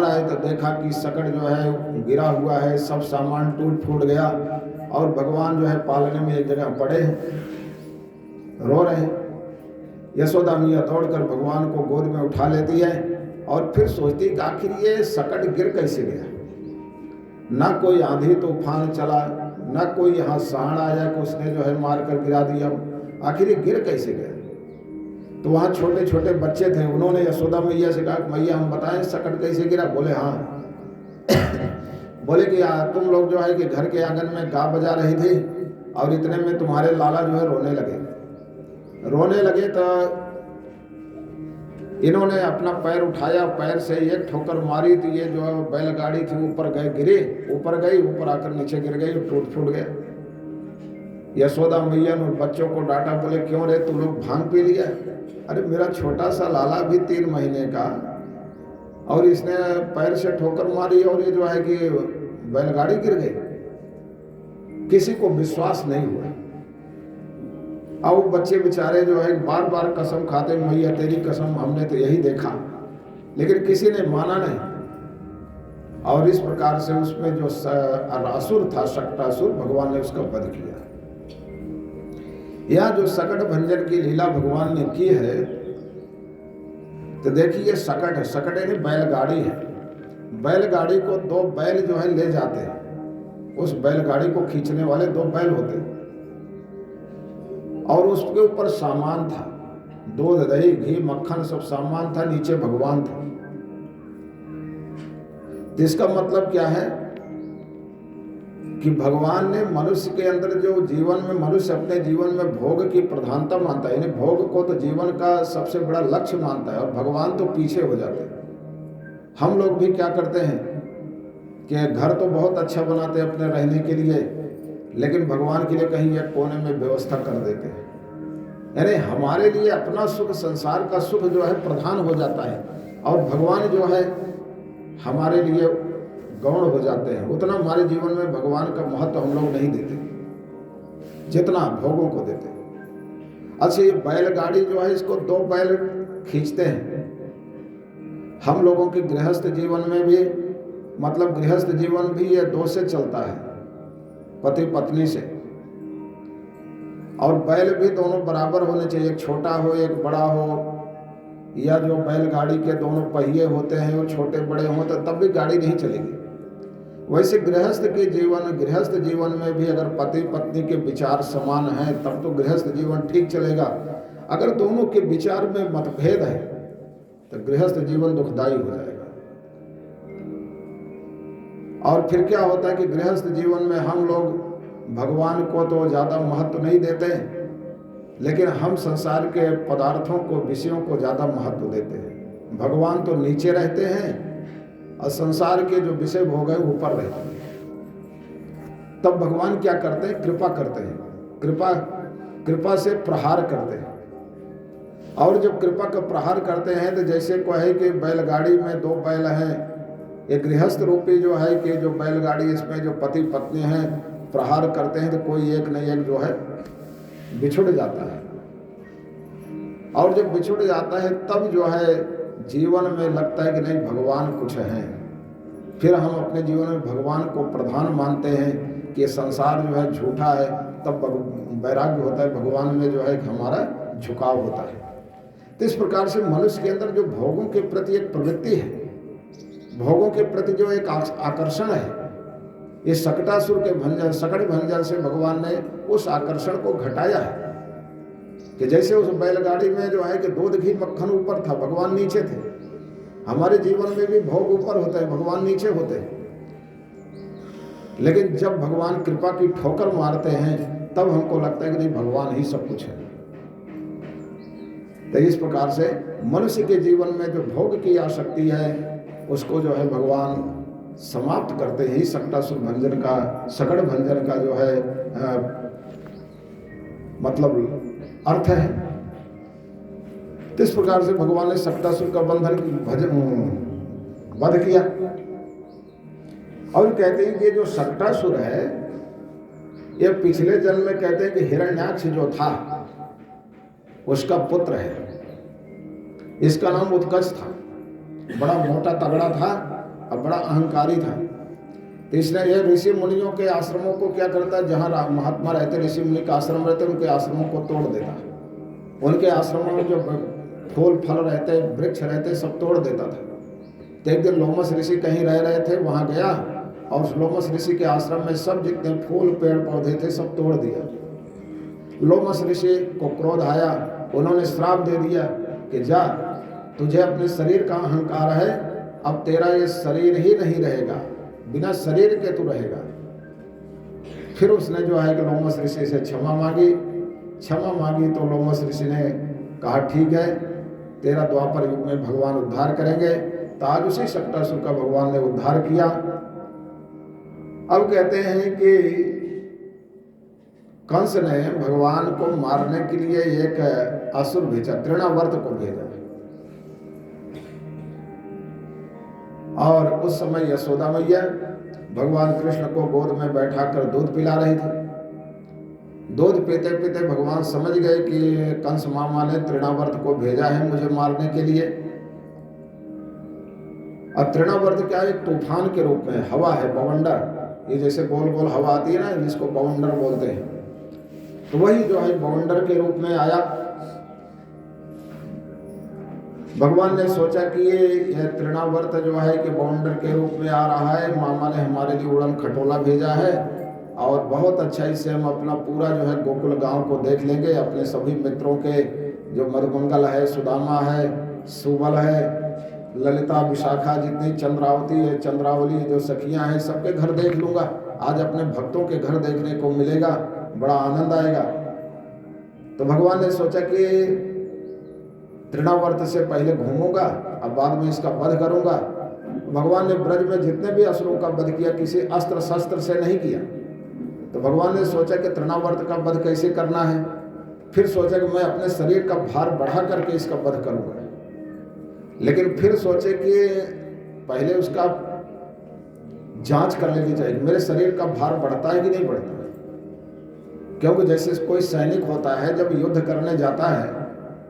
आए तो देखा कि सकट जो है गिरा हुआ है, सब सामान टूट फूट गया और भगवान जो है पालने में एक जगह पड़े हैं, रो रहे हैं। यशोदा मैया दौड़कर भगवान को गोद में उठा लेती है और फिर सोचती कि आखिर ये सकट गिर कैसे गया। ना कोई आंधी तूफान चला, ना कोई यहाँ सांड आया कि उसने जो है मार कर गिरा दिया, आखिर ये गिर कैसे गया। तो वहाँ छोटे छोटे बच्चे थे, उन्होंने यशोदा मैया से कहा, मैया हम बताएं सकट कैसे गिरा। बोले हाँ। बोले कि तुम लोग जो है कि घर के आंगन में गा बजा रही थी और इतने में तुम्हारे लाला जो है रोने लगे तो इन्होंने अपना पैर उठाया, पैर से एक ठोकर मारी तो ये जो बैलगाड़ी थी ऊपर गई, ऊपर आकर नीचे गिर गई, टूट फूट गया। यशोदा मैया ने बच्चों को डांटा, बोले क्यों रे तुम लोग भांग पी लिया। अरे मेरा छोटा सा लाला भी 3 महीने का और इसने पैर से ठोकर मारी और ये जो है कि बैलगाड़ी गिर गई। किसी को विश्वास नहीं हुआ। अब वो बच्चे बेचारे जो है बार बार कसम खाते, मैया तेरी कसम हमने तो यही देखा, लेकिन किसी ने माना नहीं। और इस प्रकार से उसमें जो असुर था, शकटासुर, भगवान ने उसका वध किया। यह जो सकट भंजन की लीला भगवान ने की है, तो देखिए सकट है, सकट यानी बैलगाड़ी है। बैलगाड़ी को 2 बैल जो है ले जाते हैं, उस बैलगाड़ी को खींचने वाले 2 बैल होते हैं और उसके ऊपर सामान था, दूध दही घी मक्खन सब सामान था, नीचे भगवान था। इसका मतलब क्या है कि भगवान ने मनुष्य के अंदर जो जीवन में, मनुष्य अपने जीवन में भोग की प्रधानता मानता है, यानी भोग को तो जीवन का सबसे बड़ा लक्ष्य मानता है और भगवान तो पीछे हो जाते हैं। हम लोग भी क्या करते हैं कि घर तो बहुत अच्छा बनाते हैं अपने रहने के लिए, लेकिन भगवान के लिए कहीं एक कोने में व्यवस्था कर देते हैं। यानी हमारे लिए अपना सुख, संसार का सुख जो है प्रधान हो जाता है और भगवान जो है हमारे लिए गौण हो जाते हैं। उतना हमारे जीवन में भगवान का महत्व हम लोग नहीं देते जितना भोगों को देते हैं। अच्छा, ये बैलगाड़ी जो है इसको 2 बैल खींचते हैं। हम लोगों के गृहस्थ जीवन में भी, मतलब गृहस्थ जीवन भी ये 2 से चलता है, पति पत्नी से। और बैल भी दोनों बराबर होने चाहिए, एक छोटा हो एक बड़ा हो, या जो बैलगाड़ी के दोनों पहिए होते हैं वो छोटे बड़े हों तो तब भी गाड़ी नहीं चलेगी। वैसे गृहस्थ जीवन में भी अगर पति पत्नी के विचार समान हैं तब तो गृहस्थ जीवन ठीक चलेगा। अगर दोनों के विचार में मतभेद है तो गृहस्थ जीवन दुखदायी हो जाएगा। और फिर क्या होता है कि गृहस्थ जीवन में हम लोग भगवान को तो ज़्यादा महत्व नहीं देते, लेकिन हम संसार के पदार्थों को, विषयों को ज़्यादा महत्व देते हैं। भगवान तो नीचे रहते हैं और संसार के जो विषय भोग है ऊपर रहते हैं। तब भगवान क्या करते हैं? कृपा करते हैं, कृपा से प्रहार करते हैं। और जब कृपा का प्रहार करते हैं तो जैसे को है कि बैलगाड़ी में 2 बैल हैं, एक गृहस्थ रूपी जो है कि जो बैलगाड़ी, इसमें जो पति पत्नी हैं प्रहार करते हैं तो कोई एक न एक जो है बिछुड़ जाता है। और जब बिछुड़ जाता है तब जो है जीवन में लगता है कि नहीं भगवान कुछ हैं। फिर हम अपने जीवन में भगवान को प्रधान मानते हैं कि ये संसार जो है झूठा है, तब वैराग्य होता है, भगवान में जो है हमारा झुकाव होता है। तो इस प्रकार से मनुष्य के अंदर जो भोगों के प्रति एक प्रवृत्ति है, भोगों के प्रति जो एक आकर्षण है, इस सकटासुर के भंजन, सकट भंजन से भगवान ने उस आकर्षण को घटाया है। कि जैसे उस बैलगाड़ी में जो है कि दूध घी मक्खन ऊपर था, भगवान नीचे थे। हमारे जीवन में भी भोग ऊपर होते हैं, भगवान नीचे होते हैं। लेकिन जब भगवान कृपा की ठोकर मारते हैं तब हमको लगता है कि नहीं भगवान ही सब कुछ है। तो इस प्रकार से मनुष्य के जीवन में जो भोग की आसक्ति है उसको जो है भगवान समाप्त करते हैं। सकटासुर भंजन का, सकट भंजन का जो है मतलब अर्थ है। तो इस प्रकार से भगवान ने सप्तासुर का वध किया। और कहते हैं कि जो सप्तासुर है ये पिछले जन्म में कहते हैं कि हिरण्याक्ष जो था उसका पुत्र है। इसका नाम उत्कच था, बड़ा मोटा तगड़ा था और बड़ा अहंकारी था। तो इसने यह ऋषि मुनियों के आश्रमों को क्या करता, जहाँ महात्मा रहते, ऋषि मुनि का आश्रम रहते, उनके आश्रमों को तोड़ देता। उनके आश्रमों में जो फूल फल रहते, वृक्ष रहते, सब तोड़ देता था। तो एक दिन लोमस ऋषि कहीं रह रहे थे, वहाँ गया और उस लोमस ऋषि के आश्रम में सब जितने फूल पेड़ पौधे थे सब तोड़ दिया। लोमस ऋषि को क्रोध आया, उन्होंने श्राप दे दिया कि जा, तुझे अपने शरीर का अहंकार है, अब तेरा ये शरीर ही नहीं रहेगा, बिना शरीर के तू रहेगा। फिर उसने जो है कि लोमस ऋषि से क्षमा मांगी तो लोमस ऋषि ने कहा ठीक है, तेरा द्वापर युग में भगवान उद्धार करेंगे। तो आज उसी सप्तासुर का भगवान ने उद्धार किया। अब कहते हैं कि कंस ने भगवान को मारने के लिए एक असुर भेजा, तृणावर्त को भेजा। और उस समय यशोदा मैया भगवान कृष्ण को गोद में बैठाकर दूध पिला रही थी। दूध पीते पीते भगवान समझ गए कि कंस मामा ने तृणावर्त को भेजा है मुझे मारने के लिए। और तृणावर्त क्या है, एक तूफान के रूप में हवा है, बवंडर। ये जैसे गोल गोल हवा आती है ना, जिसको बवंडर बोलते हैं, तो वही जो है बवंडर के रूप में आया। भगवान ने सोचा कि ये तृणावर्त जो है कि बवंडर के रूप में आ रहा है, मामा ने हमारे लिए उड़न खटोला भेजा है और बहुत अच्छा, इससे हम अपना पूरा जो है गोकुल गांव को देख लेंगे। अपने सभी मित्रों के, जो मधुमंगल है, सुदामा है, सुबल है, ललिता, विशाखा, जितनी चंद्रावती है, चंद्रावली जो सखियां हैं, सबके घर देख लूंगा। आज अपने भक्तों के घर देखने को मिलेगा, बड़ा आनंद आएगा। तो भगवान ने सोचा कि तृणावर्त से पहले घूमूंगा, अब बाद में इसका वध करूंगा। भगवान ने ब्रज में जितने भी असुरों का वध किया, किसी अस्त्र शस्त्र से नहीं किया। तो भगवान ने सोचा कि तृणावर्त का वध कैसे करना है। फिर सोचा कि मैं अपने शरीर का भार बढ़ा करके इसका वध करूंगा। लेकिन फिर सोचे कि पहले उसका जांच कर लेनी चाहिए, मेरे शरीर का भार बढ़ता है कि नहीं बढ़ता है। क्योंकि जैसे कोई सैनिक होता है, जब युद्ध करने जाता है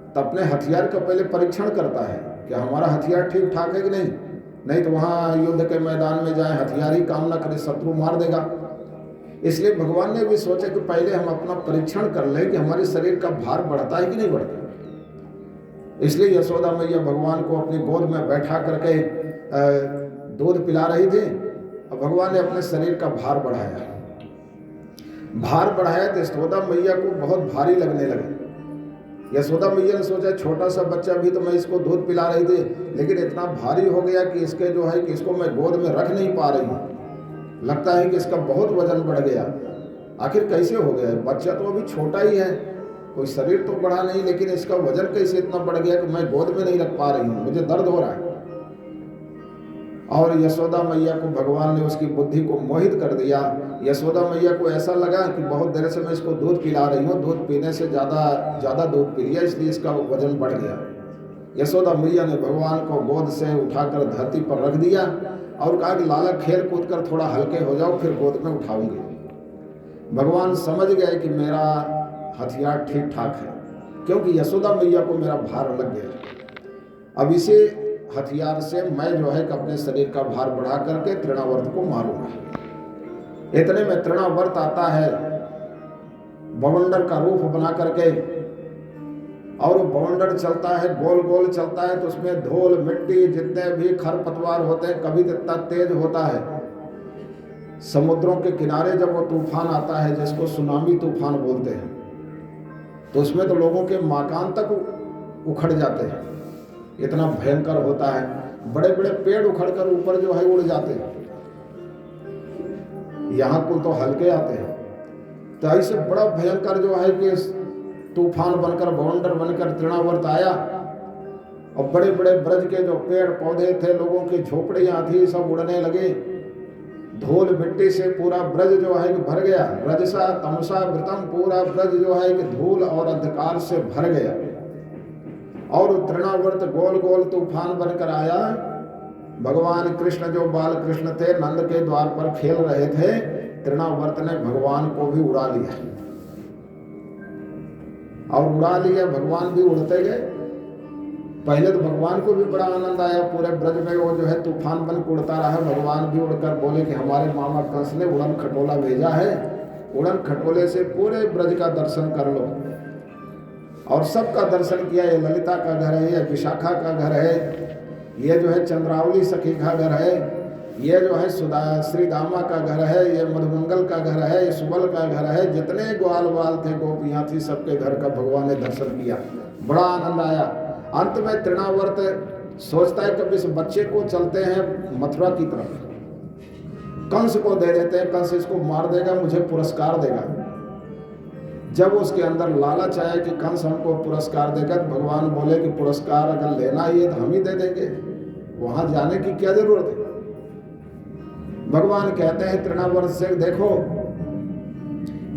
तो अपने हथियार का पहले परीक्षण करता है कि हमारा हथियार ठीक ठाक है कि नहीं तो वहाँ युद्ध के मैदान में जाए, हथियार ही काम ना करे, शत्रु मार देगा। इसलिए भगवान ने भी सोचा कि पहले हम अपना परीक्षण कर लें कि हमारे शरीर का भार बढ़ता है कि नहीं बढ़ता। इसलिए यशोदा मैया भगवान को अपनी गोद में बैठा करके दूध पिला रही थी और भगवान ने अपने शरीर का भार बढ़ाया तो यशोदा मैया को बहुत भारी लगने लगा। यशोदा मैया ने सोचा छोटा सा बच्चा भी तो मैं इसको दूध पिला रही थी, लेकिन इतना भारी हो गया कि इसके जो है कि इसको मैं गोद में रख नहीं पा रही हूँ। लगता है कि इसका बहुत वजन बढ़ गया। आखिर कैसे हो गया, बच्चा तो अभी छोटा ही है, कोई शरीर तो बढ़ा नहीं, लेकिन इसका वजन कैसे इतना बढ़ गया कि मैं गोद में नहीं रख पा रही हूँ, मुझे दर्द हो रहा है। और यशोदा मैया को भगवान ने उसकी बुद्धि को मोहित कर दिया। यशोदा मैया को ऐसा लगा कि बहुत देर से मैं इसको दूध पिला रही हूँ, दूध पीने से ज़्यादा दूध पी लिया, इसलिए इसका वजन बढ़ गया। यशोदा मैया ने भगवान को गोद से उठाकर धरती पर रख दिया और कहा कि लाला खेल कूद कर थोड़ा हल्के हो जाओ, फिर गोद में उठाऊंगी। भगवान समझ गए कि मेरा हथियार ठीक ठाक है, क्योंकि यशोदा मैया को मेरा भार लग गया। अब इसे हथियार से मैं जो है कि अपने शरीर का भार बढ़ा करके तृणावर्त को मारूंगा। इतने में तृणावर्त आता है बवंडर का रूप बना करके, और बवंडर चलता है, गोल गोल चलता है, तो उसमें धूल मिट्टी जितने भी खरपतवार होते हैं, कभी इतना तेज होता है। समुद्रों के किनारे जब वो तूफान आता है, जिसको सुनामी तूफान बोलते हैं, तो उसमें तो लोगों के मकान तक उखड़ जाते हैं, इतना भयंकर होता है। बड़े बड़े पेड़ उखड़कर ऊपर जो है उड़ जाते हैं, यहाँ कुल तो हल्के आते हैं। तो ऐसे बड़ा भयंकर जो है कि तूफान बनकर, बवंडर बनकर तृणावर्त आया, और बड़े बड़े ब्रज के जो पेड़ पौधे थे, लोगों की झोपड़ियाँ थी, सब उड़ने लगे। धूल मिट्टी से पूरा ब्रज जो है कि भर गया। रजसा तमसा वृतम, पूरा ब्रज जो है कि धूल और अंधकार से भर गया। और तृणावर्त गोल गोल तूफान बनकर आया। भगवान कृष्ण जो बाल कृष्ण थे, नंद के द्वार पर खेल रहे थे, तृणावर्त ने भगवान को भी उड़ा लिया और उड़ा लिया। भगवान भी उड़ते गए। पहले तो भगवान को भी बड़ा आनंद आया, पूरे ब्रज में वो जो है तूफान बन के उड़ता रहा। भगवान भी उड़कर बोले कि हमारे मामा कंस ने उड़न खटोला भेजा है, उड़न खटोले से पूरे ब्रज का दर्शन कर लो। और सबका दर्शन किया। ये ललिता का घर है, ये विशाखा का घर है, ये जो है चंद्रावली सखी का घर है, ये जो है श्री दामा का घर है, ये मधुमंगल का घर है, ये सुबल का घर है। जितने ग्वाल बाल थे, गोपियाँ थी, सबके घर का भगवान ने दर्शन किया। बड़ा आनंद आया। अंत में तृणावर्त सोचता है कभी इस बच्चे को चलते हैं मथुरा की तरफ, कंस को दे देते हैं, कंस इसको मार देगा, मुझे पुरस्कार देगा। जब उसके अंदर लालच आया कि कंस हमको पुरस्कार देगा, तो भगवान बोले कि पुरस्कार अगर लेना ही है तो हम ही दे देंगे, वहां जाने की क्या जरूरत है। भगवान कहते हैं तृणावर्त से, देखो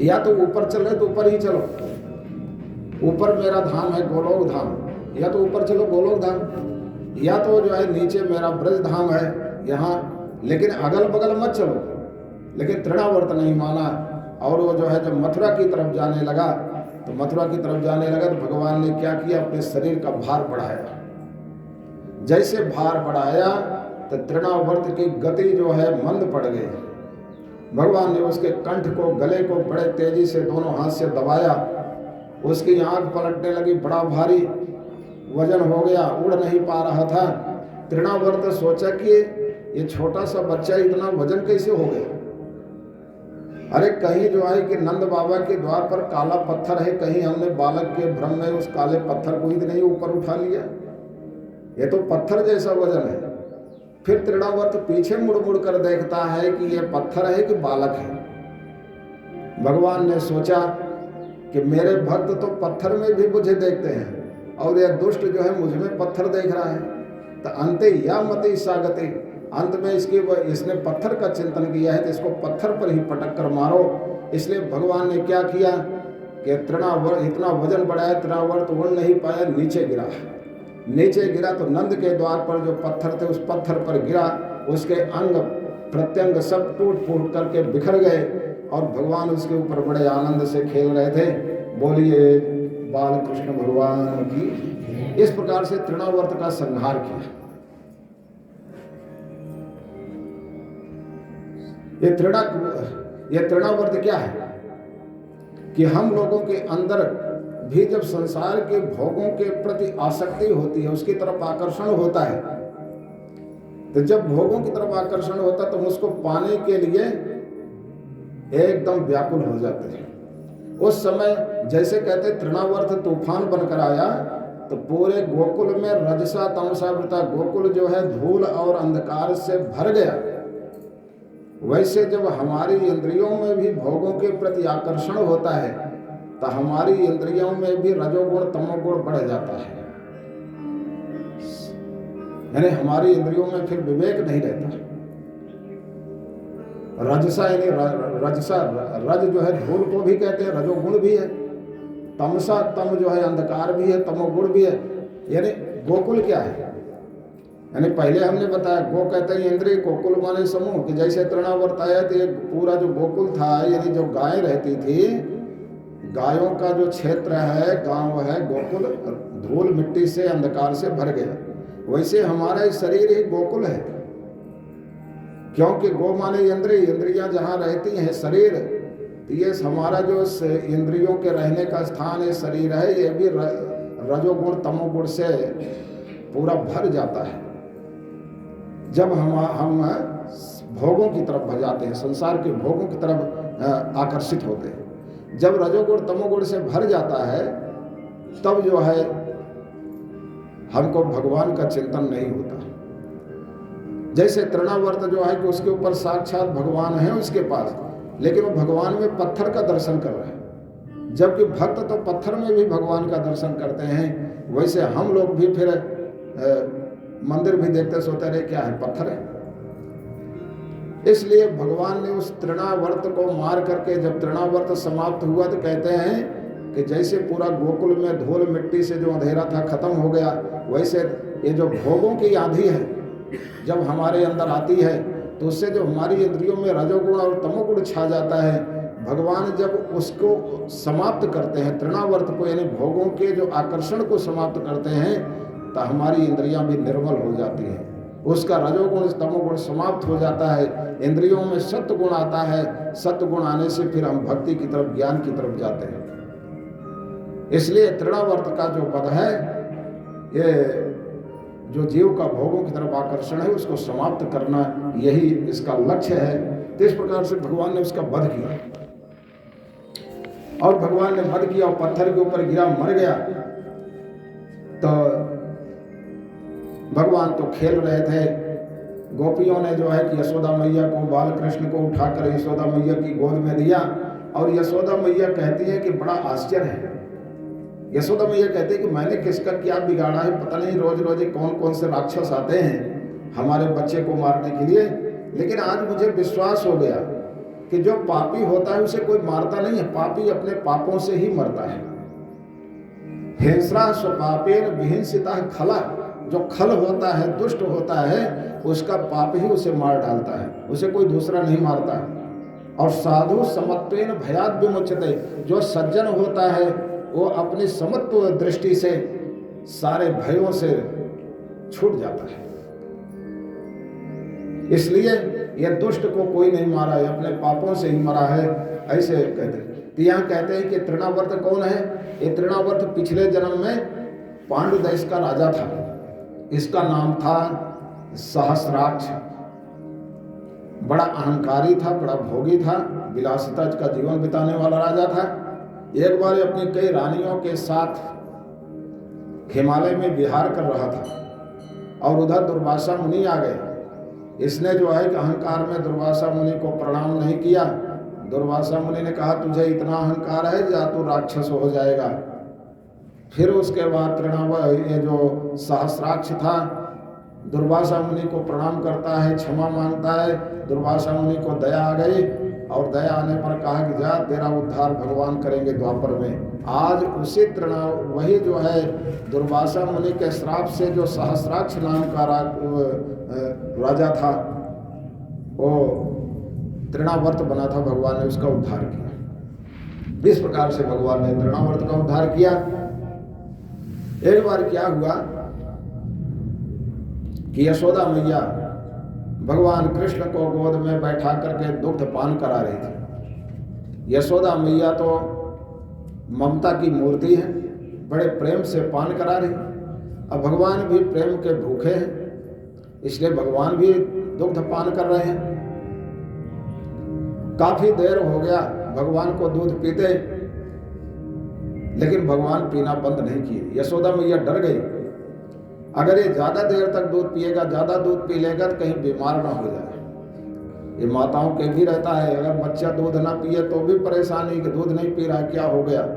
या तो ऊपर चल रहे तो ऊपर ही चलो, ऊपर मेरा धाम है गोलोक धाम, या तो ऊपर चलो गोलोक धाम, या तो जो है नीचे मेरा ब्रज धाम है यहाँ, लेकिन अगल बगल मत चलो। लेकिन तृणावर्त नहीं माना और वो जो है जब मथुरा की तरफ जाने लगा, तो मथुरा की तरफ जाने लगा तो भगवान ने क्या किया, अपने शरीर का भार बढ़ाया। जैसे भार बढ़ाया तो तृणावर्त की गति जो है मंद पड़ गई। भगवान ने उसके कंठ को, गले को बड़े तेजी से दोनों हाथ से दबाया। उसकी आंख पलटने लगी, बड़ा भारी वजन हो गया, उड़ नहीं पा रहा था। तृणावर्त सोचा कि ये छोटा सा बच्चा इतना वजन कैसे हो गया। अरे कहीं जो है कि नंद बाबा के द्वार पर काला पत्थर है, कहीं हमने बालक के भ्रम में उस काले पत्थर को ही नहीं ऊपर उठा लिया, ये तो पत्थर जैसा वजन है। फिर तृणावर्त पीछे मुड़ मुड़ कर देखता है कि ये पत्थर है कि बालक है। भगवान ने सोचा कि मेरे भक्त तो पत्थर में भी मुझे देखते हैं और यह दुष्ट जो है मुझ में पत्थर देख रहा है, तो अंते या मति सागते, अंत में इसने पत्थर का चिंतन किया है तो इसको पत्थर पर ही पटक कर मारो। इसलिए भगवान ने क्या किया कि तृणावर्त इतना वजन बढ़ाया, तृणावर्त उड़ नहीं पाया, नीचे गिरा। नीचे गिरा तो नंद के द्वार पर जो पत्थर थे उस पत्थर पर गिरा, उसके अंग प्रत्यंग सब टूट फूट करके बिखर गए और भगवान उसके ऊपर बड़े आनंद से खेल रहे थे। बोलिए बाल कृष्ण भगवान की। इस प्रकार से तृणावर्त का संहार किया। ये तृणावर्त क्या है कि हम लोगों के अंदर भी जब संसार के भोगों के प्रति आसक्ति होती है, उसकी तरफ आकर्षण होता है, तो जब भोगों की तरफ आकर्षण होता है तो उसको पाने के लिए एकदम व्याकुल हो जाते हैं। उस समय जैसे कहते तृणावर्त तूफान बनकर आया तो पूरे गोकुल में रजसा तमसा वृता, गोकुल जो है धूल और अंधकार से भर गया। वैसे जब हमारी इंद्रियों में भी भोगों के प्रति आकर्षण होता है तो हमारी इंद्रियों में भी रजोगुण तमोगुण बढ़ जाता है, यानी हमारी इंद्रियों में फिर विवेक नहीं रहता। रजसा यानी रज जो है धूल को भी कहते हैं, रजोगुण भी है। तमसा तम जो है अंधकार भी है, तमोगुण भी है। यानी गोकुल क्या है, यानी पहले हमने बताया गो कहते हैं इंद्रिय, गोकुल माने समूह, कि जैसे तृणावर्त आया तो एक पूरा जो गोकुल था, यानी जो गाय रहती थी, गायों का जो क्षेत्र है, गांव है, गोकुल धूल मिट्टी से अंधकार से भर गया। वैसे हमारा शरीर ही गोकुल है, क्योंकि गो माने इंद्रिय, इंद्रियां जहाँ रहती हैं, शरीर, तो ये हमारा जो इंद्रियों के रहने का स्थान है, शरीर है, ये भी रजोगुण तमोगुण से पूरा भर जाता है। जब हम भोगों की तरफ भर जाते हैं, संसार के भोगों की तरफ आकर्षित होते हैं, जब रजोगुण तमोगुण से भर जाता है तब जो है हमको भगवान का चिंतन नहीं होता। जैसे तृणावर्त जो है कि उसके ऊपर साक्षात भगवान है उसके पास, लेकिन वो भगवान में पत्थर का दर्शन कर रहे हैं, जबकि भक्त तो पत्थर में भी भगवान का दर्शन करते हैं। वैसे हम लोग भी फिर मंदिर भी देखते सोते रहे क्या है, पत्थर है। इसलिए भगवान ने उस तृणावर्त को मार करके, जब तृणावर्त समाप्त हुआ तो कहते हैं कि जैसे पूरा गोकुल में धूल मिट्टी से जो अंधेरा था खत्म हो गया, वैसे ये जो भोगों की आंधी है जब हमारे अंदर आती है तो उससे जो हमारी इंद्रियों में रजोगुण और तमोगुण छा जाता है, भगवान जब उसको समाप्त करते हैं, तृणावर्त को यानी भोगों के जो आकर्षण को समाप्त करते हैं, तो हमारी इंद्रियां भी निर्मल हो जाती हैं। उसका रजोगुण तमोगुण समाप्त हो जाता है, इंद्रियों में सत्वगुण आता है। सत्वगुण आने से फिर हम भक्ति की तरफ, ज्ञान की तरफ जाते हैं। इसलिए तृणावर्त का जो पद है, ये जो जीव का भोगों की तरफ आकर्षण है उसको समाप्त करना, यही इसका लक्ष्य है। तो इस प्रकार से भगवान ने उसका वध किया, और भगवान ने वध किया और पत्थर के ऊपर गिरा, मर गया। तो भगवान तो खेल रहे थे, गोपियों ने जो है कि यशोदा मैया को, बाल कृष्ण को उठाकर यशोदा मैया की गोद में दिया, और यशोदा मैया कहती है कि बड़ा आश्चर्य है। यशोदा मैया कहती है कि मैंने किसका क्या बिगाड़ा है, पता नहीं रोज रोज कौन कौन से राक्षस आते हैं हमारे बच्चे को मारने के लिए, लेकिन आज मुझे विश्वास हो गया कि जो पापी होता है उसे कोई मारता नहीं है, पापी अपने पापों से ही मरता है। हिंसा स्वपापेन विहिंसिता खला, जो खल होता है, दुष्ट होता है, उसका पाप ही उसे मार डालता है, उसे कोई दूसरा नहीं मारता है। और साधु समत्वेन भयाद विमुच्यते, जो सज्जन होता है वो अपनी समत्व दृष्टि से सारे भयों से छूट जाता है। इसलिए यह दुष्ट को कोई नहीं मारा है, अपने पापों से ही मरा है, ऐसे कहते हैं। तो यहाँ कहते हैं कि तृणावर्त कौन है? ये तृणावर्त पिछले जन्म में पांडु देश का राजा था। इसका नाम था सहस्राक्ष। बड़ा अहंकारी था, बड़ा भोगी था, विलासिता का जीवन बिताने वाला राजा था। एक बार अपनी कई रानियों के साथ हिमालय में विहार कर रहा था, और उधर दुर्वासा मुनि आ गए। इसने जो है कि अहंकार में दुर्वासा मुनि को प्रणाम नहीं किया। दुर्वासा मुनि ने कहा, तुझे इतना अहंकार है, जा तू राक्षस हो जाएगा। फिर उसके बाद ये जो सहस्राक्ष था, दुर्वासा मुनि को प्रणाम करता है, क्षमा मांगता है। दुर्वासा मुनि को दया आ गई, और दया आने पर कहा कि जा, तेरा उद्धार भगवान करेंगे द्वापर में। आज उसी वही जो है दुर्वासा मुनि के श्राप से जो सहस्राक्ष नाम का राजा था, वो तृणावर्त बना था, भगवान ने उसका उद्धार किया। इस प्रकार से भगवान ने तृणावर्त का उद्धार किया। एक बार क्या हुआ कि यशोदा मैया भगवान कृष्ण को गोद में बैठा करके दुग्ध पान करा रही थी। यशोदा मैया तो ममता की मूर्ति है, बड़े प्रेम से पान करा रही। अब भगवान भी प्रेम के भूखे हैं, इसलिए भगवान भी दुग्ध पान कर रहे हैं। काफी देर हो गया भगवान को दूध पीते, लेकिन भगवान पीना बंद नहीं किए। यशोदा मैया डर गई, अगर ये ज्यादा देर तक दूध पिएगा, ज्यादा दूध पी लेगा तो कहीं बीमार ना हो जाए। ये माताओं के भी रहता है, अगर बच्चा दूध ना पिए तो भी परेशानी कि दूध नहीं पी रहा, क्या हो गया।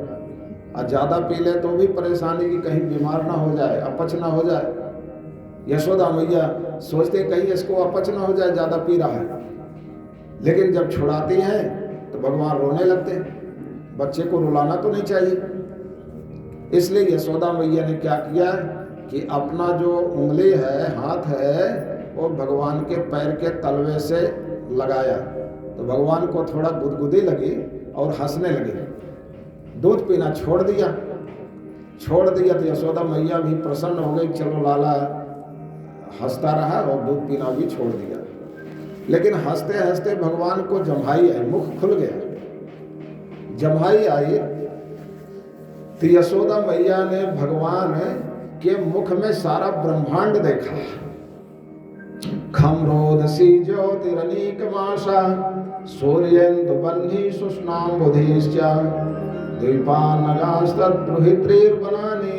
और ज्यादा पी ले तो भी परेशानी कि कहीं बीमार ना हो जाए, अपच ना हो जाए। यशोदा मैया सोचते कहीं इसको अपच ना हो जाए, ज्यादा पी रहा है। लेकिन जब छुड़ाती हैं तो भगवान रोने लगते हैं। बच्चे को रुलाना तो नहीं चाहिए, इसलिए यशोदा मैया ने क्या किया कि अपना जो उंगली है, हाथ है, वो भगवान के पैर के तलवे से लगाया, तो भगवान को थोड़ा गुदगुदी लगी और हंसने लगे। दूध पीना छोड़ दिया तो यशोदा मैया भी प्रसन्न हो गई, चलो लाला हंसता रहा और दूध पीना भी छोड़ दिया। लेकिन हंसते हंसते भगवान को जम्हाई आई, मुख खुल गया। जम्हाई आई तो यशोदा मैया ने भगवान के मुख में सारा ब्रह्मांड देखा। खम्रोदसी ज्योतिरनीकमाशा सूर्येन्दु बह्नि शुष्णाम्बुधिश्च द्वीपान्नगास्तद्बृहित्रीर्वनानि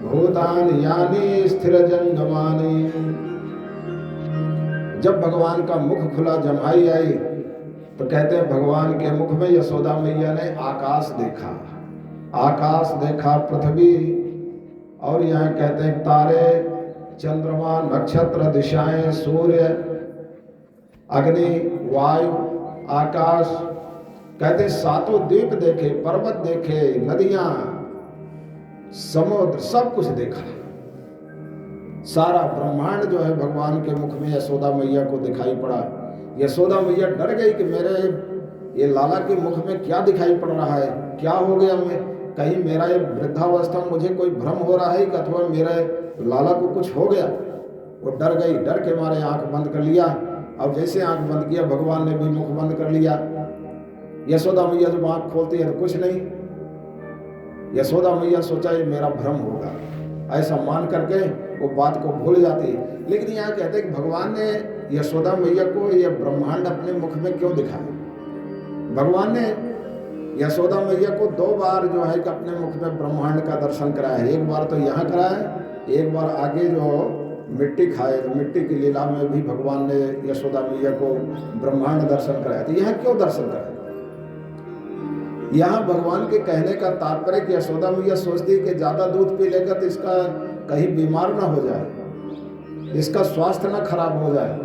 भूतानि यानि स्थिरजंगमानि। जब भगवान का मुख खुला, जम्हाई आई, तो कहते हैं भगवान के मुख में यशोदा मैया ने आकाश देखा, पृथ्वी, और यहाँ कहते हैं तारे, चंद्रमा, नक्षत्र, दिशाएं, सूर्य, अग्नि, वायु, आकाश, कहते सातों द्वीप देखे, पर्वत देखे, नदियां, समुद्र, सब कुछ देखा। सारा ब्रह्मांड जो है भगवान के मुख में यशोदा मैया को दिखाई पड़ा। यशोदा मैया डर गई कि मेरे ये लाला के मुख में क्या दिखाई पड़ रहा है, क्या हो गया, मैं कहीं मेरा ये वृद्धावस्था मुझे कोई भ्रम हो रहा है कि अथवा मेरे लाला को कुछ हो गया। वो डर गई, डर के मारे आंख बंद कर लिया। और जैसे आंख बंद किया भगवान ने भी मुख बंद कर लिया। यशोदा मैया जब आंख खोलती है तो कुछ नहीं। यशोदा मैया सोचा ये मेरा भ्रम होगा, ऐसा मान करके वो बात को भूल जाती है। लेकिन यहाँ कहते हैं कि भगवान ने यशोदा मैया को यह ब्रह्मांड अपने मुख में क्यों दिखाया। भगवान ने यशोदा मैया को 2 बार जो है कि अपने मुख में ब्रह्मांड का दर्शन कराया है। एक बार तो यहाँ कराया, एक बार आगे जो मिट्टी खाए तो मिट्टी की लीला में भी भगवान ने यशोदा मैया को ब्रह्मांड दर्शन कराया। तो यहाँ क्यों दर्शन कराया? यहाँ भगवान के कहने का तात्पर्य कि यशोदा मैया सोचती है कि ज़्यादा दूध पी लेगा तो इसका कहीं बीमार ना हो जाए, इसका स्वास्थ्य ना खराब हो जाए।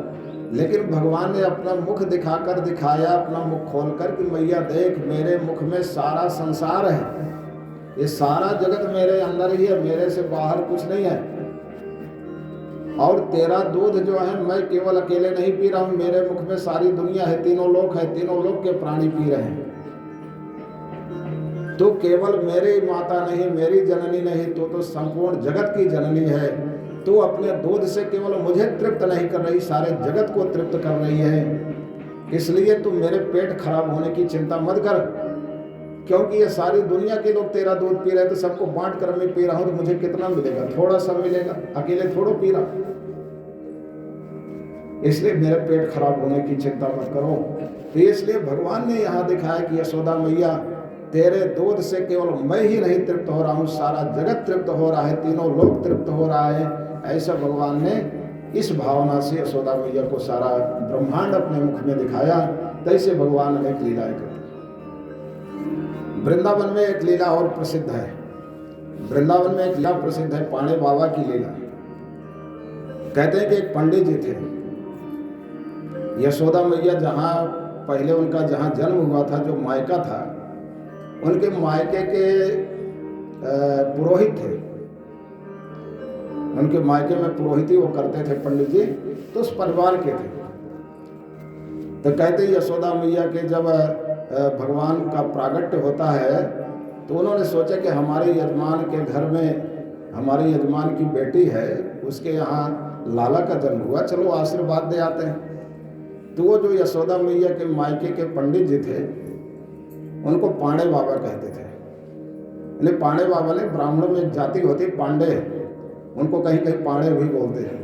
लेकिन भगवान ने अपना मुख दिखाकर दिखाया, अपना मुख खोलकर कि मैया देख, मेरे मुख में सारा संसार है, ये सारा जगत मेरे अंदर ही है, मेरे से बाहर कुछ नहीं है। और तेरा दूध जो है मैं केवल अकेले नहीं पी रहा हूँ, मेरे मुख में सारी दुनिया है, तीनों लोक है, तीनों लोक के प्राणी पी रहे हैं। तो केवल मेरी माता नहीं, मेरी जननी नहीं, तो संपूर्ण जगत की जननी है। तो अपने दूध से केवल मुझे तृप्त नहीं कर रही, सारे जगत को तृप्त कर रही है। इसलिए तू मेरे पेट खराब होने की चिंता मत कर, क्योंकि ये सारी दुनिया के लोग तेरा दूध पी रहे हैं, तो सबको बांट कर मैं पी रहा हूं, तो मुझे कितना मिलेगा? थोड़ा सा मिलेगा, अकेले थोड़ो पी रहा। इसलिए मेरे पेट खराब होने की चिंता मत करो। तो इसलिए भगवान ने यहाँ दिखाया कि यशोदा मैया, तेरे दूध से केवल मैं ही नहीं तृप्त हो रहा हूँ, सारा जगत तृप्त हो रहा है, तीनों लोग तृप्त हो रहा है। ऐसा भगवान ने इस भावना से यशोदा मैया को सारा ब्रह्मांड अपने मुख में दिखाया। तैसे भगवान ने एक लीलाएं कर। वृंदावन में एक लीला और प्रसिद्ध है। वृंदावन में एक लीला प्रसिद्ध है, पाणे बाबा की लीला। कहते हैं कि एक पंडित जी थे, यशोदा मैया जहाँ पहले उनका जहाँ जन्म हुआ था, जो मायका था, उनके मायके के पुरोहित थे। उनके मायके में पुरोहिती वो करते थे पंडित जी, तो उस परिवार के थे। तो कहते यशोदा मैया के जब भगवान का प्रागट्य होता है तो उन्होंने सोचा कि हमारे यजमान के घर में हमारे यजमान की बेटी है, उसके यहाँ लाला का जन्म हुआ, चलो आशीर्वाद दे आते हैं। तो वो जो यशोदा मैया के मायके के पंडित जी थे, उनको पाणे बाबा कहते थे। इन्हें पाणे बाबा ने, ब्राह्मणों में एक जाति होती है पांडे, उनको कहीं कहीं पाणे भी बोलते हैं,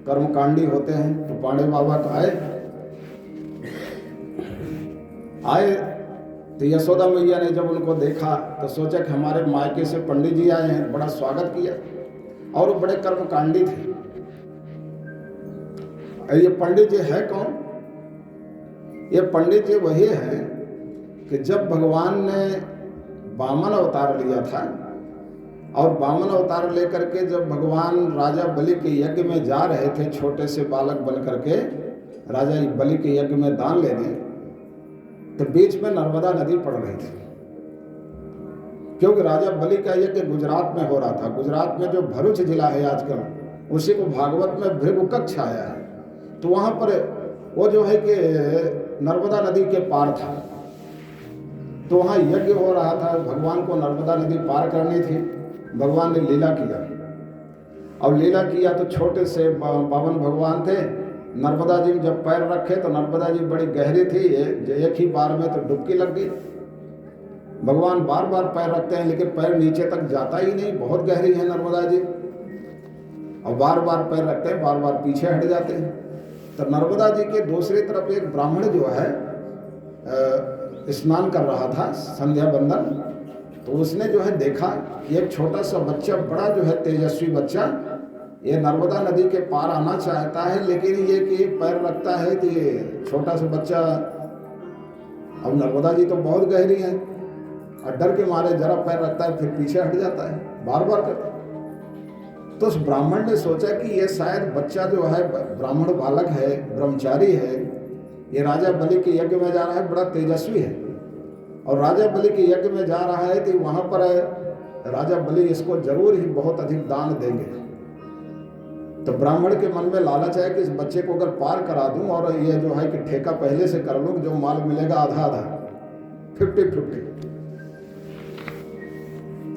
कर्मकांडी होते हैं। तो पाणे बाबा तो आए तो यशोदा मैया ने जब उनको देखा तो सोचा कि हमारे मायके से पंडित जी आए हैं, बड़ा स्वागत किया। और वो बड़े कर्मकांडी थे। ये पंडित जी है कौन? ये पंडित जी वही है कि जब भगवान ने वामन अवतार लिया था, और वामन अवतार लेकर के जब भगवान राजा बलि के यज्ञ में जा रहे थे, छोटे से बालक बन करके राजा बलि के यज्ञ में दान लेने, तो बीच में नर्मदा नदी पड़ रही थी। क्योंकि राजा बलि का यज्ञ गुजरात में हो रहा था। गुजरात में जो भरूच जिला है आजकल, उसी को भागवत में भृगुकक्ष आया है। तो वहाँ पर वो जो है कि नर्मदा नदी के पार था, तो वहाँ यज्ञ हो रहा था। भगवान को नर्मदा नदी पार करनी थी। भगवान ने लीला किया, और लीला किया तो छोटे से पावन भगवान थे। नर्मदा जी में जब पैर रखे तो नर्मदा जी बड़ी गहरी थी, एक ही बार में तो डुबकी लग गई। भगवान बार बार पैर रखते हैं लेकिन पैर नीचे तक जाता ही नहीं, बहुत गहरी है नर्मदा जी, और बार बार पैर रखते हैं, बार बार पीछे हट जाते हैं। तो नर्मदा जी के दूसरी तरफ एक ब्राह्मण जो है स्नान कर रहा था, संध्या बंदन। तो उसने जो है देखा कि एक छोटा सा बच्चा, बड़ा जो है तेजस्वी बच्चा, ये नर्मदा नदी के पार आना चाहता है, लेकिन ये कि पैर रखता है कि ये छोटा सा बच्चा, अब नर्मदा जी तो बहुत गहरी है, और डर के मारे जरा पैर रखता है फिर पीछे हट जाता है, बार बार करता है। तो उस ब्राह्मण ने सोचा कि ये शायद बच्चा जो है ब्राह्मण बालक है, ब्रह्मचारी है, ये राजा बलि के यज्ञ में जा रहा है, बड़ा तेजस्वी है, और राजा बलि के यज्ञ में जा रहा है तो वहाँ पर राजा बलि इसको जरूर ही बहुत अधिक दान देंगे। तो ब्राह्मण के मन में लालच है कि इस बच्चे को अगर पार करा दूं और ये जो है कि ठेका पहले से कर लूं, जो माल मिलेगा आधा आधा 50-50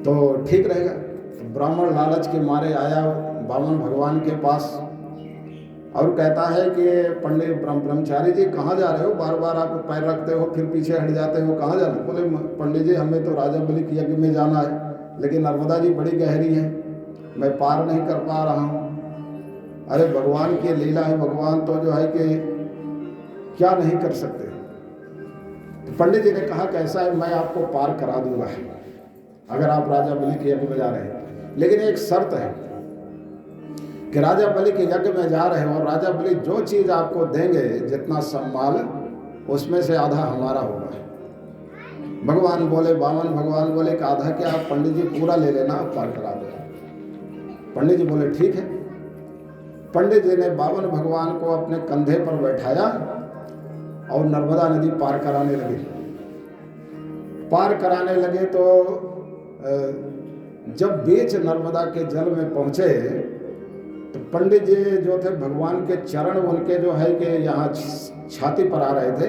तो ठीक रहेगा। तो ब्राह्मण लालच के मारे आया वामन भगवान के पास और कहता है कि पंडित ब्रह्मचारी जी कहाँ जा रहे हो, बार बार आप पैर रखते हो फिर पीछे हट जाते हो, कहाँ जाना? बोले पंडित जी हमें तो राजा बलि के यज्ञ में जाना है, लेकिन नर्मदा जी बड़ी गहरी है, मैं पार नहीं कर पा रहा हूँ। अरे भगवान की लीला है, भगवान तो जो है कि क्या नहीं कर सकते। तो पंडित जी ने कहा कैसा है, मैं आपको पार करा दूंगा अगर आप राजा बलि के यज्ञ में जा रहे हैं, लेकिन एक शर्त है कि राजा बलि के यज्ञ में जा रहे हो और राजा बलि जो चीज आपको देंगे जितना सम्माल उसमें से आधा हमारा होगा। भगवान बोले, वामन भगवान बोले कि आधा क्या, आप पंडित जी पूरा ले लेना, आप पार करा दो। पंडित जी बोले ठीक है। पंडित जी ने वामन भगवान को अपने कंधे पर बैठाया और नर्मदा नदी पार कराने लगे। पार कराने लगे तो जब बीच नर्मदा के जल में पहुंचे तो पंडित जी जो थे भगवान के चरण उनके जो है कि यहाँ छाती पर आ रहे थे,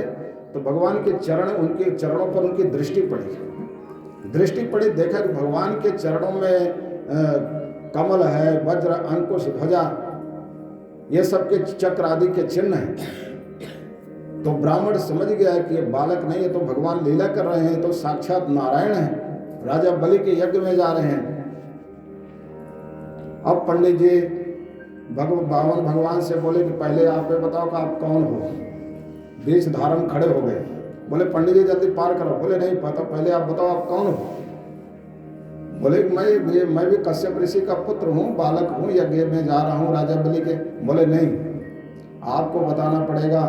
तो भगवान के चरण, उनके चरणों पर उनकी दृष्टि पड़ी। देखा कि भगवान के चरणों में कमल है, वज्र, अंकुश, ध्वजा, ये सब के चक्र आदि के चिन्ह हैं। तो ब्राह्मण समझ गया कि ये बालक नहीं है, तो भगवान लीला कर रहे हैं, तो साक्षात नारायण है, राजा बलि के यज्ञ में जा रहे हैं। अब पंडित जी वामन भगवान से बोले कि पहले आप ये बताओ कि आप कौन हो। बीच धारण खड़े हो गए, बोले पंडित जी जल्दी पार करो। बोले नहीं पता, पहले आप बताओ आप कौन हो। बोले मैं भी कश्यप ऋषि का पुत्र हूँ, बालक हूँ, यज्ञ में जा रहा हूँ राजा बलि के। बोले नहीं, आपको बताना पड़ेगा,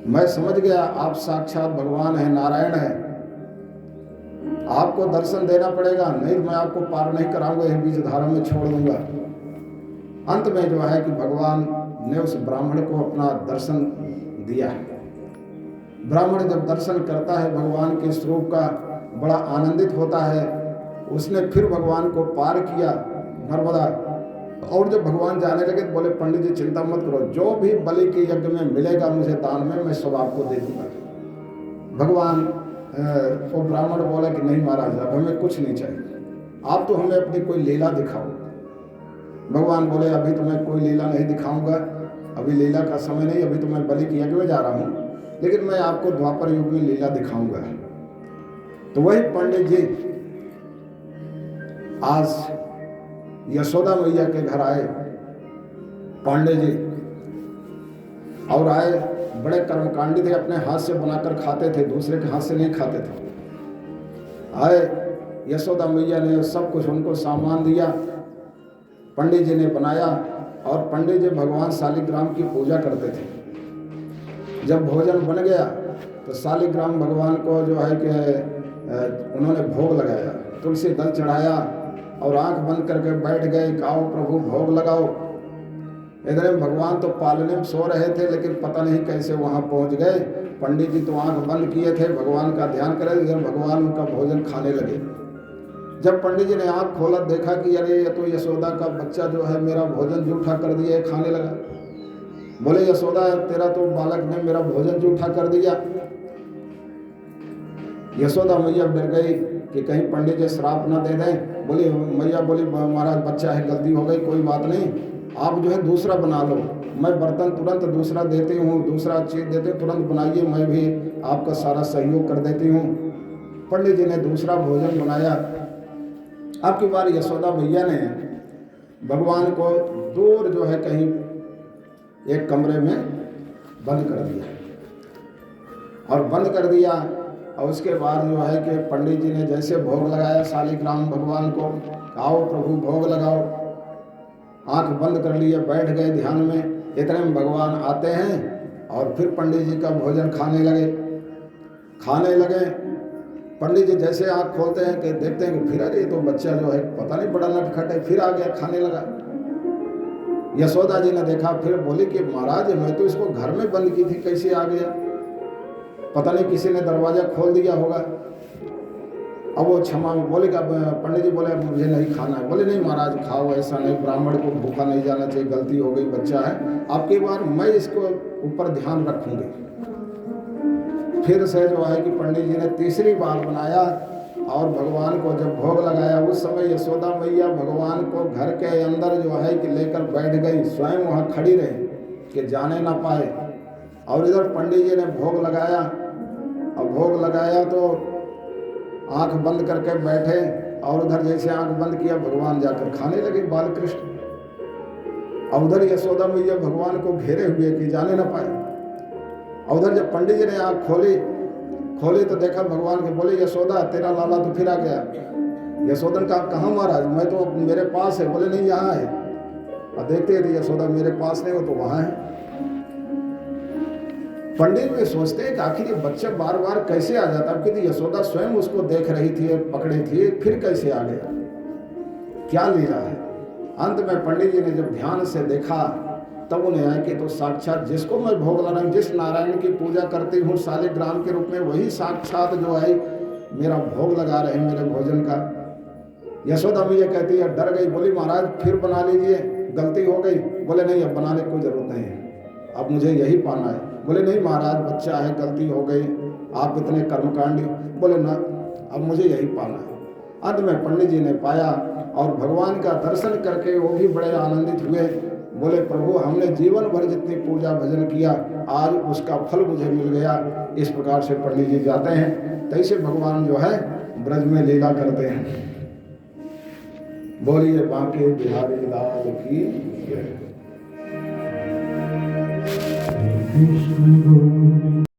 मैं समझ गया आप साक्षात भगवान है, नारायण है, आपको दर्शन देना पड़ेगा, नहीं मैं आपको पार नहीं कराऊंगा, यह बीच धारा में छोड़ दूंगा। अंत में जो है कि भगवान ने उस ब्राह्मण को अपना दर्शन दिया। ब्राह्मण जब दर्शन करता है भगवान के स्वरूप का, बड़ा आनंदित होता है। उसने फिर भगवान को पार किया नर्मदा, और जब भगवान जाने लगे तो बोले पंडित जी चिंता मत करो, जो भी बलि के यज्ञ में मिलेगा मुझे दान में, मैं सब आपको दे दूंगा। भगवान वो ब्राह्मण बोला कि नहीं महाराज, अब हमें कुछ नहीं चाहिए, आप तो हमें अपनी कोई लीला दिखाओ। भगवान बोले अभी तो मैं कोई लीला नहीं दिखाऊंगा, अभी लीला का समय नहीं, अभी तो मैं बलि के यज्ञ में जा रहा हूँ, लेकिन मैं आपको द्वापर युग में लीला दिखाऊंगा। तो वही पंडित जी आज यशोदा मैया के घर आए पांडे जी, और आए बड़े कर्मकांडी थे, अपने हाथ से बनाकर खाते थे, दूसरे के हाथ से नहीं खाते थे। आए यशोदा मैया ने सब कुछ उनको सामान दिया, पंडित जी ने बनाया, और पंडित जी भगवान शालिग्राम की पूजा करते थे। जब भोजन बन गया तो शालिग्राम भगवान को जो है कि उन्होंने भोग लगाया, तुलसी दल चढ़ाया और आंख बंद करके बैठ गए, आओ प्रभु भोग लगाओ। इधर भगवान तो पालने में सो रहे थे, लेकिन पता नहीं कैसे वहाँ पहुँच गए। पंडित जी तो आंख बंद किए थे, भगवान का ध्यान करे, इधर भगवान उनका भोजन खाने लगे। जब पंडित जी ने आंख खोला, देखा कि अरे ये तो यशोदा का बच्चा जो है मेरा भोजन जूठा कर दिया, खाने लगा। बोले यशोदा तेरा तो बालक ने मेरा भोजन जूठा कर दिया। यशोदा मैया डर गई कि कहीं पंडित जी श्राप ना दे दें। बोली मैया बोली महाराज बच्चा है, गलती हो गई, कोई बात नहीं, आप जो है दूसरा बना लो, मैं बर्तन तुरंत दूसरा देती हूँ, दूसरा चीज़ देते तुरंत बनाइए, मैं भी आपका सारा सहयोग कर देती हूँ। पंडित जी ने दूसरा भोजन बनाया। अब की बार यशोदा मैया ने भगवान को दूर जो है कहीं एक कमरे में बंद कर दिया, और बंद कर दिया। और उसके बाद जो है कि पंडित जी ने जैसे भोग लगाया शालिग्राम भगवान को, आओ प्रभु भोग लगाओ, आंख बंद कर लिए, बैठ गए ध्यान में। इतने में भगवान आते हैं और फिर पंडित जी का भोजन खाने लगे। पंडित जी जैसे आंख खोलते हैं कि देखते हैं कि फिर अरे तो बच्चा जो है पता नहीं बड़ा नटखट है, फिर आ गया, खाने लगा। यशोदा जी ने देखा, फिर बोली कि महाराज मैं तो इसको घर में बंद की थी, कैसे आ गया। पता नहीं किसी ने दरवाज़ा खोल दिया होगा। अब वो क्षमा बोले कि पंडित जी बोले मुझे नहीं खाना है। बोले नहीं महाराज खाओ, ऐसा नहीं, ब्राह्मण को भूखा नहीं जाना चाहिए, गलती हो गई, बच्चा है, आपकी बार मैं इसको ऊपर ध्यान रखूँगी। फिर से जो है कि पंडित जी ने तीसरी बार बनाया और भगवान को जब भोग लगाया, उस समय यशोदा मैया भगवान को घर के अंदर जो है कि लेकर बैठ गई, स्वयं वहाँ खड़ी रही कि जाने ना पाए। और इधर पंडित जी ने भोग लगाया, और भोग लगाया तो आंख बंद करके बैठे, और उधर जैसे आंख बंद किया भगवान जाकर खाने लगे बाल कृष्ण। और उधर यशोदा मैया भगवान को घेरे हुए कि जाने ना पाए। और उधर जब पंडित जी ने आंख खोली तो देखा भगवान के, बोले यशोदा तेरा लाला तो फिर आ गया। यशोदन कहा कहाँ महाराज, मैं तो मेरे पास है। बोले नहीं यहाँ है। और देखते थे यशोदा मेरे पास नहीं हो तो वहाँ है। पंडित भी सोचते हैं कि आखिर ये बच्चा बार बार कैसे आ जाता, अब कि यशोदा स्वयं उसको देख रही थी, पकड़ी थी, फिर कैसे आ गया, क्या लीला है। अंत में पंडित जी ने जब ध्यान से देखा तब उन्हें आया कि तो साक्षात जिसको मैं भोग ला रहा हूँ, जिस नारायण की पूजा करती हूँ शालिग्राम के रूप में, वही साक्षात जो है मेरा भोग लगा रहे हैं मेरे भोजन का। यशोदा मैया कहती है, डर गई, बोली महाराज फिर बना लीजिए, गलती हो गई। बोले नहीं अब बनाने की कोई जरूरत नहीं है, अब मुझे यही पाना है। बोले नहीं महाराज बच्चा है, गलती हो गई, आप इतने कर्मकांडी। बोले ना अब मुझे यही पाना है। अंत में पंडित जी ने पाया और भगवान का दर्शन करके वो भी बड़े आनंदित हुए। बोले प्रभु हमने जीवन भर जितनी पूजा भजन किया आज उसका फल मुझे मिल गया। इस प्रकार से पंडित जी जाते हैं, तैसे भगवान जो है ब्रज में लीला करते हैं। बोलिए बांके बिहारी लाल की जय। कृष्ण